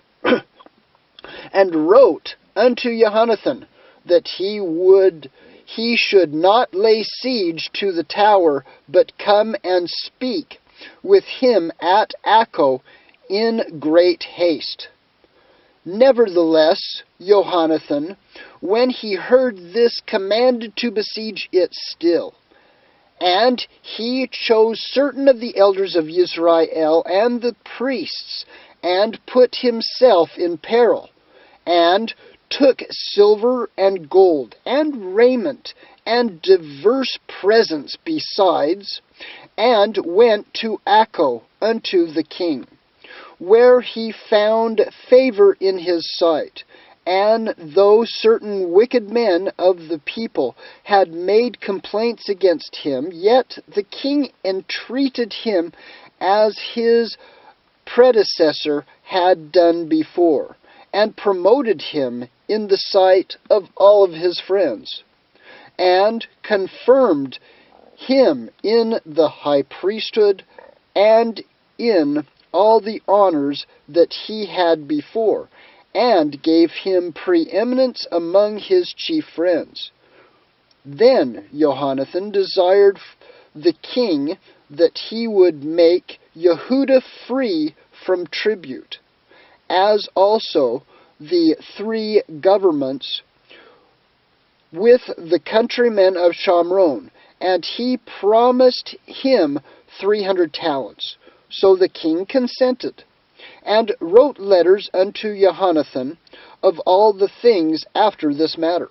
and wrote unto Jonathan that he should not lay siege to the tower, but come and speak with him at Accho in great haste. Nevertheless, Jonathan, when he heard this, commanded to besiege it still. And he chose certain of the elders of Israel and the priests, and put himself in peril, and took silver and gold, and raiment, and divers presents besides, and went to Accho unto the king, where he found favor in his sight. And though certain wicked men of the people had made complaints against him, yet the king entreated him as his predecessor had done before, and promoted him in the sight of all of his friends, and confirmed him in the high priesthood, and in all the honors that he had before, and gave him preeminence among his chief friends. Then Jonathan desired the king that he would make Yehuda free from tribute, as also the 3 governments with the countrymen of Shamron, and he promised him 300 talents. So the king consented, and wrote letters unto Jonathan of all the things after this matter.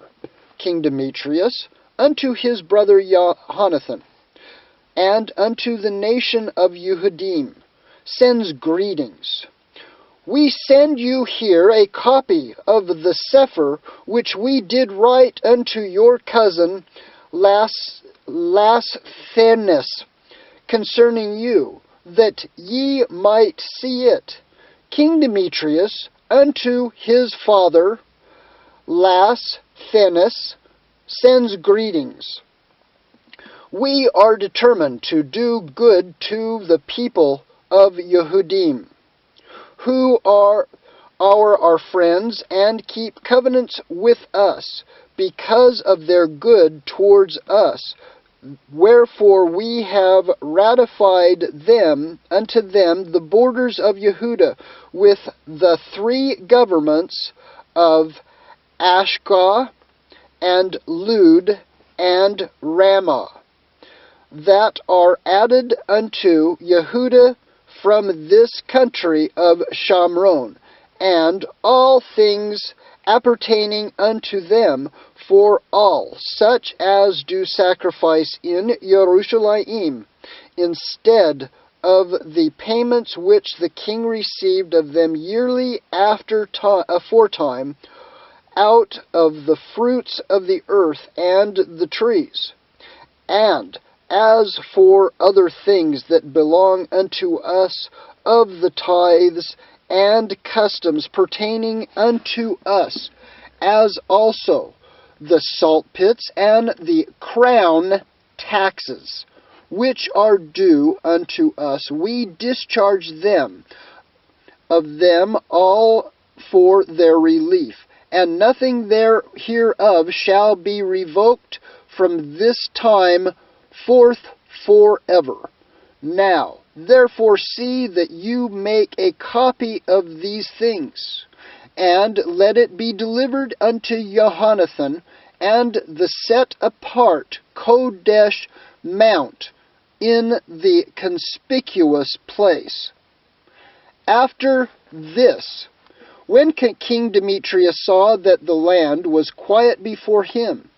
King Demetrius unto his brother Jonathan, and unto the nation of Yehudim, sends greetings. We send you here a copy of the Sefer which we did write unto your cousin Lasthenes concerning you, that ye might see it. King Demetrius unto his father Lasthenes sends greetings. We are determined to do good to the people of Yehudim, who are our friends, and keep covenants with us, because of their good towards us, Wherefore we have ratified them unto them the borders of Yehuda with the 3 governments of Ashkah and Lud and Ramah, that are added unto Yehuda from this country of Shamron, and all things appertaining unto them, for all such as do sacrifice in Yerushalayim, instead of the payments which the king received of them yearly aforetime, out of the fruits of the earth and the trees. And as for other things that belong unto us of the tithes and customs pertaining unto us, as also the salt pits and the crown taxes, which are due unto us, we discharge them of them all for their relief, and nothing hereof shall be revoked from this time forth forever. Now, therefore, see that you make a copy of these things, and let it be delivered unto Jonathan, and the set apart Kodesh mount in the conspicuous place. After this, when King Demetrius saw that the land was quiet before him,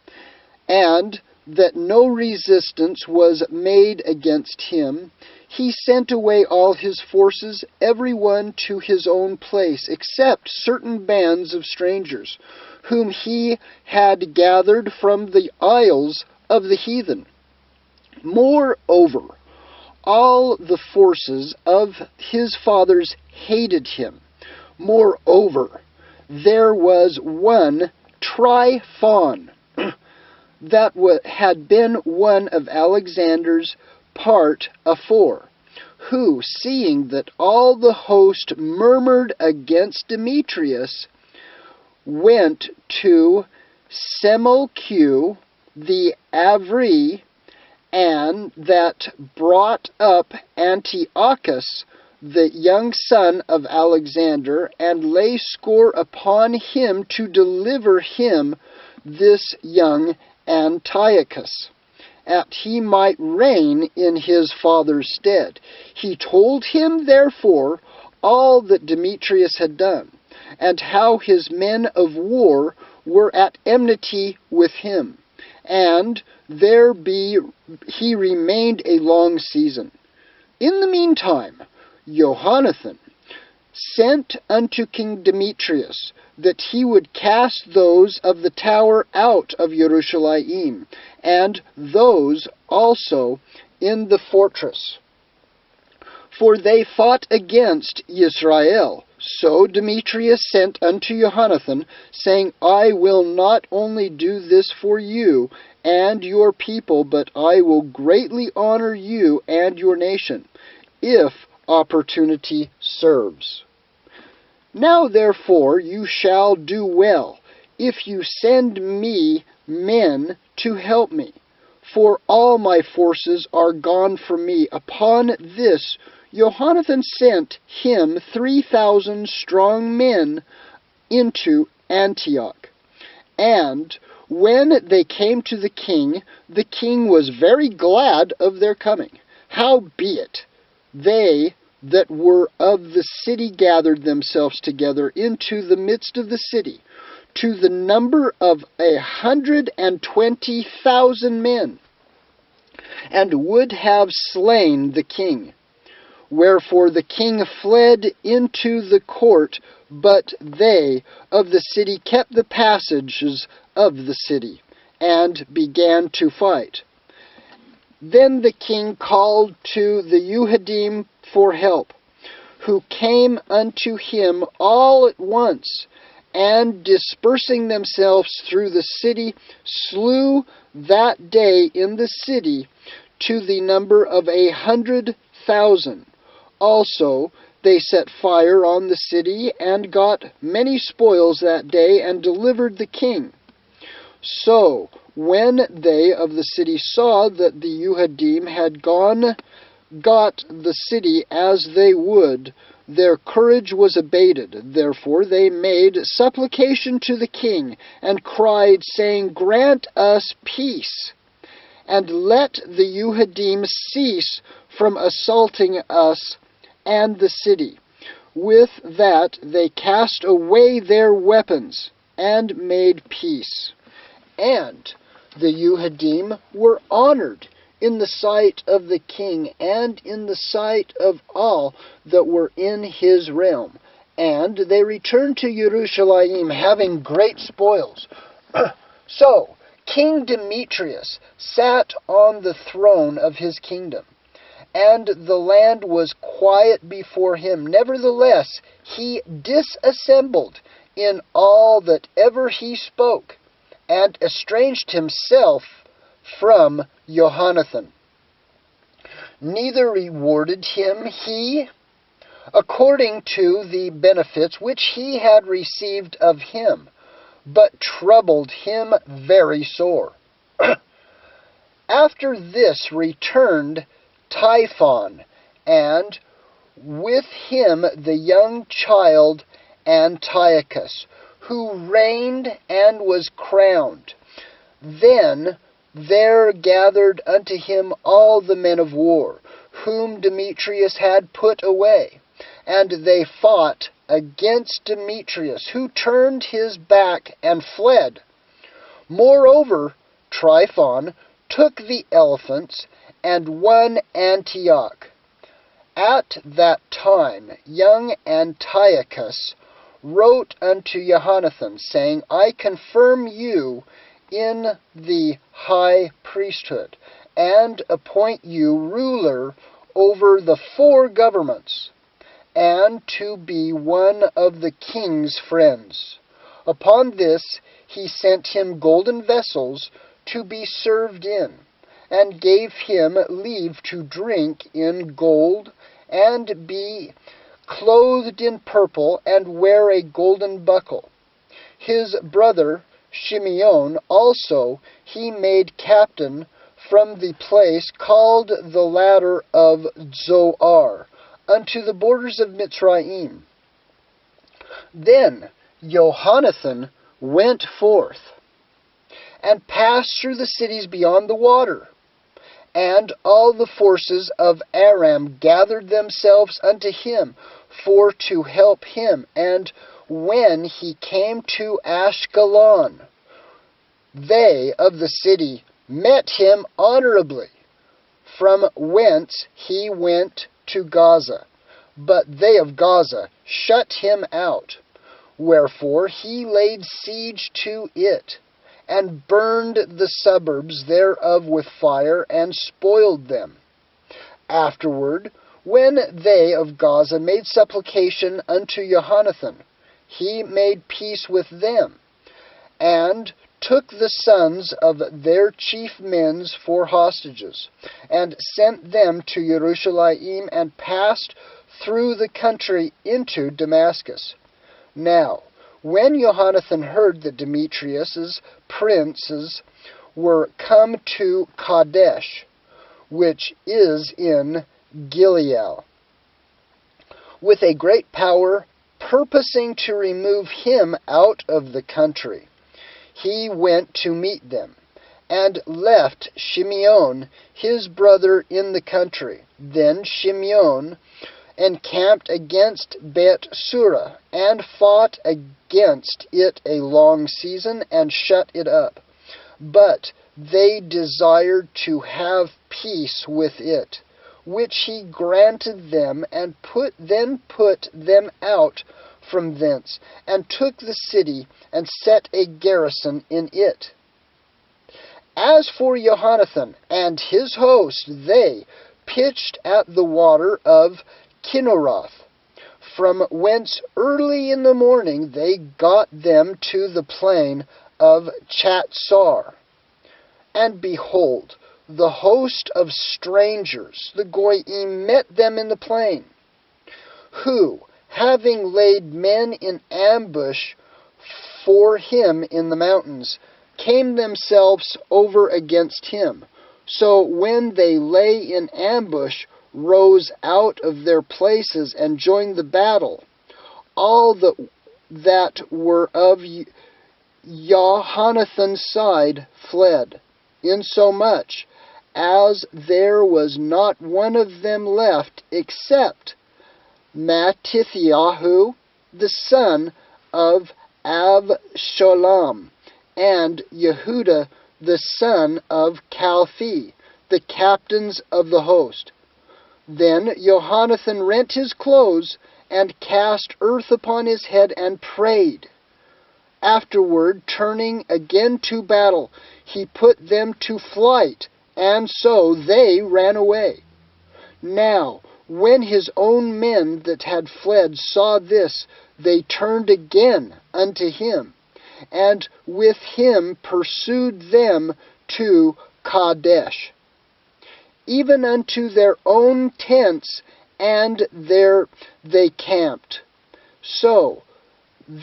and that no resistance was made against him, he sent away all his forces, every one to his own place, except certain bands of strangers, whom he had gathered from the isles of the heathen. Moreover, all the forces of his fathers hated him. Moreover, there was one Tryphon, that had been one of Alexander's part afore, who, seeing that all the host murmured against Demetrius, went to Semelchiu the Avri, and that brought up Antiochus, the young son of Alexander, and lay score upon him to deliver him this young Antiochus, that he might reign in his father's stead. He told him, therefore, all that Demetrius had done, and how his men of war were at enmity with him, and he remained a long season. In the meantime, Jonathan sent unto King Demetrius that he would cast those of the tower out of Yerushalayim, and those also in the fortress, for they fought against Israel. So Demetrius sent unto Jonathan, saying, I will not only do this for you and your people, but I will greatly honor you and your nation, if opportunity serves. Now therefore you shall do well, if you send me men to help me, for all my forces are gone from me. Upon this Jonathan sent him 3,000 strong men into Antioch. And when they came to the king was very glad of their coming. Howbeit, they that were of the city gathered themselves together into the midst of the city, to the number of 120,000 men, and would have slain the king. Wherefore the king fled into the court, but they of the city kept the passages of the city, and began to fight. Then the king called to the Yehudim for help, who came unto him all at once, and dispersing themselves through the city, slew that day in the city to the number of 100,000. Also they set fire on the city, and got many spoils that day, and delivered the king. So When they of the city saw that the Yuhadim had got the city as they would, their courage was abated. Therefore they made supplication to the king, and cried, saying, Grant us peace, and let the Yuhadim cease from assaulting us and the city. With that they cast away their weapons, and made peace. And the Yuhadim were honored in the sight of the king, and in the sight of all that were in his realm. And they returned to Jerusalem, having great spoils. So King Demetrius sat on the throne of his kingdom, and the land was quiet before him. Nevertheless, he disassembled in all that ever he spoke, and estranged himself from Jonathan. Neither rewarded him he according to the benefits which he had received of him, but troubled him very sore. After this returned Typhon, and with him the young child Antiochus, who reigned and was crowned. Then there gathered unto him all the men of war, whom Demetrius had put away, and they fought against Demetrius, who turned his back and fled. Moreover, Tryphon took the elephants and won Antioch. At that time young Antiochus wrote unto Jonathan, saying, I confirm you in the high priesthood, and appoint you ruler over the 4 governments, and to be one of the king's friends. Upon this he sent him golden vessels to be served in, and gave him leave to drink in gold, and be clothed in purple, and wear a golden buckle. His brother Shimeon also he made captain from the place called the Ladder of Zoar, unto the borders of Mitzrayim. Then Jonathan went forth, and passed through the cities beyond the water. And all the forces of Aram gathered themselves unto him for to help him. And when he came to Ashkelon, they of the city met him honorably, from whence he went to Gaza. But they of Gaza shut him out. Wherefore he laid siege to it, and burned the suburbs thereof with fire, and spoiled them. Afterward, when they of Gaza made supplication unto Jonathan, he made peace with them, and took the sons of their chief men for hostages, and sent them to Jerusalem, and passed through the country into Damascus. Now, when Jonathan heard that Demetrius's princes were come to Kadesh, which is in Gilead, with a great power, purposing to remove him out of the country, he went to meet them, and left Shimeon his brother in the country. Then Shimeon encamped against Bet-sura, and fought against it a long season, and shut it up. But they desired to have peace with it, which he granted them, and then put them out from thence, and took the city, and set a garrison in it. As for Jonathan and his host, they pitched at the water of Kinneroth, from whence early in the morning they got them to the plain of Chatsar. And behold, the host of strangers, the Goyim, met them in the plain, who, having laid men in ambush for him in the mountains, came themselves over against him. So when they lay in ambush, rose out of their places and joined the battle. All that were of Jonathan's side fled, insomuch as there was not one of them left except Mattithiahu, the son of Avshalom, and Yehuda, the son of Calphi, the captains of the host. Then Jonathan rent his clothes, and cast earth upon his head, and prayed. Afterward, turning again to battle, he put them to flight, and so they ran away. Now, when his own men that had fled saw this, they turned again unto him, and with him pursued them to Kadesh, even unto their own tents, and there they camped. So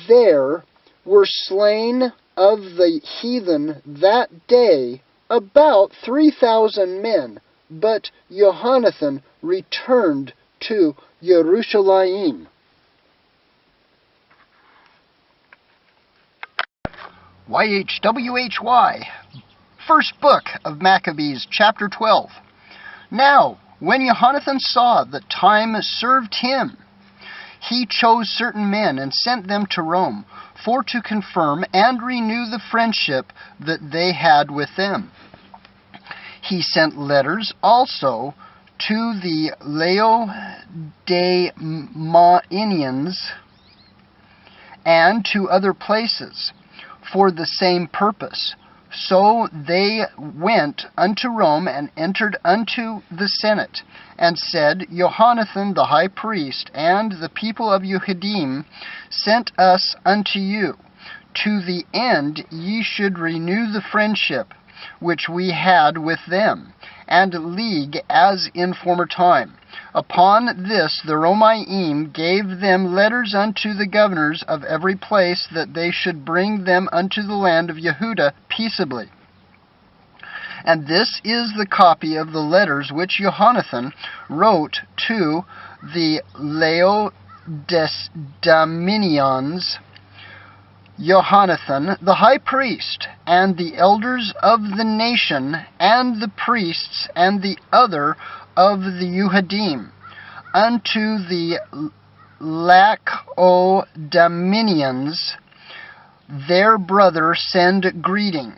there were slain of the heathen that day about 3,000 men, but Jonathan returned to Jerusalem. YHWHY, First Book of Maccabees, Chapter 12. Now, when Jonathan saw that time served him, he chose certain men and sent them to Rome, for to confirm and renew the friendship that they had with them. He sent letters also to the Laodiceans and to other places for the same purpose. So they went unto Rome, and entered unto the Senate, and said, Jonathan the high priest, and the people of Yehudim sent us unto you, to the end ye should renew the friendship which we had with them, and league as in former time. Upon this the Romaim gave them letters unto the governors of every place, that they should bring them unto the land of Yehuda peaceably. And this is the copy of the letters which Jonathan wrote to the Laodiceans. Jonathan the high priest, and the elders of the nation, and the priests, and the other of the Yehudim, unto the Laodiceans, their brother, send greeting.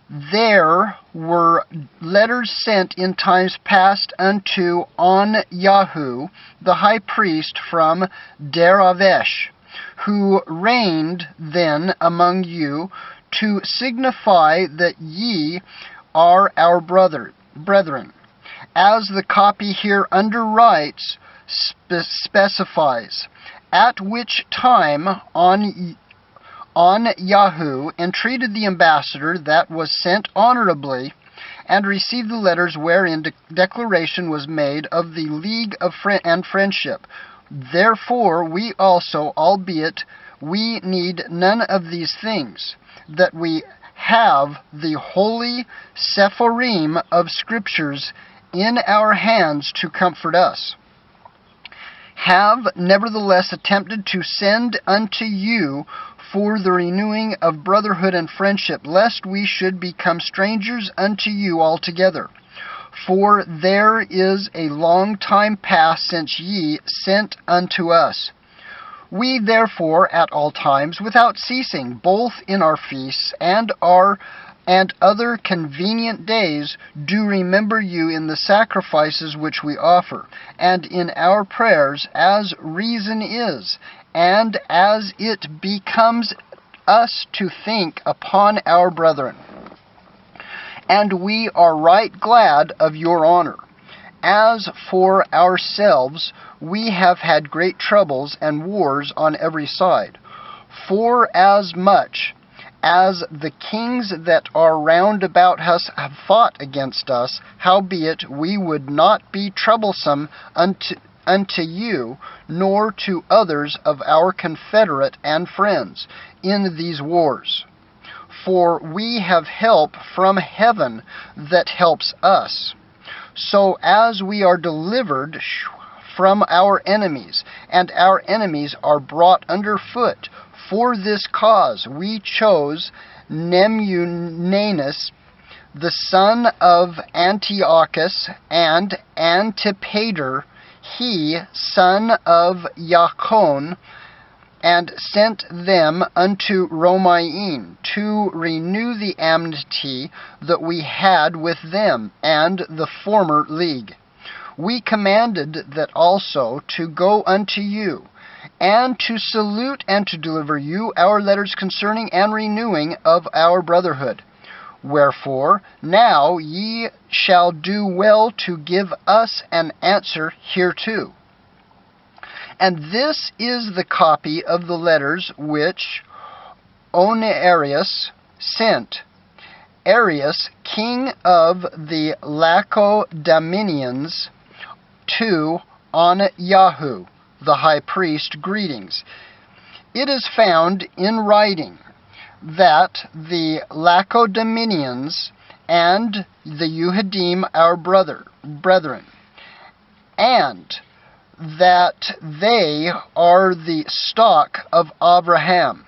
There were letters sent in times past unto Onyahu the high priest from Deravesh, who reigned then among you, to signify that ye are our brethren, as the copy hereunder writes specifies. At which time Onyahu entreated the ambassador that was sent honorably, and received the letters wherein declaration was made of the league of and friendship. Therefore we also, albeit we need none of these things, that we have the holy Sepharim of Scriptures in our hands to comfort us, have nevertheless attempted to send unto you for the renewing of brotherhood and friendship, lest we should become strangers unto you altogether. For there is a long time past since ye sent unto us. We therefore at all times, without ceasing, both in our feasts and other convenient days, do remember you in the sacrifices which we offer, and in our prayers, as reason is, and as it becomes us to think upon our brethren. And we are right glad of your honor. As for ourselves, we have had great troubles and wars on every side. For as much as the kings that are round about us have fought against us, howbeit we would not be troublesome unto you, nor to others of our confederate and friends in these wars. for we have help from heaven that helps us. So as we are delivered from our enemies, and our enemies are brought under foot, for this cause we chose Nemunanus, the son of Antiochus, and Antipater, he son of Jachon, and sent them unto Romain to renew the amity that we had with them, and the former league. We commanded that also to go unto you, and to salute and to deliver you our letters concerning and renewing of our brotherhood. Wherefore now ye shall do well to give us an answer hereto. And this is the copy of the letters which Onerius sent. Arius, king of the Lacedaemonians, to Anayahu, the high priest, greetings. It is found in writing that the Lacedaemonians and the Yehudim, our brethren, and that they are the stock of Abraham.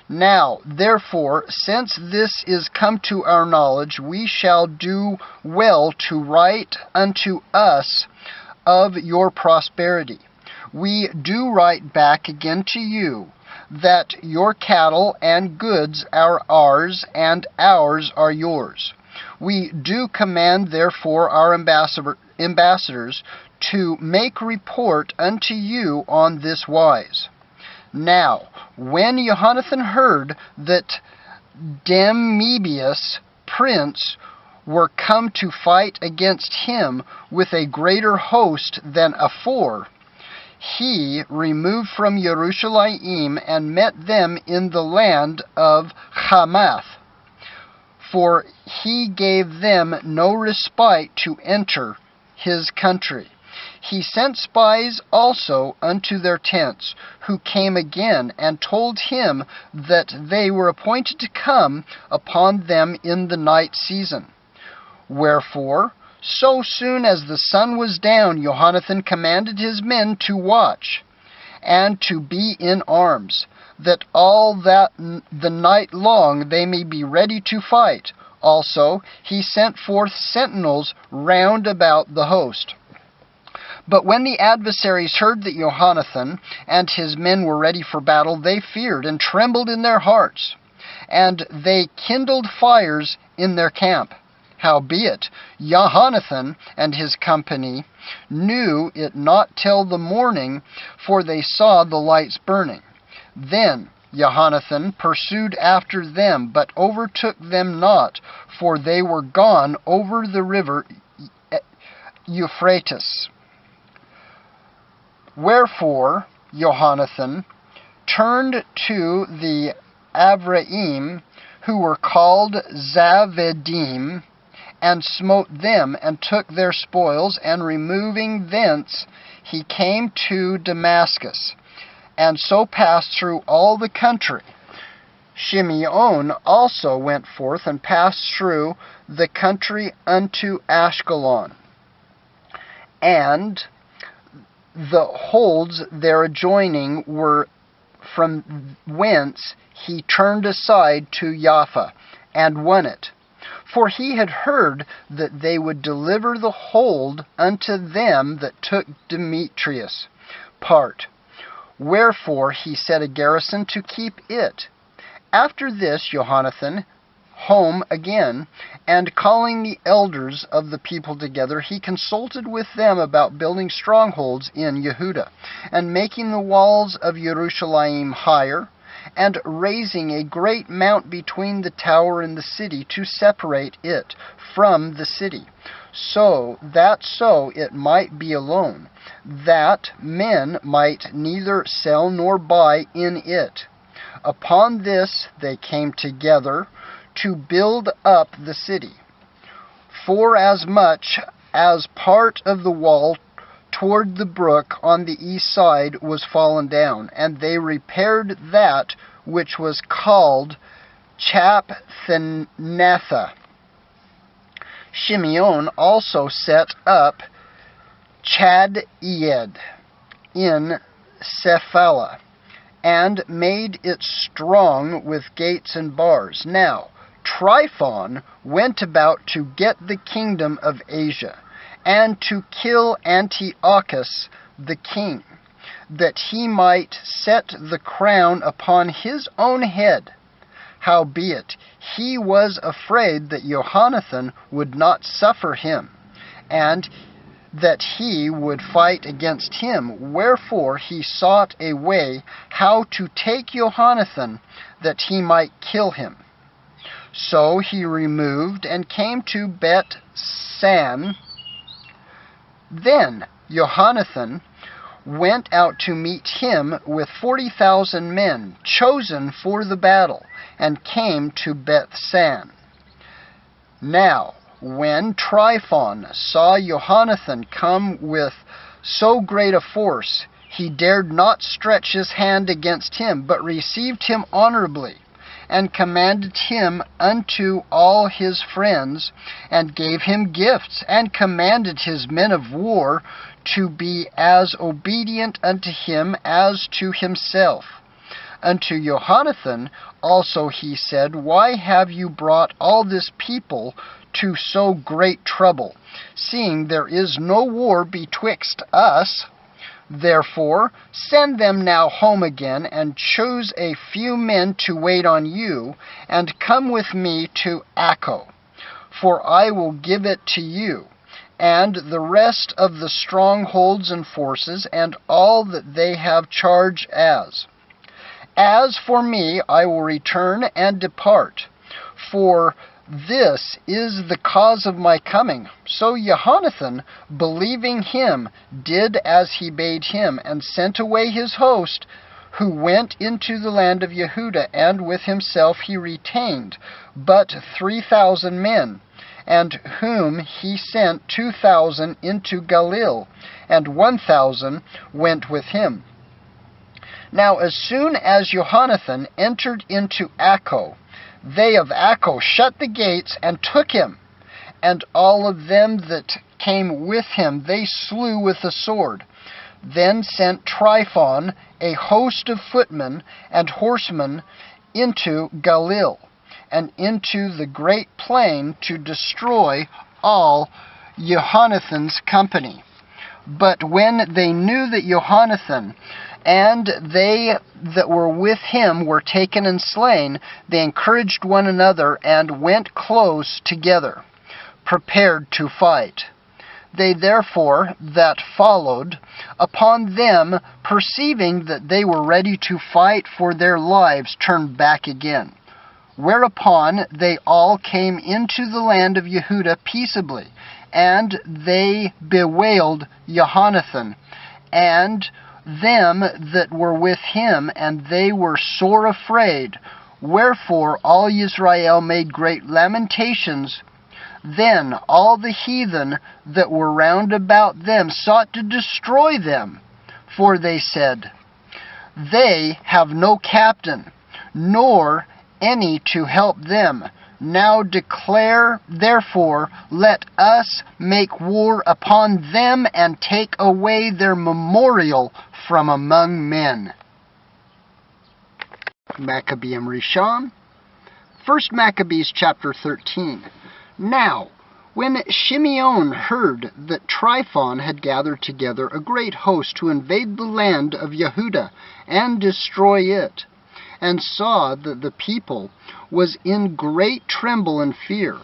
Now, therefore, since this is come to our knowledge, we shall do well to write unto us of your prosperity. We do write back again to you, that your cattle and goods are ours, and ours are yours. We do command, therefore, our ambassadors to make report unto you on this wise. Now, when Jonathan heard that Demebius, prince, were come to fight against him with a greater host than afore, he removed from Jerusalem and met them in the land of Hamath, for he gave them no respite to enter his country. He sent spies also unto their tents, who came again and told him that they were appointed to come upon them in the night season. Wherefore, so soon as the sun was down, Jonathan commanded his men to watch, and to be in arms, that all that the night long they may be ready to fight. Also he sent forth sentinels round about the host. But when the adversaries heard that Jonathan and his men were ready for battle, they feared and trembled in their hearts, and they kindled fires in their camp. Howbeit, Jonathan and his company knew it not till the morning, for they saw the lights burning. Then Jonathan pursued after them, but overtook them not, for they were gone over the river Euphrates. Wherefore Jonathan turned to the Avraham, who were called Zavedim, and smote them, and took their spoils, and removing thence, he came to Damascus, and so passed through all the country. Shimeon also went forth, and passed through the country unto Ashkelon, and the holds there adjoining were, from whence he turned aside to Jaffa, and won it. For he had heard that they would deliver the hold unto them that took Demetrius' part. Wherefore he set a garrison to keep it. After this Jonathan home again, and calling the elders of the people together, he consulted with them about building strongholds in Yehuda, and making the walls of Jerusalem higher, and raising a great mount between the tower and the city, to separate it from the city, so it might be alone, that men might neither sell nor buy in it. Upon this they came together to build up the city. For as much as part of the wall toward the brook on the east side was fallen down, and they repaired that which was called Chapthanatha. Shimeon also set up Chadeied in Shephelah, and made it strong with gates and bars. Now Tryphon went about to get the kingdom of Asia, and to kill Antiochus the king, that he might set the crown upon his own head. Howbeit he was afraid that Jonathan would not suffer him, and that he would fight against him. Wherefore he sought a way how to take Jonathan, that he might kill him. So he removed and came to Bet-san. Then Jonathan went out to meet him with 40,000 men, chosen for the battle, and came to Bet-san. Now when Tryphon saw Jonathan come with so great a force, he dared not stretch his hand against him, but received him honorably, and commanded him unto all his friends, and gave him gifts, and commanded his men of war to be as obedient unto him as to himself. Unto Jonathan also he said, Why have you brought all this people to so great trouble, seeing there is no war betwixt us? Therefore send them now home again, and choose a few men to wait on you, and come with me to Accho, for I will give it to you, and the rest of the strongholds and forces, and all that they have charge as. As for me, I will return and depart, for this is the cause of my coming. So Jonathan, believing him, did as he bade him, and sent away his host, who went into the land of Yehudah, and with himself he retained but 3,000 men, and whom he sent 2,000 into Galil, and 1,000 went with him. Now as soon as Jonathan entered into Accho, they of Accho shut the gates and took him, and all of them that came with him they slew with the sword. Then sent Tryphon a host of footmen and horsemen into Galil, and into the great plain, to destroy all Jonathan's company. But when they knew that Jonathan and they that were with him were taken and slain, they encouraged one another, and went close together, prepared to fight. They therefore that followed upon them, perceiving that they were ready to fight for their lives, turned back again. Whereupon they all came into the land of Yehudah peaceably, and they bewailed Jonathan, and them that were with him, and they were sore afraid. Wherefore all Israel made great lamentations. Then all the heathen that were round about them sought to destroy them, for they said, They have no captain, nor any to help them. Now declare, therefore, let us make war upon them, and take away their memorial from among men. Maccabean Rishon. 1 Maccabees chapter 13. Now, when Shimeon heard that Tryphon had gathered together a great host to invade the land of Yehudah and destroy it, and saw that the people was in great tremble and fear,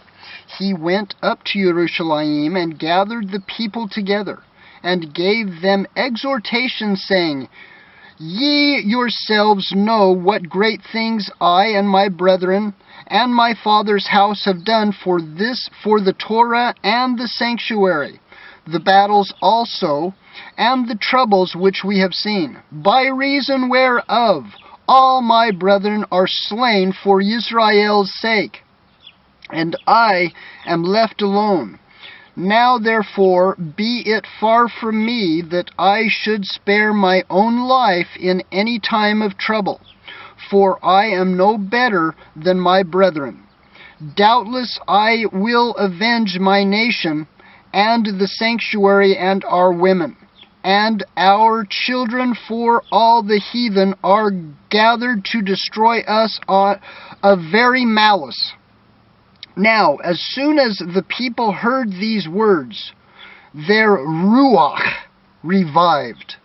he went up to Jerusalem, and gathered the people together, and gave them exhortation, saying, Ye yourselves know what great things I and my brethren and my father's house have done for the Torah and the sanctuary, the battles also, and the troubles which we have seen, by reason whereof all my brethren are slain for Israel's sake, and I am left alone. Now therefore be it far from me that I should spare my own life in any time of trouble. for I am no better than my brethren. Doubtless I will avenge my nation, and the sanctuary, and our women, and our children, for all the heathen are gathered to destroy us of very malice. Now, as soon as the people heard these words, their ruach revived,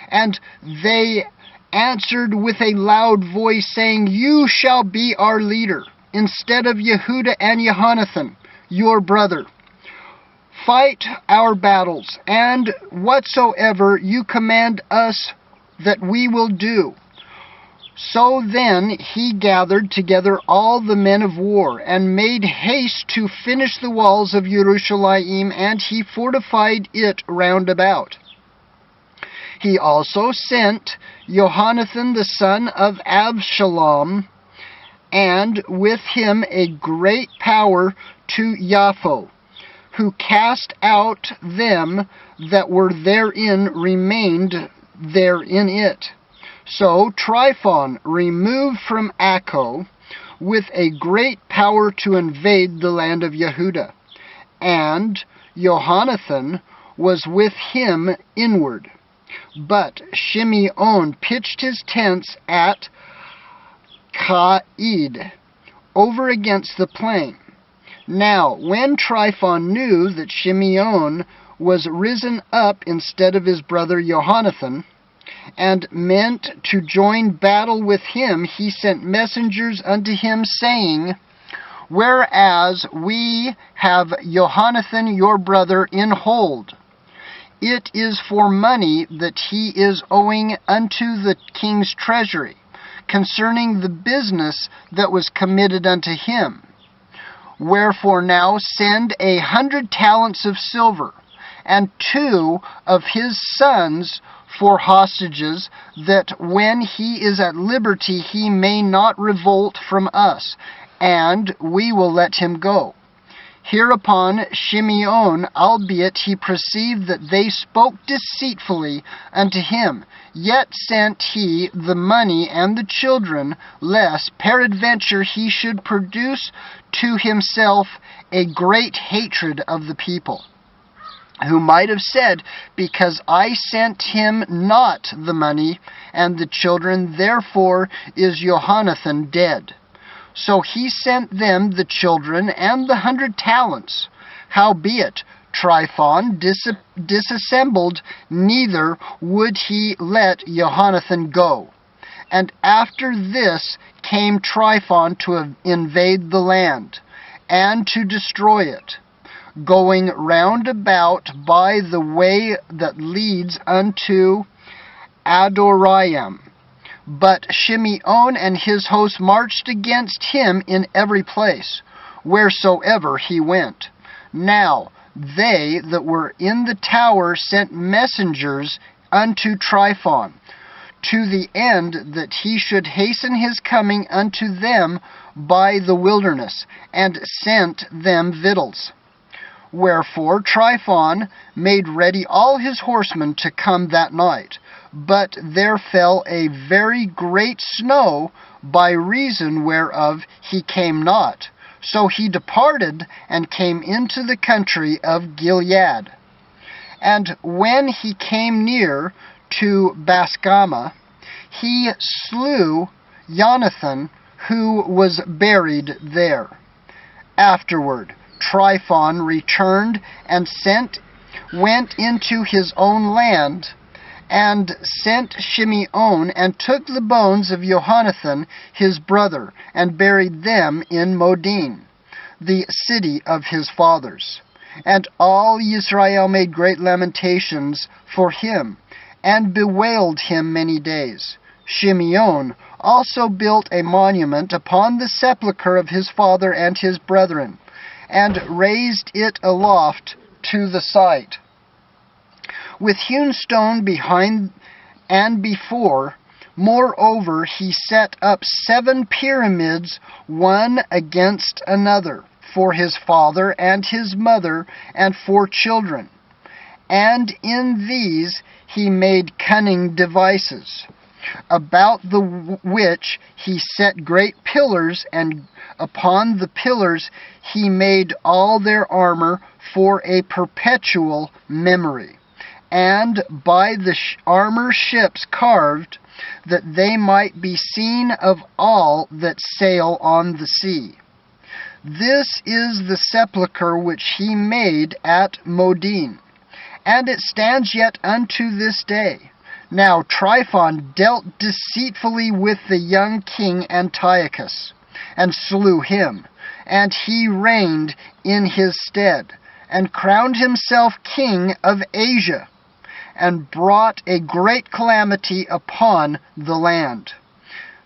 and they answered with a loud voice, saying, You shall be our leader, instead of Yehuda and Jonathan, your brother. Fight our battles, and whatsoever you command us that we will do. So then he gathered together all the men of war, and made haste to finish the walls of Jerusalem, and he fortified it round about. He also sent Jonathan the son of Absalom, and with him a great power to Japho, who cast out them that were therein, remained there in it. So Tryphon removed from Acco with a great power to invade the land of Yehuda, and Jonathan was with him inward. But Shimeon pitched his tents at Caid, over against the plain. Now, when Tryphon knew that Shimeon was risen up instead of his brother Jonathan, and meant to join battle with him, he sent messengers unto him, saying, Whereas we have Jonathan your brother in hold, it is for money that he is owing unto the king's treasury, concerning the business that was committed unto him. Wherefore now send 100 talents of silver, and 2 of his sons for hostages, that when he is at liberty he may not revolt from us, and we will let him go. Hereupon Shimeon, albeit he perceived that they spoke deceitfully unto him, yet sent he the money and the children, lest peradventure he should produce to himself a great hatred of the people, who might have said, Because I sent him not the money and the children, therefore is Jonathan dead. So he sent them the children and the 100 talents. Howbeit Tryphon disassembled, neither would he let Jonathan go. And after this came Tryphon to invade the land, and to destroy it, going round about by the way that leads unto Adoraim. But Shimeon and his host marched against him in every place, wheresoever he went. Now they that were in the tower sent messengers unto Tryphon, to the end that he should hasten his coming unto them by the wilderness, and sent them victuals. Wherefore Tryphon made ready all his horsemen to come that night. But there fell a very great snow, by reason whereof he came not. So he departed, and came into the country of Gilead. And when he came near to Basgama, he slew Jonathan, who was buried there. Afterward Tryphon returned, and went into his own land, and sent Shimeon, and took the bones of Jonathan his brother, and buried them in Modin, the city of his fathers. And all Israel made great lamentations for him, and bewailed him many days. Shimeon also built a monument upon the sepulchre of his father and his brethren, and raised it aloft to the sight, with hewn stone behind and before. Moreover, he set up 7 pyramids, one against another, for his father and his mother, and for children. And in these he made cunning devices. about the which he set great pillars, and upon the pillars he made all their armor for a perpetual memory, and by the armor ships carved, that they might be seen of all that sail on the sea. This is the sepulchre which he made at Modin, and it stands yet unto this day. Now Tryphon dealt deceitfully with the young king Antiochus, and slew him, and he reigned in his stead, and crowned himself king of Asia, and brought a great calamity upon the land.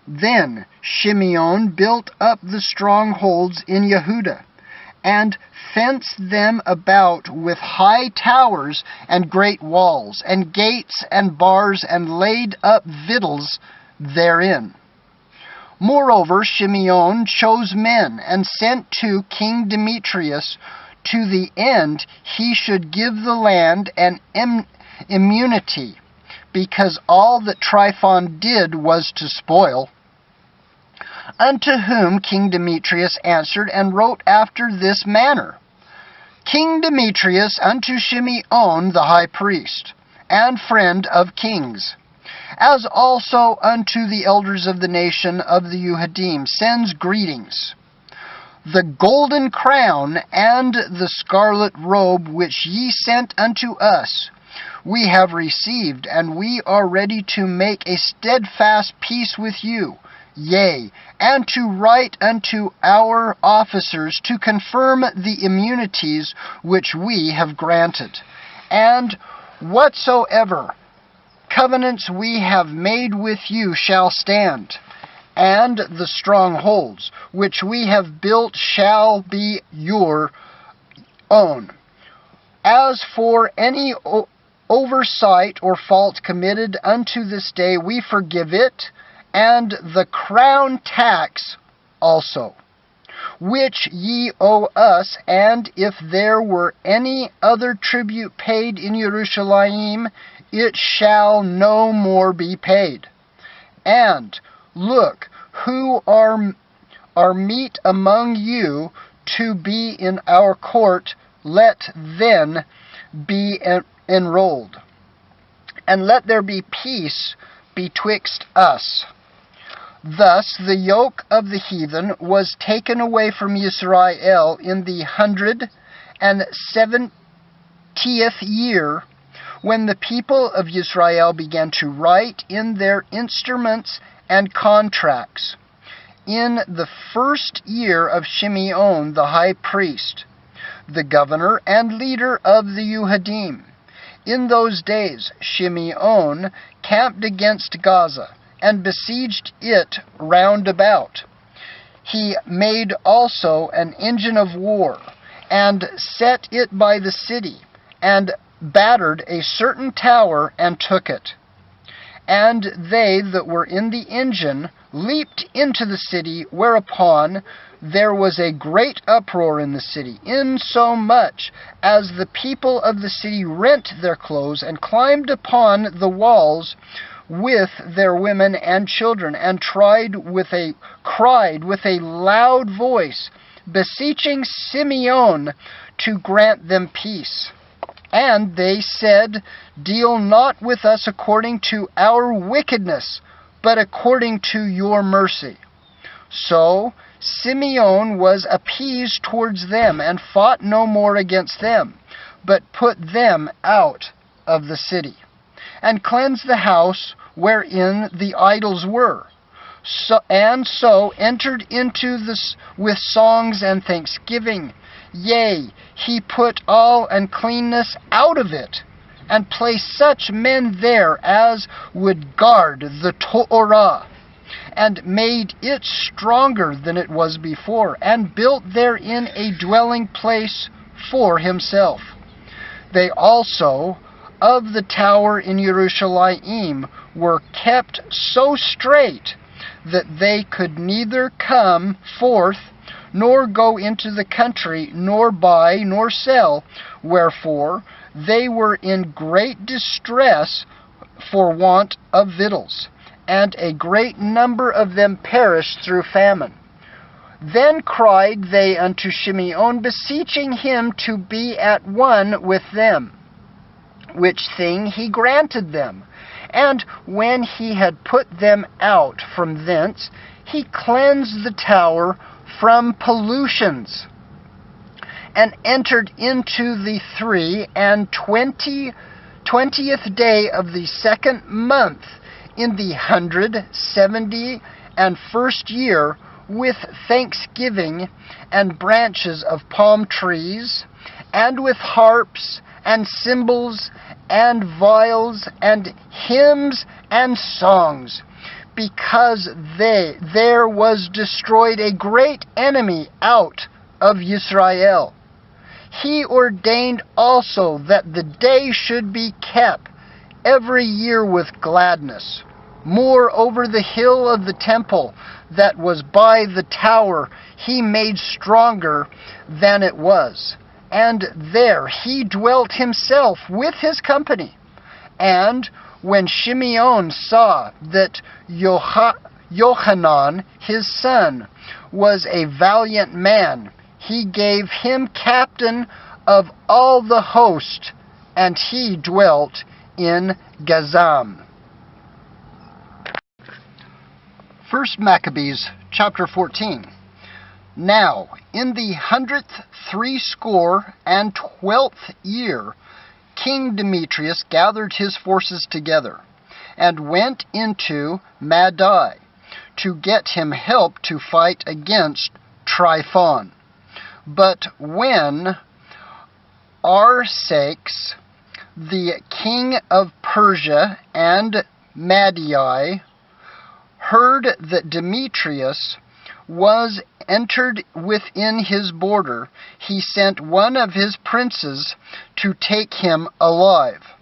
Then Shimeon built up the strongholds in Yehudah, and fenced them about with high towers and great walls, and gates and bars, and laid up victuals therein. Moreover, Shimeon chose men, and sent to King Demetrius, to the end he should give the land an immunity, because all that Tryphon did was to spoil. Unto whom King Demetrius answered and wrote after this manner: King Demetrius unto Shimeon the high priest, and friend of kings, as also unto the elders of the nation of the Yehudim, sends greetings. The golden crown and the scarlet robe which ye sent unto us, we have received, and we are ready to make a steadfast peace with you, yea, and to write unto our officers to confirm the immunities which we have granted. And whatsoever covenants we have made with you shall stand, and the strongholds which we have built shall be your own. As for any oversight or fault committed unto this day, we forgive it, and the crown tax also, which ye owe us, and if there were any other tribute paid in Jerusalem, it shall no more be paid. And look, who are meet among you to be in our court, let then be enrolled, and let there be peace betwixt us. Thus the yoke of the heathen was taken away from Israel in the 170th year, when the people of Israel began to write in their instruments and contracts, in the first year of Shimeon the high priest, the governor and leader of the Yehudim. In those days Shimeon camped against Gaza, and besieged it round about. He made also an engine of war, and set it by the city, and battered a certain tower, and took it. And they that were in the engine leaped into the city, whereupon there was a great uproar in the city, insomuch as the people of the city rent their clothes, and climbed upon the walls with their women and children, and cried with a loud voice, beseeching Simeon to grant them peace. And they said, Deal not with us according to our wickedness, but according to your mercy. So Simeon was appeased towards them, and fought no more against them, but put them out of the city, and cleansed the house wherein the idols were. So entered into this with songs and thanksgiving. Yea, he put all uncleanness out of it, and placed such men there as would guard the Torah, and made it stronger than it was before, and built therein a dwelling place for himself. They also of the tower in Jerusalem were kept so strait that they could neither come forth nor go into the country, nor buy nor sell, wherefore they were in great distress for want of victuals. and a great number of them perished through famine. Then cried they unto Shimeon, beseeching him to be at one with them, which thing he granted them. And when he had put them out from thence, he cleansed the tower from pollutions, and entered into the 23 day of the 2nd month, in the 171st year, with thanksgiving and branches of palm trees, and with harps and cymbals and viols and hymns and songs, because there was destroyed a great enemy out of Israel. He ordained also that the day should be kept every year with gladness. Moreover, the hill of the temple that was by the tower he made stronger than it was, and there he dwelt himself with his company. And when Shimeon saw that Johanan his son was a valiant man, he gave him captain of all the host, and he dwelt in Gazam. 1 Maccabees chapter 14. Now, in the 163 year, King Demetrius gathered his forces together, and went into Madai, to get him help to fight against Tryphon. But when Arsaces, the king of Persia and Madai, heard that Demetrius was entered within his border, he sent one of his princes to take him alive,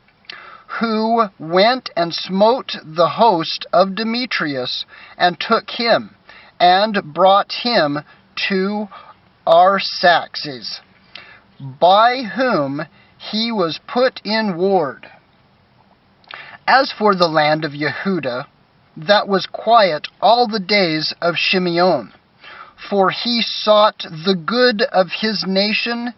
who went and smote the host of Demetrius, and took him, and brought him to Arsaces, by whom he was put in ward. As for the land of Yehudah, that was quiet all the days of Shimeon, for he sought the good of his nation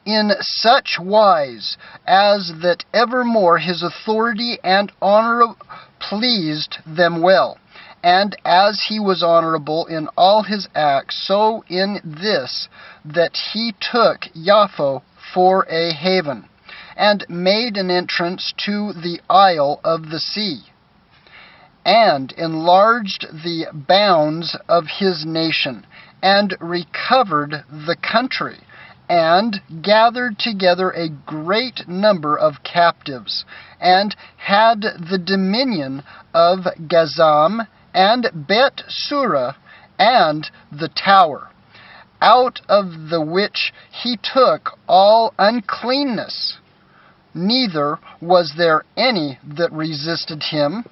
in such wise as that evermore his authority and honor pleased them well. And as he was honorable in all his acts, so in this, that he took Yapho for a haven, and made an entrance to the isle of the sea, and enlarged the bounds of his nation, and recovered the country, and gathered together a great number of captives, and had the dominion of Gazam, and Bet Surah, and the tower, out of the which he took all uncleanness. Neither was there any that resisted him.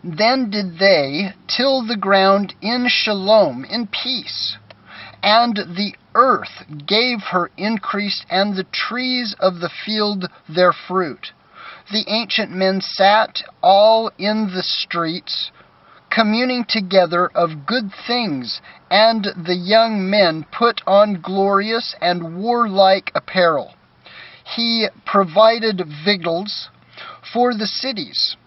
Then did they till the ground in shalom, in peace, and the earth gave her increase, and the trees of the field their fruit. The ancient men sat all in the streets, communing together of good things, and the young men put on glorious and warlike apparel. He provided victuals for the cities,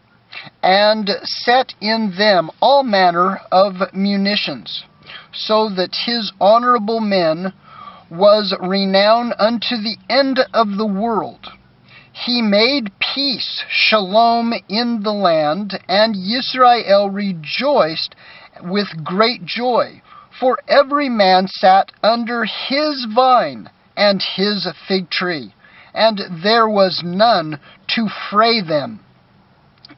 and set in them all manner of munitions, so that his honorable men was renowned unto the end of the world. He made peace, shalom, in the land, and Israel rejoiced with great joy, for every man sat under his vine and his fig tree, and there was none to fray them.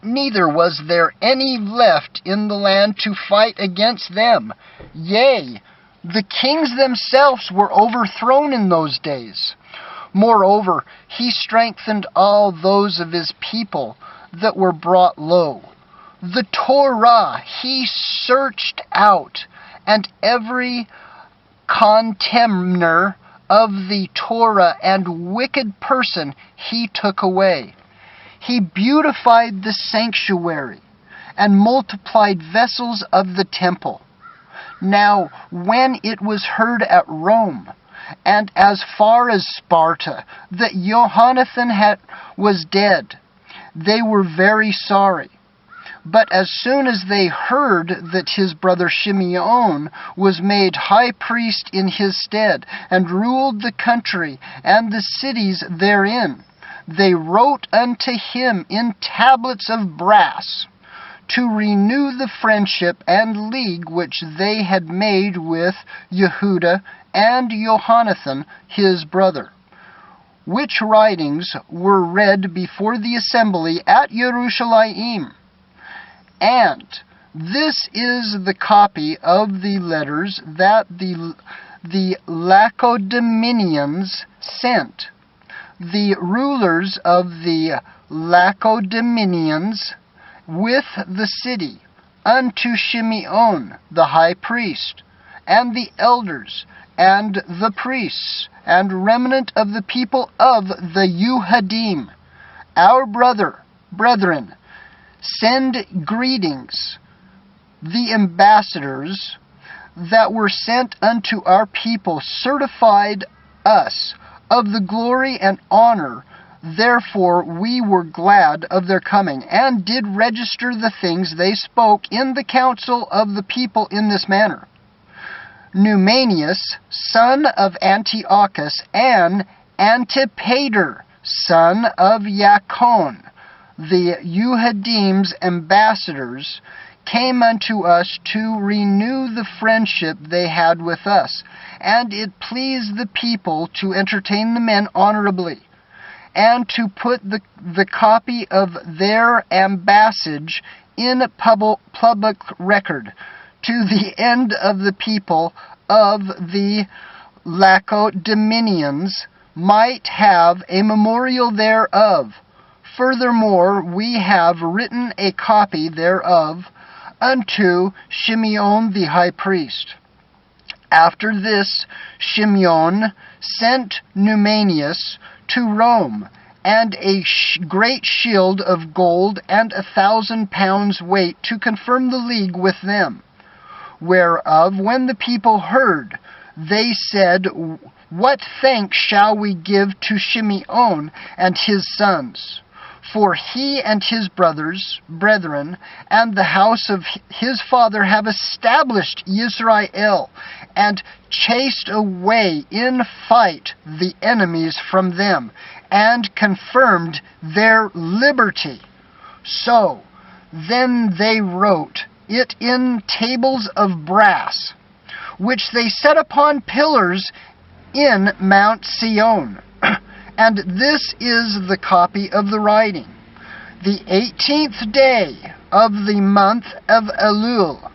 Neither was there any left in the land to fight against them. Yea, the kings themselves were overthrown in those days. Moreover, he strengthened all those of his people that were brought low. The Torah he searched out, and every contemner of the Torah and wicked person he took away. He beautified the sanctuary, and multiplied vessels of the temple. Now, when it was heard at Rome, and as far as Sparta, that Jonathan was dead, they were very sorry. But as soon as they heard that his brother Shimeon was made high priest in his stead, and ruled the country and the cities therein, they wrote unto him in tablets of brass, to renew the friendship and league which they had made with Yehuda and Jonathan his brother, which writings were read before the assembly at Jerusalem. And this is the copy of the letters that the Lacedaemonians sent. The rulers of the Lacedaemonians with the city unto Shimeon the high priest, and the elders, and the priests, and remnant of the people of the Yehudim, our brethren, send greetings. The ambassadors that were sent unto our people certified us of the glory and honor. Therefore we were glad of their coming, and did register the things they spoke in the council of the people in this manner. Numanius, son of Antiochus, and Antipater, son of Jacon, the Yehudim's ambassadors, came unto us to renew the friendship they had with us, and it pleased the people to entertain the men honorably, and to put the copy of their ambassage in public record, to the end of the people of the Lacedaemonians might have a memorial thereof. Furthermore, we have written a copy thereof unto Shimeon the high priest. After this, Shimeon sent Numanius to Rome, and a great shield of gold and 1,000 pounds weight, to confirm the league with them. Whereof, when the people heard, they said, What thanks shall we give to Shimeon and his sons? For he and his brethren, and the house of his father have established Israel, and chased away in fight the enemies from them, and confirmed their liberty. So then they wrote it in tables of brass, which they set upon pillars in Mount Sion. And this is the copy of the writing. The 18th day of the month of Elul,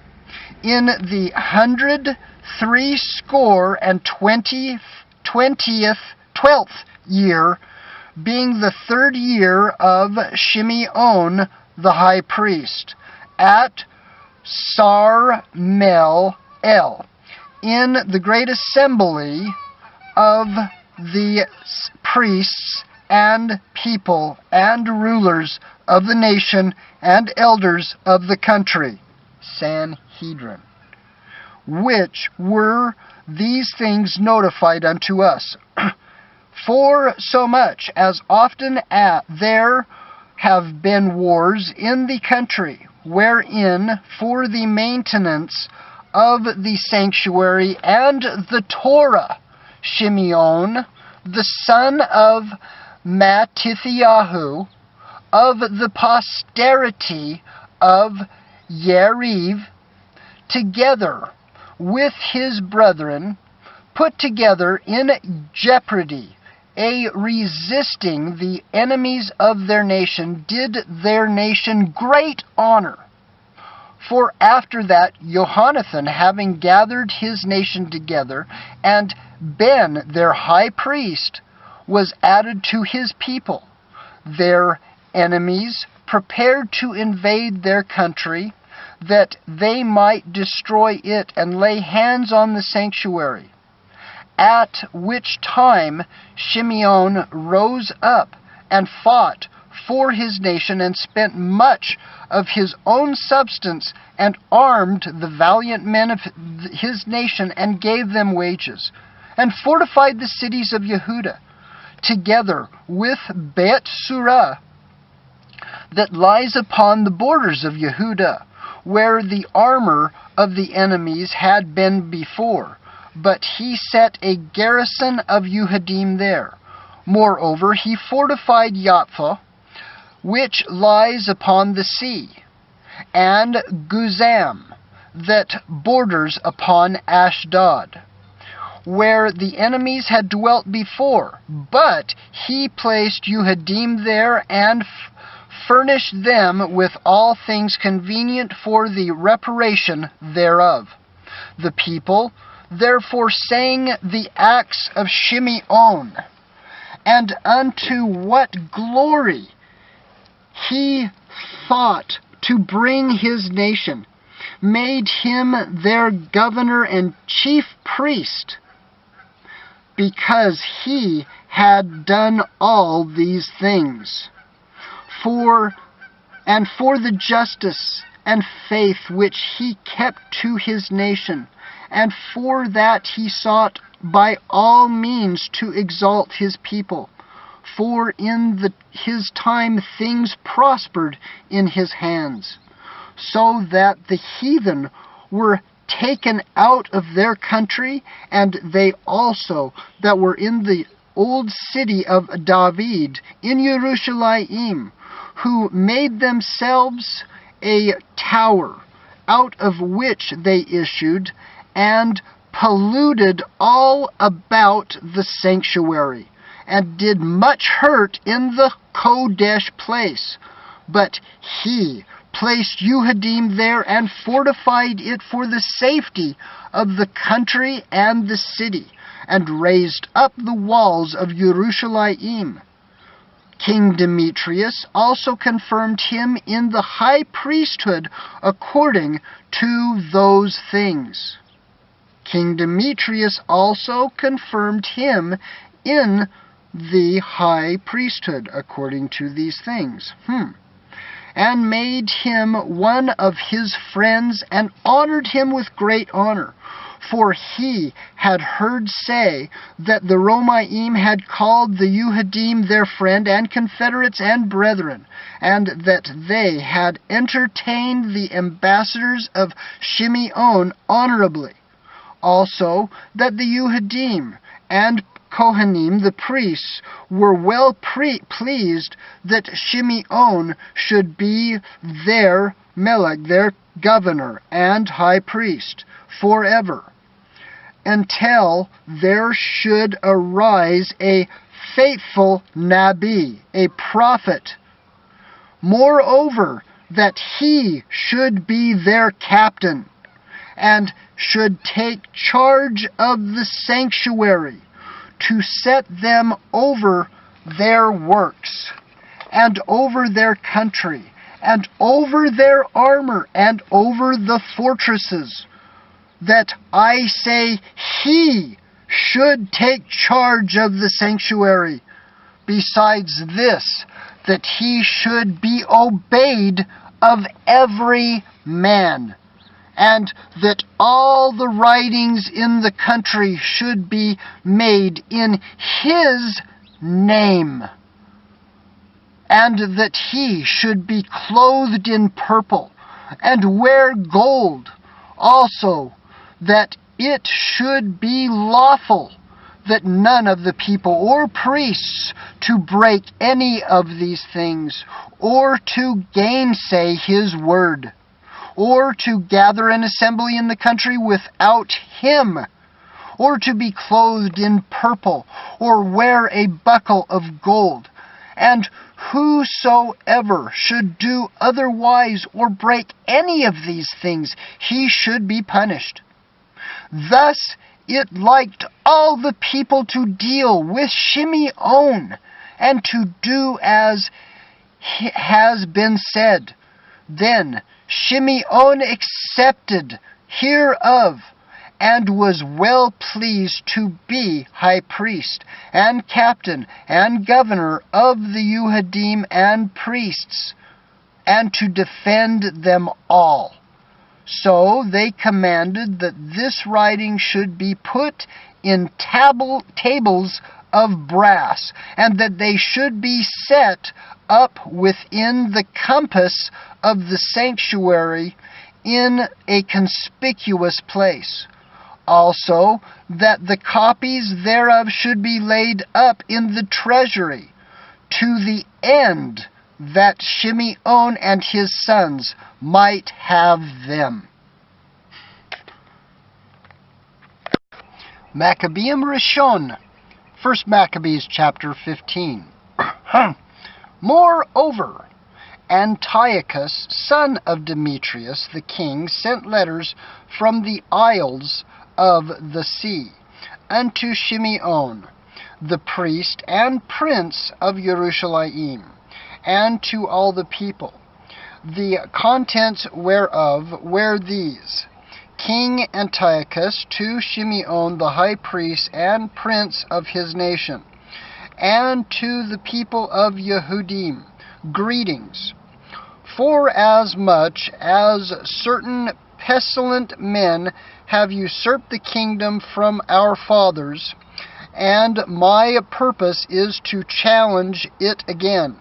in the 120th year, being the 3rd year of Shimeon the high priest, at Sarmel, in the great assembly of the priests and people and rulers of the nation and elders of the country, Sanhedrin, which were these things notified unto us. For so much as often there have been wars in the country, wherein for the maintenance of the sanctuary and the Torah, Shimeon, the son of Mattithiahu, of the posterity of Yeriv, together with his brethren, put together in jeopardy, a resisting the enemies of their nation, did their nation great honor. For after that, Jonathan, having gathered his nation together, and been their high priest, was added to his people. Their enemies prepared to invade their country, that they might destroy it and lay hands on the sanctuary. At which time Shimeon rose up and fought for his nation, and spent much of his own substance, and armed the valiant men of his nation, and gave them wages, and fortified the cities of Yehudah, together with Beit Surah, that lies upon the borders of Yehudah, where the armor of the enemies had been before. But he set a garrison of Yehudim there. Moreover, he fortified Yaphah, which lies upon the sea, and Guzam, that borders upon Ashdod, where the enemies had dwelt before. But he placed Yehudim there, and furnished them with all things convenient for the reparation thereof. The people therefore sang the acts of Shimeon, and unto what glory he thought to bring his nation, made him their governor and chief priest, because he had done all these things. For the justice and faith which he kept to his nation, and for that he sought by all means to exalt his people. For in his time things prospered in his hands, so that the heathen were taken out of their country, and they also that were in the old city of David in Jerusalem, who made themselves a tower, out of which they issued, and polluted all about the sanctuary, and did much hurt in the Kodesh place. But he placed Yehudim there, and fortified it for the safety of the country and the city, and raised up the walls of Jerusalem. King Demetrius also confirmed him in the high priesthood according to those things. King Demetrius also confirmed him in the high priesthood according to these things. And made him one of his friends, and honored him with great honor. For he had heard say that the Romaim had called the Yehudim their friend and confederates and brethren, and that they had entertained the ambassadors of Shimeon honorably. Also that the Yehudim and Kohanim, the priests, were well pleased that Shimeon should be their melech, their governor and high priest, forever, until there should arise a faithful Nabi, a prophet. Moreover, that he should be their captain, and should take charge of the sanctuary, to set them over their works, and over their country, and over their armor, and over the fortresses, that I say he should take charge of the sanctuary. Besides this, that he should be obeyed of every man, and that all the writings in the country should be made in his name, and that he should be clothed in purple, and wear gold. Also, that it should be lawful that none of the people or priests to break any of these things, or to gainsay his word, or to gather an assembly in the country without him, or to be clothed in purple, or wear a buckle of gold. And whosoever should do otherwise, or break any of these things, he should be punished. Thus it liked all the people to deal with Shimeon, and to do as has been said. Then Shimeon accepted hereof, and was well pleased to be high priest, and captain, and governor of the Yehudim and priests, and to defend them all. So they commanded that this writing should be put in tables of brass, and that they should be set up within the compass of the sanctuary in a conspicuous place. Also, that the copies thereof should be laid up in the treasury, to the end that Shimeon and his sons might have them. Maccabeum Rishon, 1 Maccabees chapter 15. Moreover, Antiochus, son of Demetrius the king, sent letters from the isles of the sea unto Shimeon, the priest and prince of Jerusalem, and to all the people. The contents whereof were these: King Antiochus to Shimeon the high priest and prince of his nation, and to the people of Yehudim, greetings. For as much as certain pestilent men have usurped the kingdom from our fathers, and my purpose is to challenge it again,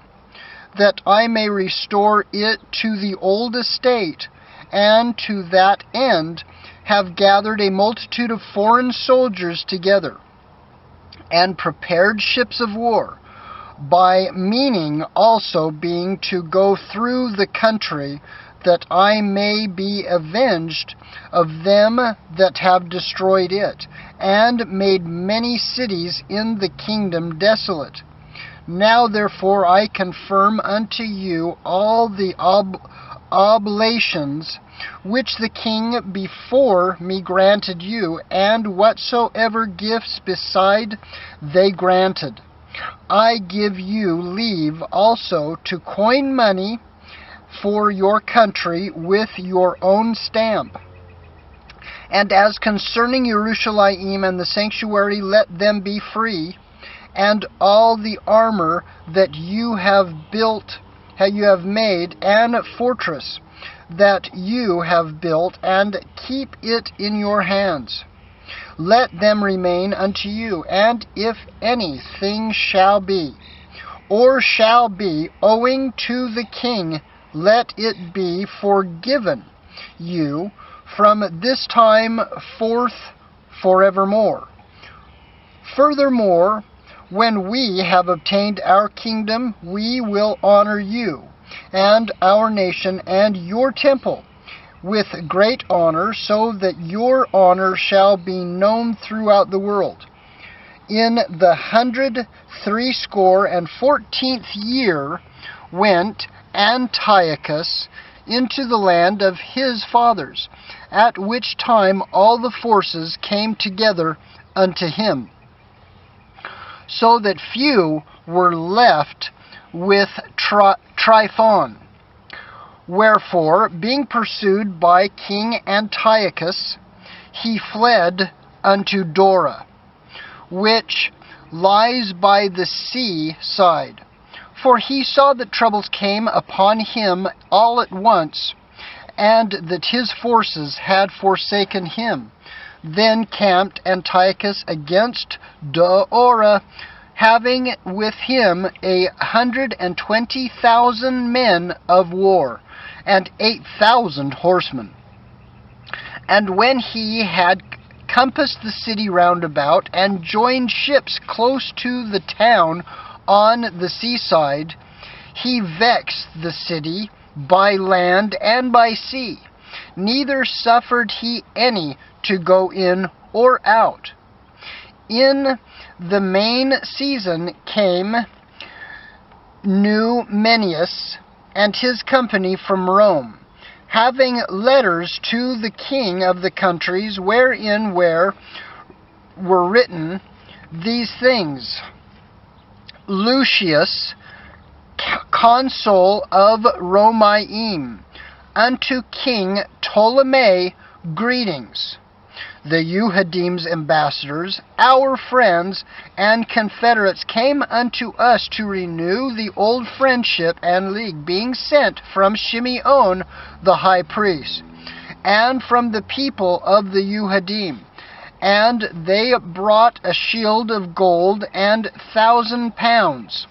that I may restore it to the old estate, and to that end have gathered a multitude of foreign soldiers together, and prepared ships of war, by meaning also being to go through the country, that I may be avenged of them that have destroyed it, and made many cities in the kingdom desolate. Now therefore I confirm unto you all the oblations which the king before me granted you, and whatsoever gifts beside they granted. I give you leave also to coin money for your country with your own stamp. And as concerning Jerusalem and the sanctuary, let them be free, and all the armor that you have built, you have made, and fortress that you have built, and keep it in your hands. Let them remain unto you, and if anything shall be, or shall be owing to the king, let it be forgiven you from this time forth forevermore. Furthermore, when we have obtained our kingdom, we will honor you, and our nation, and your temple, with great honor, so that your honor shall be known throughout the world. In the 114th year went Antiochus into the land of his fathers, at which time all the forces came together unto him, so that few were left with Tryphon. Wherefore, being pursued by King Antiochus, he fled unto Dora, which lies by the sea side. For he saw that troubles came upon him all at once, and that his forces had forsaken him. Then camped Antiochus against Dora, having with him 120,000 men of war, and 8,000 horsemen. And when he had compassed the city round about, and joined ships close to the town on the seaside, he vexed the city by land and by sea, neither suffered he any to go in or out. In the main season came Numenius and his company from Rome, having letters to the king of the countries, wherein were written these things: Lucius, consul of Romaeum, unto King Ptolemy, greetings. The YHWH's ambassadors, our friends and confederates, came unto us to renew the old friendship and league, being sent from Shimeon the high priest, and from the people of the YHWH. And they brought a shield of gold and 1,000 pounds.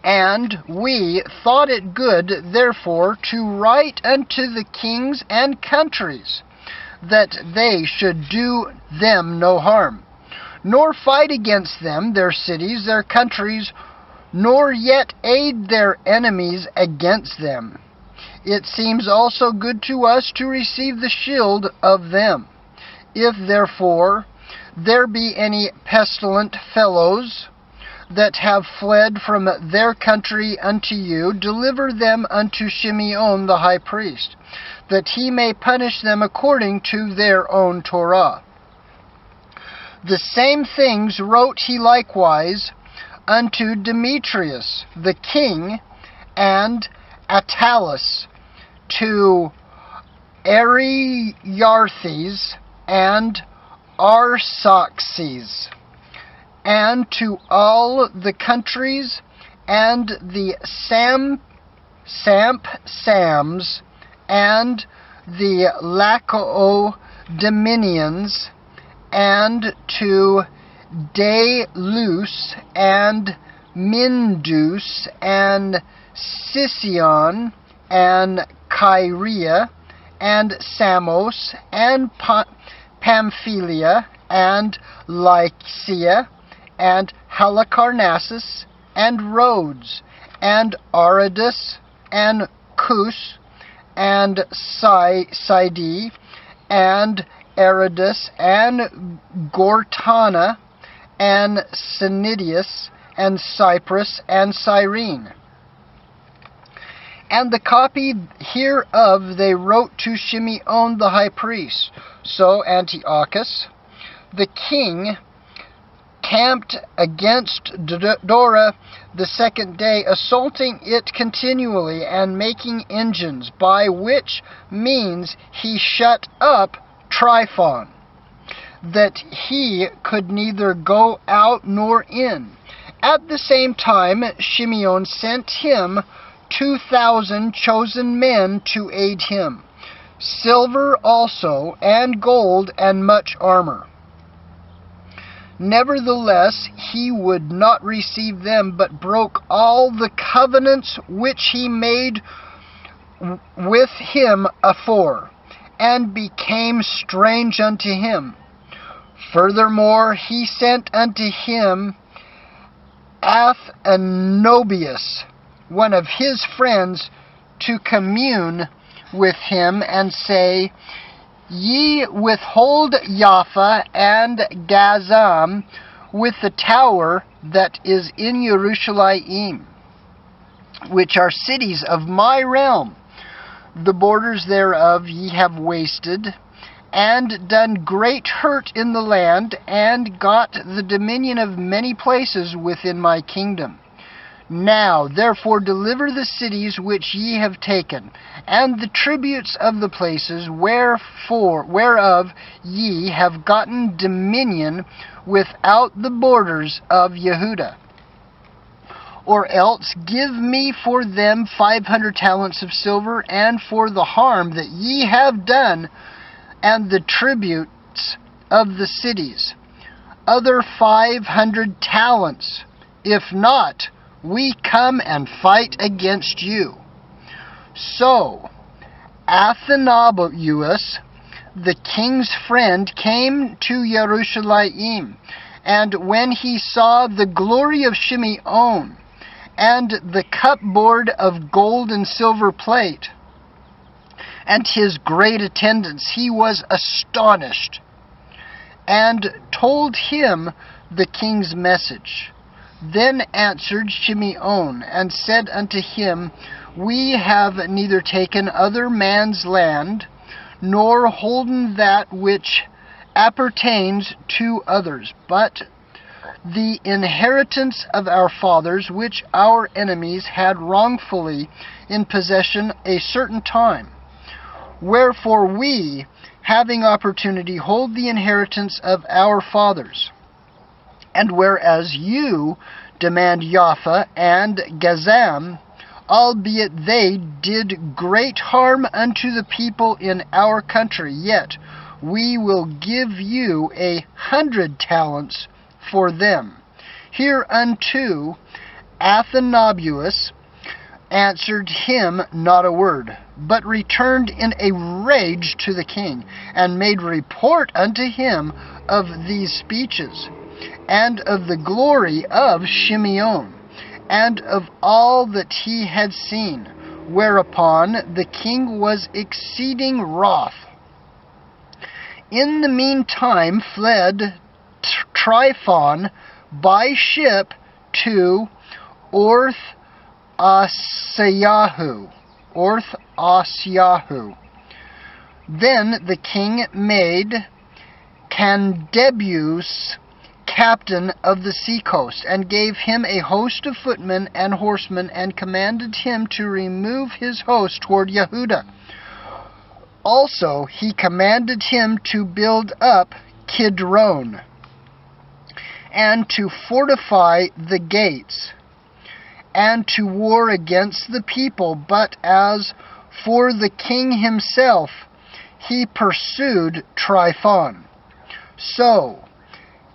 And we thought it good, therefore, to write unto the kings and countries, that they should do them no harm, nor fight against them, their cities, their countries, nor yet aid their enemies against them. It seems also good to us to receive the shield of them. If therefore there be any pestilent fellows that have fled from their country unto you, deliver them unto Shimeon the high priest, that he may punish them according to their own Torah. The same things wrote he likewise unto Demetrius the king, and Attalus, to Ariarthes and Arsaces, and to all the countries, and the Sampsams, and the Lacodominians, and to Delos, and Mindus, and Sicyon, and Kyria, and Samos, and Pamphylia, and Lycia, and Halicarnassus, and Rhodes, and Aridus, and Cus, and Sidie, and Aridus, and Gortana, and Cnidius, and Cyprus, and Cyrene. And the copy hereof they wrote to Shimeon the high priest. So Antiochus the king camped against Dora the second day, assaulting it continually, and making engines, by which means he shut up Tryphon, that he could neither go out nor in. At the same time Shimeon sent him 2,000 chosen men to aid him, silver also, and gold, and much armor. Nevertheless, he would not receive them, but broke all the covenants which he made with him afore, and became strange unto him. Furthermore, he sent unto him Athanobius, one of his friends, to commune with him, and say, Ye withhold Jaffa and Gazam with the tower that is in Jerusalem, which are cities of my realm. The borders thereof ye have wasted, and done great hurt in the land, and got the dominion of many places within my kingdom. Now, therefore, deliver the cities which ye have taken, and the tributes of the places whereof ye have gotten dominion without the borders of Yehuda. Or else give me for them 500 talents of silver, and for the harm that ye have done, and the tributes of the cities, other 500 talents. If not, we come and fight against you. So Athanobius, the king's friend, came to Jerusalem, and when he saw the glory of Shimeon, and the cupboard of gold and silver plate, and his great attendance, he was astonished, and told him the king's message. Then answered Shimeon, and said unto him, We have neither taken other man's land, nor holden that which appertains to others, but the inheritance of our fathers, which our enemies had wrongfully in possession a certain time. Wherefore we having opportunity, hold the inheritance of our fathers. And whereas you demand Jaffa and Gazam, albeit they did great harm unto the people in our country, yet we will give you 100 talents for them. Hereunto Athanabus answered him not a word, but returned in a rage to the king, and made report unto him of these speeches, and of the glory of Shimeon, and of all that he had seen. Whereupon the king was exceeding wroth. In the meantime fled Tryphon by ship to Osyahu. Then the king made Candebius captain of the seacoast, and gave him a host of footmen and horsemen, and commanded him to remove his host toward Yehuda. Also he commanded him to build up Kidron, and to fortify the gates, and to war against the people. But as for the king himself, he pursued Tryphon. So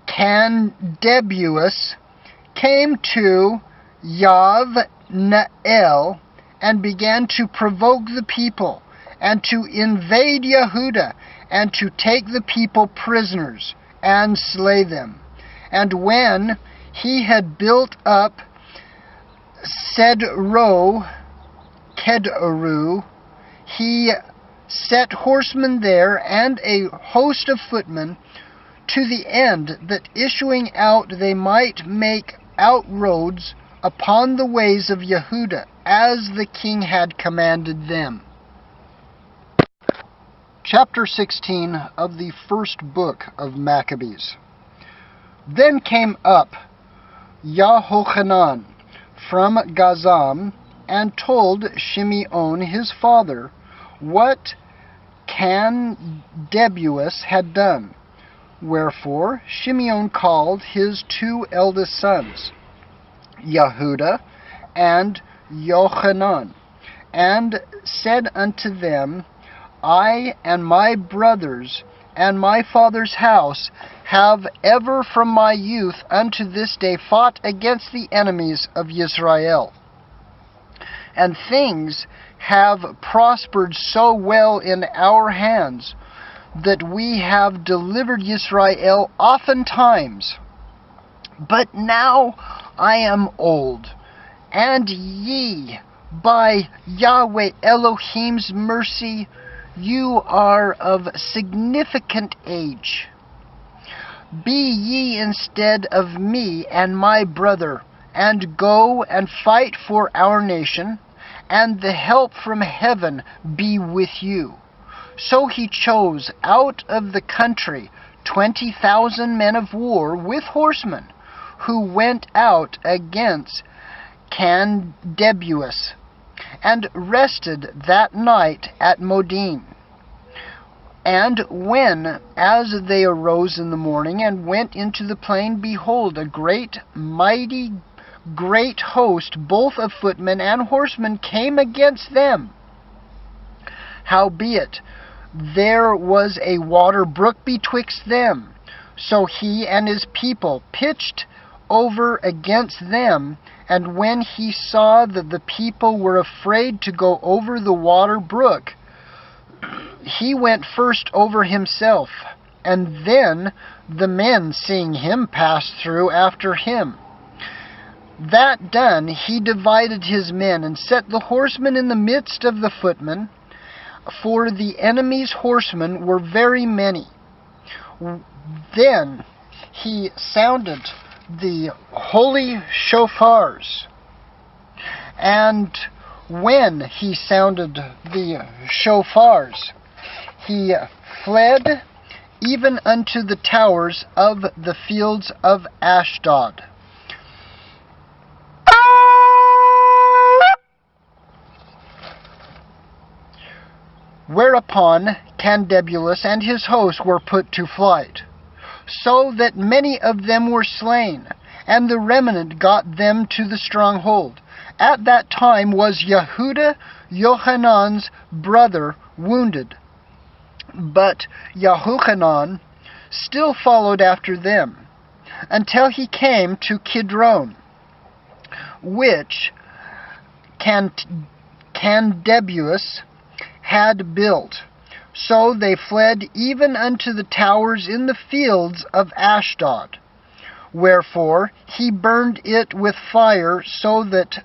Candebius came to Yavnael, and began to provoke the people, and to invade Yehuda, and to take the people prisoners, and slay them. And when he had built up Kedru, he set horsemen there, and a host of footmen, to the end that issuing out they might make outroads upon the ways of Yehuda, as the king had commanded them. Chapter 16 of the first book of Maccabees. Then came up Yehochanan from Gazam, and told Shimeon his father what Candebius had done. Wherefore Shimeon called his 2 eldest sons, Yehuda and Yochanan, and said unto them, I and my brothers and my father's house have ever from my youth unto this day fought against the enemies of Israel. And things have prospered so well in our hands, that we have delivered Israel oftentimes. But now I am old, and ye, by Yahweh Elohim's mercy, you are of significant age. Be ye instead of me and my brother, and go and fight for our nation, and the help from heaven be with you. So he chose out of the country 20,000 men of war with horsemen, who went out against Candebius, and rested that night at Modin. And when, as they arose in the morning, and went into the plain, behold, a great host, both of footmen and horsemen, came against them. Howbeit, there was a water brook betwixt them. So he and his people pitched over against them, and when he saw that the people were afraid to go over the water brook, he went first over himself, and then the men, seeing him, passed through after him. That done, he divided his men, and set the horsemen in the midst of the footmen, for the enemy's horsemen were very many. Then he sounded the holy shofars, and when he sounded the shofars, he fled even unto the towers of the fields of Ashdod. Whereupon Candebulus and his host were put to flight, so that many of them were slain, and the remnant got them to the stronghold. At that time was Yehuda, Yohanan's brother, wounded, but Yehohanan still followed after them, until he came to Kidron, which Candebulus had built. So they fled even unto the towers in the fields of Ashdod. Wherefore he burned it with fire, so that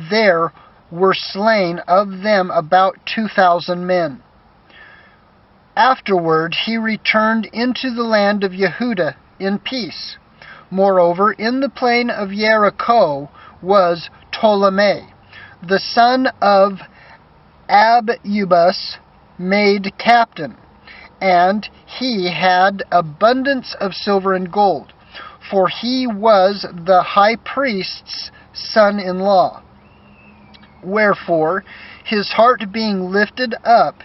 there were slain of them about 2,000 men. Afterward he returned into the land of Yehuda in peace. Moreover, in the plain of Jericho was Ptolemy, the son of Abubus, made captain, and he had abundance of silver and gold, for he was the high priest's son-in-law. Wherefore, his heart being lifted up,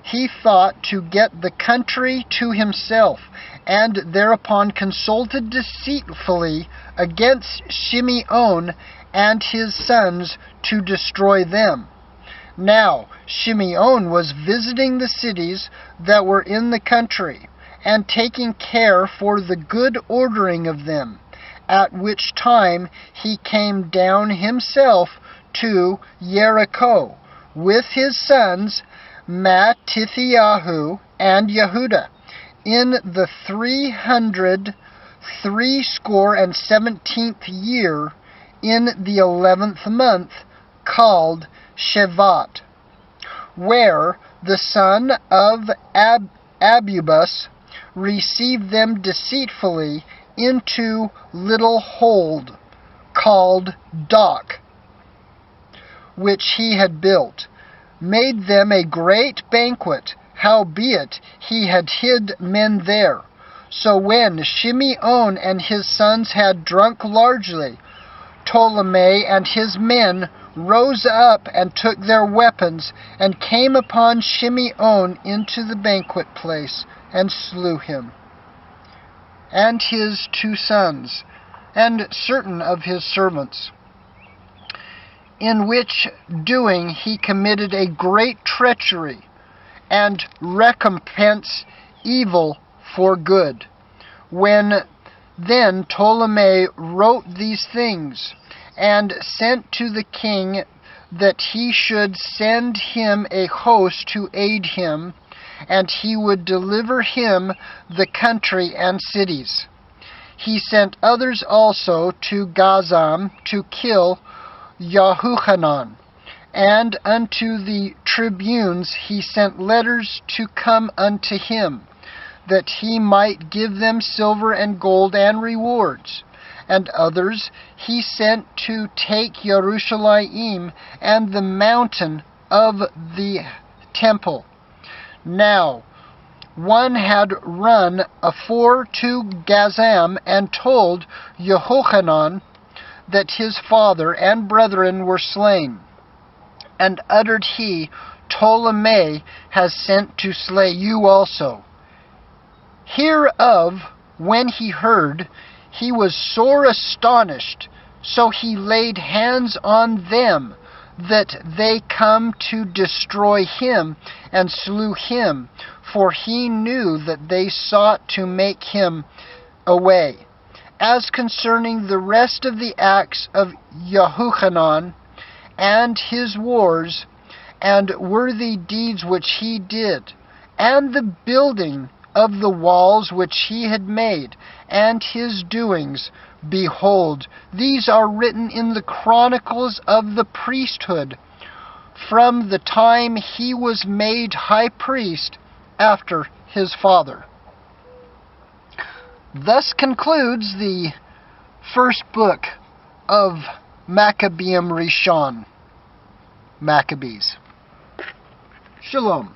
he thought to get the country to himself, and thereupon consulted deceitfully against Shimeon and his sons to destroy them. Now Shimeon was visiting the cities that were in the country, and taking care for the good ordering of them, at which time he came down himself to Jericho, with his sons Mattithiahu and Yehuda, in the 317th year, in the 11th month, called Shevat, where the son of Abubus received them deceitfully into little hold, called Dock, which he had built, made them a great banquet, howbeit he had hid men there. So when Shimeon and his sons had drunk largely, Ptolemy and his men rose up and took their weapons, and came upon Shimeon into the banquet place, and slew him, and his 2 sons, and certain of his servants. In which doing he committed a great treachery, and recompense evil for good. When then Ptolemy wrote these things, and sent to the king that he should send him a host to aid him, and he would deliver him the country and cities. He sent others also to Gazam to kill Yehohanan, and unto the tribunes he sent letters to come unto him, that he might give them silver and gold and rewards. And others he sent to take Jerusalem and the mountain of the temple. Now one had run afore to Gazam, and told Yehohanan that his father and brethren were slain. And uttered he, Ptolemy has sent to slay you also. Hereof, when he heard, he was sore astonished, so he laid hands on them, that they come to destroy him, and slew him, for he knew that they sought to make him away. As concerning the rest of the acts of Yehohanan, and his wars, and worthy deeds which he did, and the building of the walls which he had made, and his doings, behold, these are written in the chronicles of the priesthood, from the time he was made high priest after his father. Thus concludes the first book of Maccabees. Maccabees. Shalom.